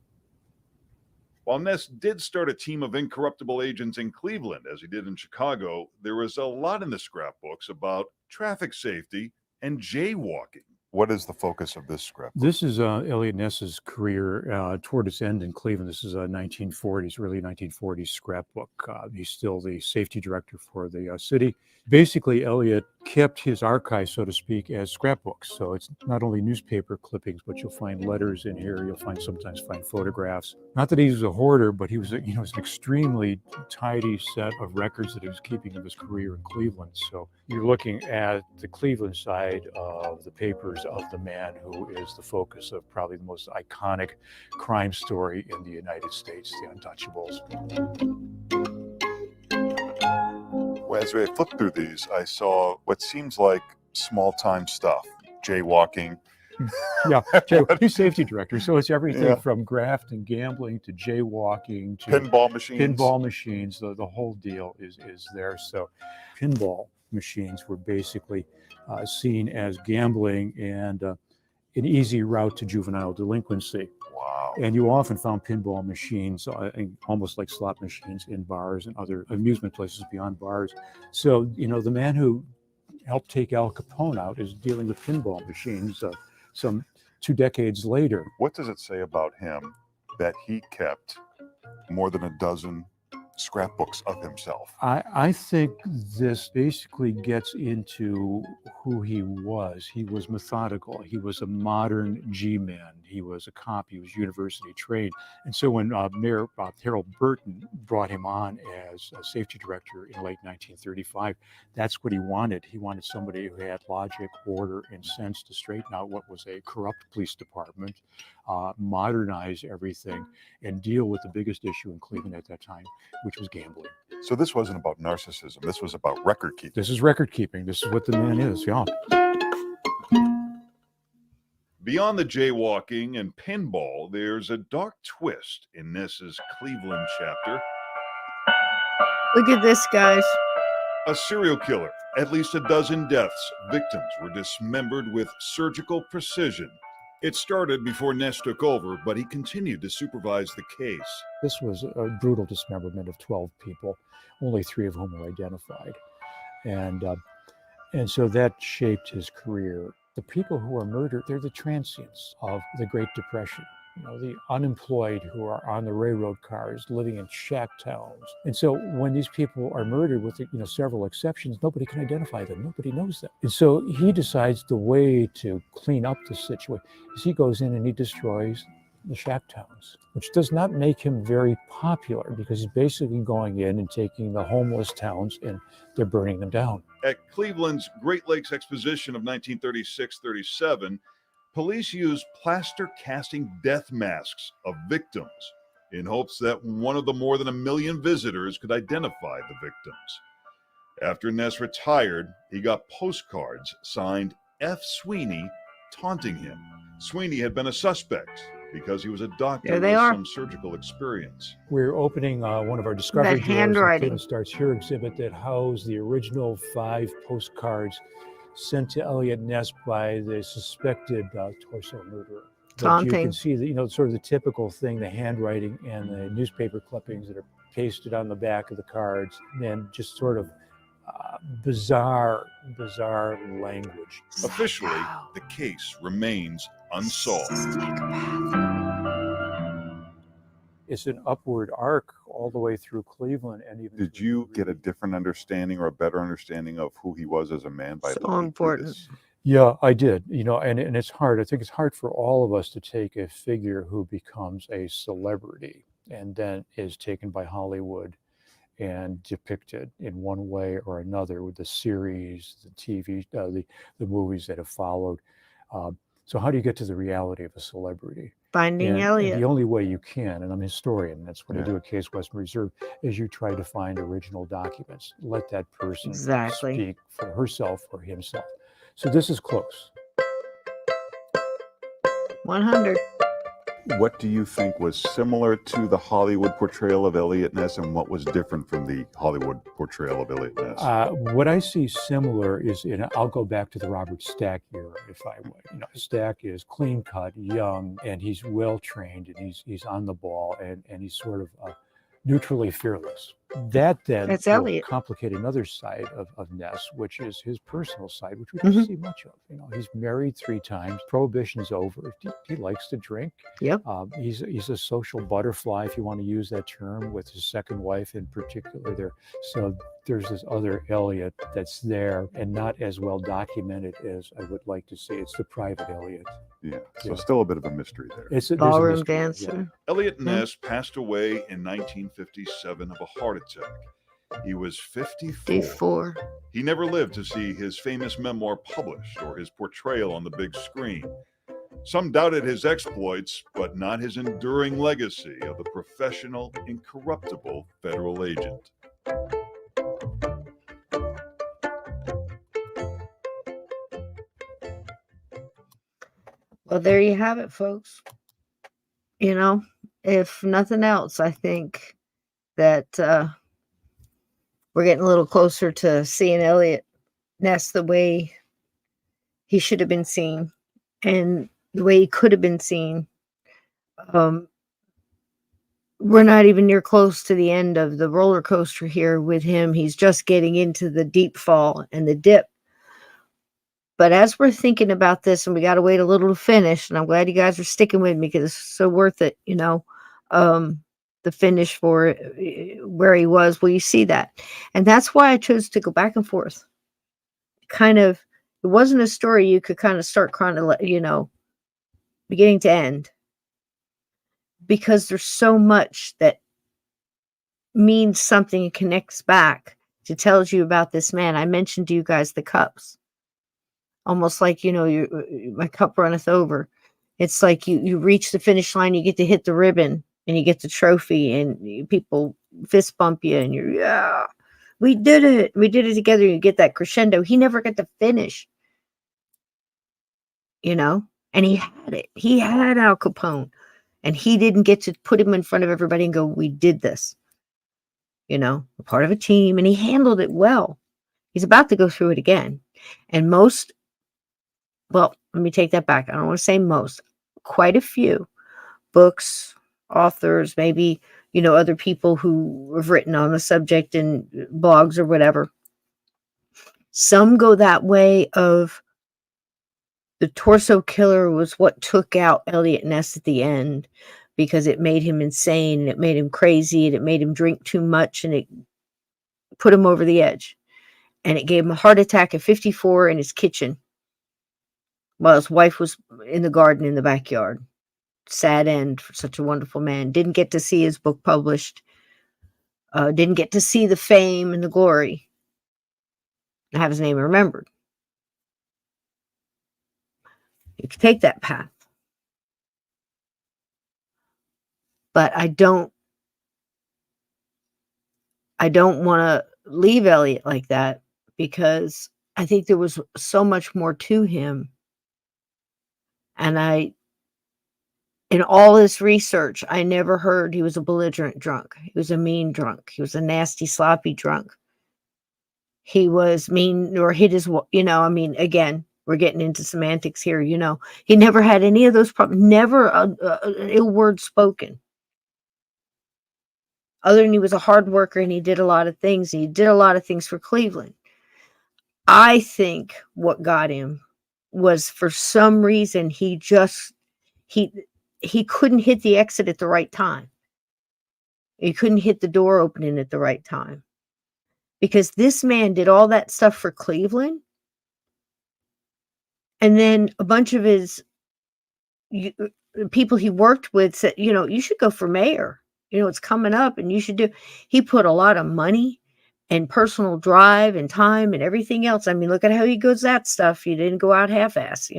While Ness did start a team of incorruptible agents in Cleveland, as he did in Chicago, there was a lot in the scrapbooks about traffic safety and jaywalking. What is the focus of this scrapbook? This is Eliot Ness's career toward its end in Cleveland. This is a 1940s, early 1940s scrapbook. He's still the safety director for the city. Basically, Eliot kept his archive, so to speak, as scrapbooks. So it's not only newspaper clippings, but you'll find letters in here. You'll sometimes find photographs. Not that he was a hoarder, but he was, it was an extremely tidy set of records that he was keeping of his career in Cleveland. So you're looking at the Cleveland side of the papers of the man who is the focus of probably the most iconic crime story in the United States, the Untouchables. As I flipped through these, I saw what seems like small-time stuff. Jaywalking. Yeah, he's safety director, so it's everything from graft and gambling to jaywalking to Pinball machines. Pinball machines, the whole deal is there. So pinball machines were basically seen as gambling and an easy route to juvenile delinquency. Wow. And you often found pinball machines, almost like slot machines, in bars and other amusement places beyond bars. So, the man who helped take Al Capone out is dealing with pinball machines some 2 decades later. What does it say about him that he kept more than a dozen scrapbooks of himself. I think this basically gets into who he was. He was methodical. He was a modern G-man. He was a cop. He was university trained. And so when Mayor Harold Burton brought him on as a safety director in late 1935, that's what he wanted. He wanted somebody who had logic, order, and sense to straighten out what was a corrupt police department, modernize everything, and deal with the biggest issue in Cleveland at that time, which was gambling. So this wasn't about narcissism. This was about record keeping. This is record keeping. This is what the man is. Yeah. Beyond the jaywalking and pinball, there's a dark twist in Ness's Cleveland chapter. Look at this, guys. A serial killer, at least a dozen deaths. Victims were dismembered with surgical precision. It started before Ness took over, but he continued to supervise the case. This was a brutal dismemberment of 12 people, only 3 of whom were identified. And so that shaped his career. The people who were murdered, they're the transients of the Great Depression. You know, the unemployed who are on the railroad cars, living in shack towns. And so when these people are murdered, with several exceptions, nobody can identify them. Nobody knows them. And so he decides the way to clean up the situation is he goes in and he destroys the shack towns, which does not make him very popular because he's basically going in and taking the homeless towns and they're burning them down. At Cleveland's Great Lakes Exposition of 1936-37, police used plaster casting death masks of victims in hopes that one of the more than 1 million visitors could identify the victims. After Ness retired, he got postcards signed F. Sweeney, taunting him. Sweeney had been a suspect because he was a doctor with some surgical experience. We're opening one of our discovery That handwriting. drawers. Starts here exhibit that housed the original 5 postcards sent to Eliot Ness by the suspected torso murderer. But you can see sort of the typical thing, the handwriting and the newspaper clippings that are pasted on the back of the cards, and then just sort of bizarre language. Officially, the case remains unsolved. It's an upward arc all the way through Cleveland, and even. Did you get a different understanding or a better understanding of who he was as a man by So important. Yeah, I did. And it's hard. I think it's hard for all of us to take a figure who becomes a celebrity and then is taken by Hollywood and depicted in one way or another with the series, the TV, the movies that have followed. So how do you get to the reality of a celebrity? Finding Eliot. The only way you can, and I'm a historian, that's what I do at Case Western Reserve, is you try to find original documents. Let that person speak for herself or himself. So this is close. 100. What do you think was similar to the Hollywood portrayal of Eliot Ness, and what was different from the Hollywood portrayal of Eliot Ness? What I see similar is, I'll go back to the Robert Stack era, if I would. Stack is clean cut, young, and he's well trained, and he's on the ball, and he's sort of neutrally fearless. That then will complicate another side of Ness, which is his personal side, which we don't see much of. He's married 3 times. Prohibition's over. He likes to drink. Yep. He's a social butterfly, if you want to use that term, with his second wife in particular. So there's this other Eliot that's there and not as well documented as I would like to see. It's the private Eliot. Yeah. So still a bit of a mystery there. There's a ballroom mystery, dancer. Eliot Ness passed away in 1957 of a heart attack. He was 54. He never lived to see his famous memoir published or his portrayal on the big screen. Some doubted his exploits, but not his enduring legacy of the professional, incorruptible federal agent. Well, there you have it, folks. If nothing else, I think that we're getting a little closer to seeing Eliot Ness the way he should have been seen and the way he could have been seen. We're not even near close to the end of the roller coaster here with him. He's just getting into the deep fall and the dip. But as we're thinking about this, and we got to wait a little to finish, and I'm glad you guys are sticking with me because it's so worth it, the finish for where he was. Well, you see that. And that's why I chose to go back and forth. Kind of, it wasn't a story you could kind of start beginning to end, because there's so much that means something and connects back to tells you about this man. I mentioned to you guys the cups, almost like, my cup runneth over. It's like you reach the finish line, you get to hit the ribbon, and you get the trophy, and people fist bump you, and you're, yeah, we did it together. You get that crescendo. He never got to finish, and he had it. He had Al Capone, and he didn't get to put him in front of everybody and go, we did this, we're part of a team, and he handled it well. He's about to go through it again. And well, let me take that back. I don't want to say most, quite a few books, authors, maybe, other people who have written on the subject in blogs or whatever. Some go that way of the torso killer was what took out Eliot Ness at the end, because it made him insane, and it made him crazy, and it made him drink too much, and it put him over the edge. And it gave him a heart attack at 54 in his kitchen while his wife was in the garden in the backyard. Sad end for such a wonderful man. Didn't get to see his book published. Didn't get to see the fame and the glory. And have his name remembered. You can take that path. But I don't want to leave Eliot like that, because I think there was so much more to him. And in all this research, I never heard he was a belligerent drunk. He was a mean drunk. He was a nasty, sloppy drunk. He was mean or hit his, again, we're getting into semantics here, He never had any of those problems, never an ill word spoken. Other than he was a hard worker, and he did a lot of things. And he did a lot of things for Cleveland. I think what got him was, for some reason, he couldn't hit the exit at the right time. He couldn't hit the door opening at the right time. Because this man did all that stuff for Cleveland. And then a bunch of his people he worked with said, you should go for mayor. It's coming up, and you should do. He put a lot of money and personal drive and time and everything else. I mean, look at how he goes that stuff. He didn't go out half-ass,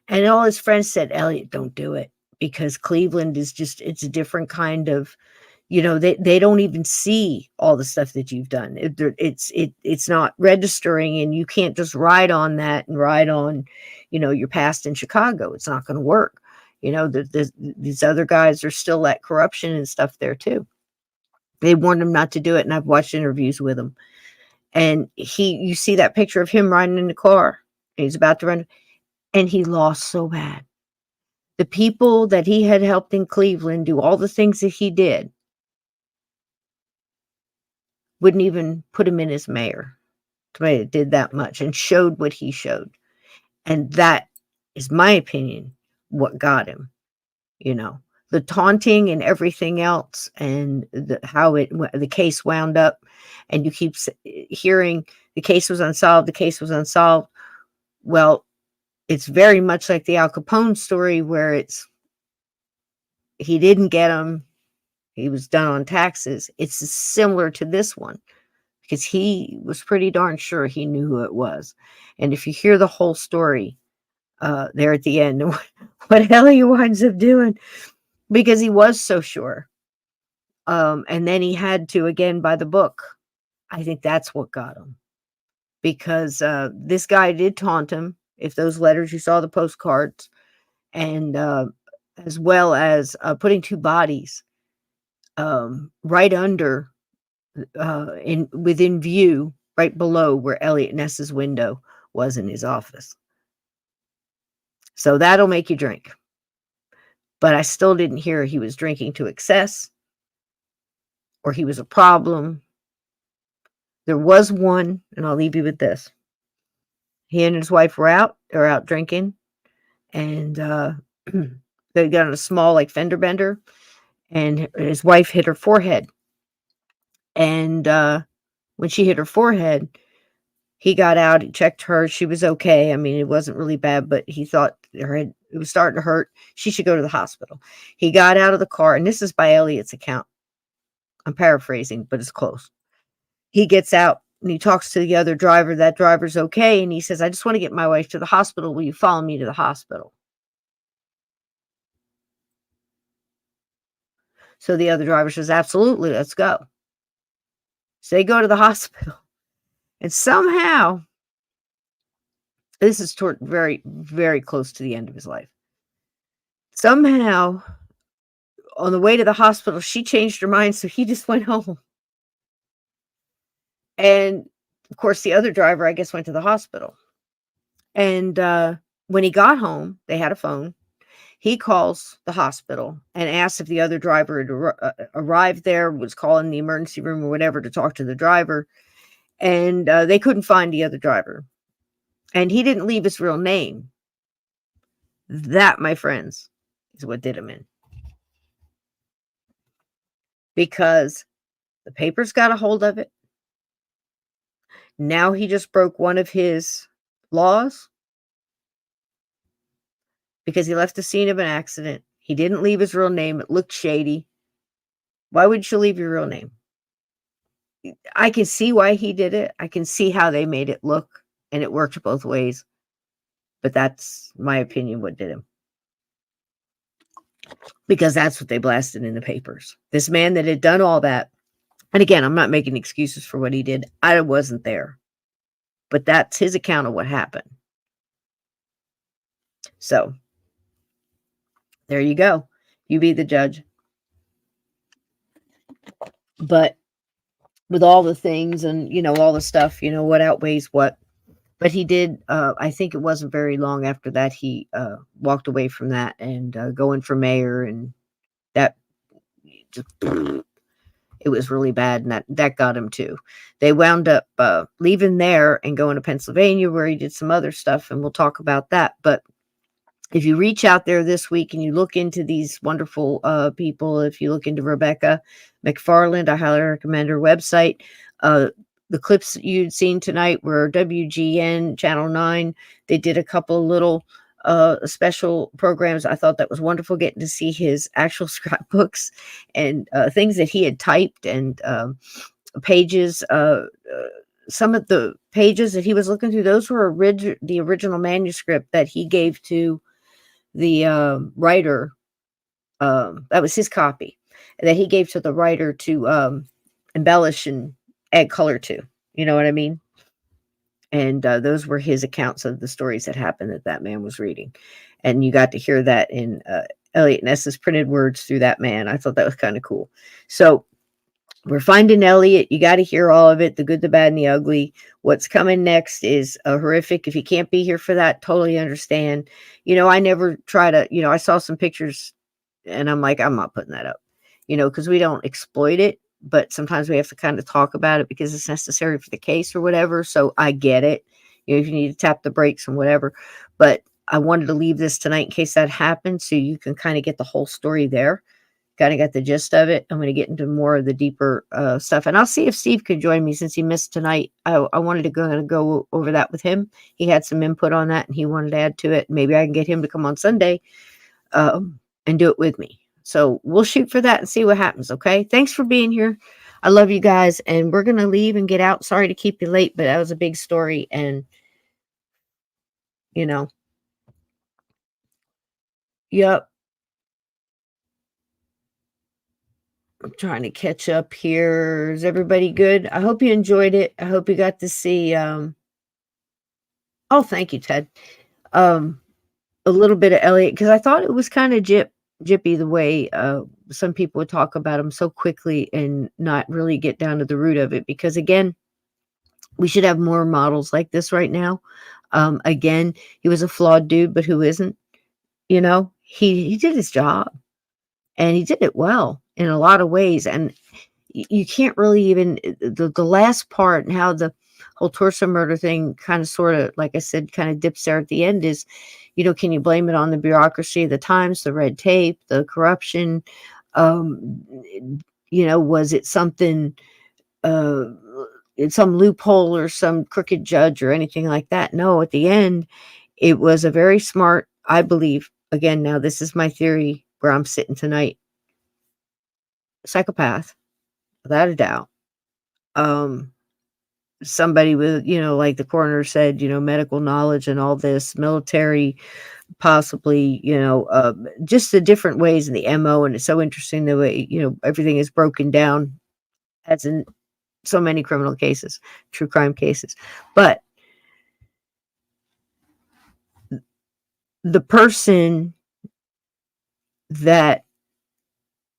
And all his friends said, Eliot, don't do it, because Cleveland is it's a different kind of, they don't even see all the stuff that you've done. It's not registering, and you can't just ride on that and ride on, your past in Chicago. It's not going to work. These other guys are still that corruption and stuff there too. They warned him not to do it, and I've watched interviews with him. And you see that picture of him riding in the car, and he's about to run, and he lost so bad. The people that he had helped in Cleveland do all the things that he did wouldn't even put him in as mayor. It did that much and showed what he showed. And that is my opinion, what got him, the taunting and everything else, and how the case wound up. And you keep hearing the case was unsolved. Well, it's very much like the Al Capone story, where he didn't get him. He was done on taxes. It's similar to this one, because he was pretty darn sure he knew who it was. And if you hear the whole story there at the end, what Eliot winds up doing, because he was so sure. And then he had to, again, by the book. I think that's what got him, because this guy did taunt him. If those letters, you saw the postcards, and as well as putting two bodies right under, within view, right below where Eliot Ness's window was in his office. So that'll make you drink. But I still didn't hear he was drinking to excess, or he was a problem. There was one, and I'll leave you with this. He and his wife were out drinking, and They got on a small like fender bender, and his wife hit her forehead. And when she hit her forehead, he got out, he checked her. She was okay. I mean, it wasn't really bad, but he thought her head, it was starting to hurt. She should go to the hospital. He got out of the car, and this is by Eliot's account. I'm paraphrasing, but it's close. He gets out and he talks to the other driver. That driver's okay. And he says, I just want to get my wife to the hospital. Will you follow me to the hospital? So the other driver says, absolutely, let's go. So they go to the hospital. And somehow, this is toward very, very close to the end of his life. Somehow, on the way to the hospital, she changed her mind, so he just went home. And, of course, the other driver, I guess, went to the hospital. And when he got home, they had a phone. He calls the hospital and asks if the other driver had arrived there, was calling the emergency room or whatever to talk to the driver. And they couldn't find the other driver. And he didn't leave his real name. That, my friends, is what did him in. Because the papers got a hold of it. Now he just broke one of his laws because he left the scene of an accident. He didn't leave his real name. It looked shady. Why would you leave your real name? I can see why he did it. I can see how they made it look, and it worked both ways. But that's my opinion what did him. Because that's what they blasted in the papers. This man that had done all that. And again, I'm not making excuses for what he did. I wasn't there. But that's his account of what happened. So, there you go. You be the judge. But with all the things and, all the stuff, what outweighs what. But he did, I think it wasn't very long after that, he walked away from that and going for mayor. And that just... It was really bad, and that got him too. They wound up leaving there and going to Pennsylvania, where he did some other stuff, and we'll talk about that. But if you reach out there this week and you look into these wonderful people, if you look into Rebecca McFarland, I highly recommend her website. The clips that you'd seen tonight were WGN Channel 9. They did a couple little special programs. I thought that was wonderful, getting to see his actual scrapbooks and things that he had typed and pages. Some of the pages that he was looking through, those were the original manuscript that he gave to the writer. That was his copy that he gave to the writer to embellish and add color to. You know what I mean? And those were his accounts of the stories that happened that man was reading. And you got to hear that in Eliot Ness's printed words through that man. I thought that was kind of cool. So we're finding Eliot. You got to hear all of it, the good, the bad, and the ugly. What's coming next is horrific. If you can't be here for that, totally understand. I never try to, I saw some pictures and I'm like, I'm not putting that up, because we don't exploit it. But sometimes we have to kind of talk about it because it's necessary for the case or whatever. So I get it. If you need to tap the brakes and whatever. But I wanted to leave this tonight in case that happened, so you can kind of get the whole story there. Kind of got the gist of it. I'm going to get into more of the deeper stuff. And I'll see if Steve could join me since he missed tonight. I wanted to go over that with him. He had some input on that and he wanted to add to it. Maybe I can get him to come on Sunday and do it with me. So we'll shoot for that and see what happens, okay? Thanks for being here. I love you guys, and we're going to leave and get out. Sorry to keep you late, but that was a big story, and, yep. I'm trying to catch up here. Is everybody good? I hope you enjoyed it. I hope you got to see, oh, thank you, Ted. A little bit of Eliot, because I thought it was kind of jippy the way some people would talk about him so quickly and not really get down to the root of it, because again, we should have more models like this right now. Again, he was a flawed dude, but who isn't? He did his job and he did it well in a lot of ways. And you can't really even the last part and how whole torso murder thing kind of sort of, like I said, kind of dips there at the end is, can you blame it on the bureaucracy of the times, the red tape, the corruption? Was it something, some loophole or some crooked judge or anything like that? No, at the end, it was a very smart, I believe, again, now this is my theory where I'm sitting tonight, psychopath, without a doubt. Somebody with, like the coroner said, medical knowledge and all this, military, possibly, just the different ways in the MO. And it's so interesting the way, everything is broken down as in so many criminal cases, true crime cases. But the person that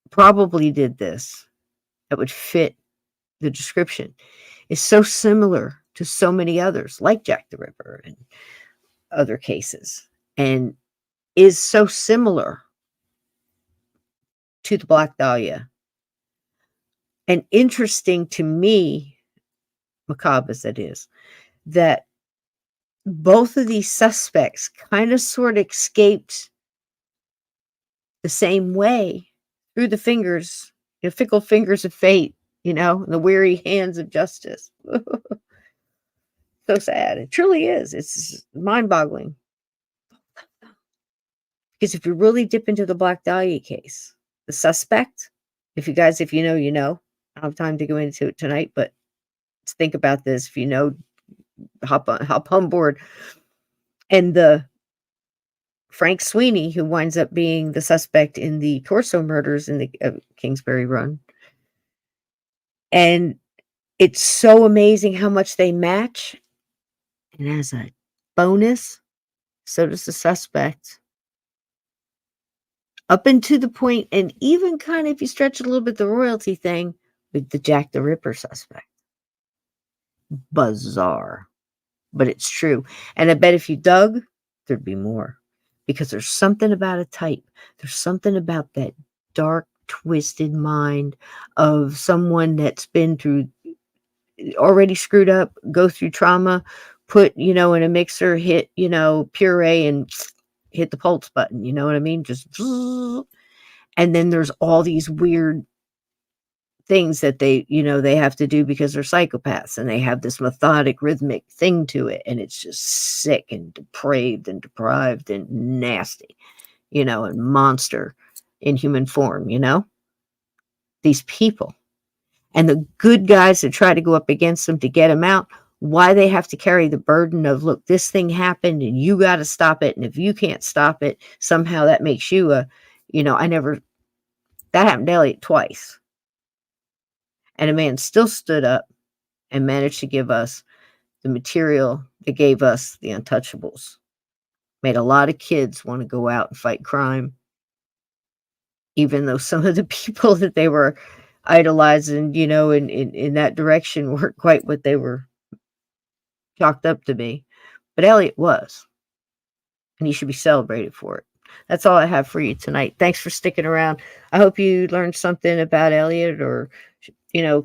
probably did this, that would fit the description, is so similar to so many others, like Jack the Ripper and other cases, and is so similar to the Black Dahlia. And interesting to me, macabre as it is, that both of these suspects kind of sort of escaped the same way through the fingers, fickle fingers of fate, the weary hands of justice. So sad. It truly is. It's mind-boggling. Because if you really dip into the Black Dahlia case, the suspect, if you know, you know. I don't have time to go into it tonight, but let's think about this. If you know, hop on board. And the Frank Sweeney, who winds up being the suspect in the torso murders in the Kingsbury Run. And it's so amazing how much they match. And as a bonus, so does the suspect. Up into the point, and even kind of, if you stretch a little bit, the royalty thing with the Jack the Ripper suspect. Bizarre. But it's true. And I bet if you dug, there'd be more. Because there's something about a type. There's something about that dark, twisted mind of someone that's been through, already screwed up, go through trauma, put, in a mixer, hit, puree and hit the pulse button. You know what I mean? Just, and then there's all these weird things that they have to do because they're psychopaths, and they have this methodic, rhythmic thing to it, and it's just sick and depraved and deprived and nasty, and monster in human form, these people. And the good guys that try to go up against them to get them out, why they have to carry the burden of, look, this thing happened and you got to stop it, and if you can't stop it, somehow that makes you that happened to Eliot twice. And a man still stood up and managed to give us the material that gave us the Untouchables. Made a lot of kids want to go out and fight crime, even though some of the people that they were idolizing, in that direction weren't quite what they were chalked up to be. But Eliot was. And he should be celebrated for it. That's all I have for you tonight. Thanks for sticking around. I hope you learned something about Eliot, or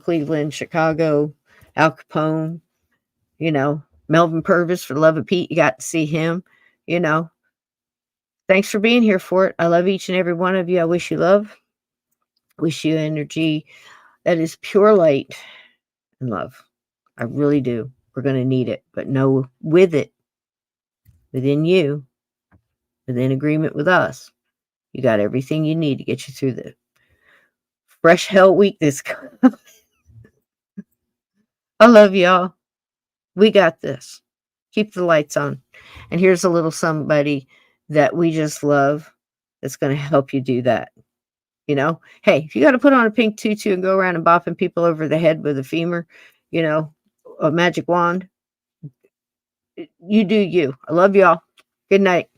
Cleveland, Chicago, Al Capone, Melvin Purvis, for the love of Pete. You got to see him, Thanks for being here for it. I love each and every one of you. I wish you love. Wish you energy that is pure light and love. I really do. We're going to need it. But know with it, within you, within agreement with us, you got everything you need to get you through the fresh hell week this coming. I love y'all. We got this. Keep the lights on. And here's a little somebody that we just love that's going to help you do that. Hey, if you got to put on a pink tutu and go around and bopping people over the head with a femur, a magic wand, you do you. I love y'all. Good night.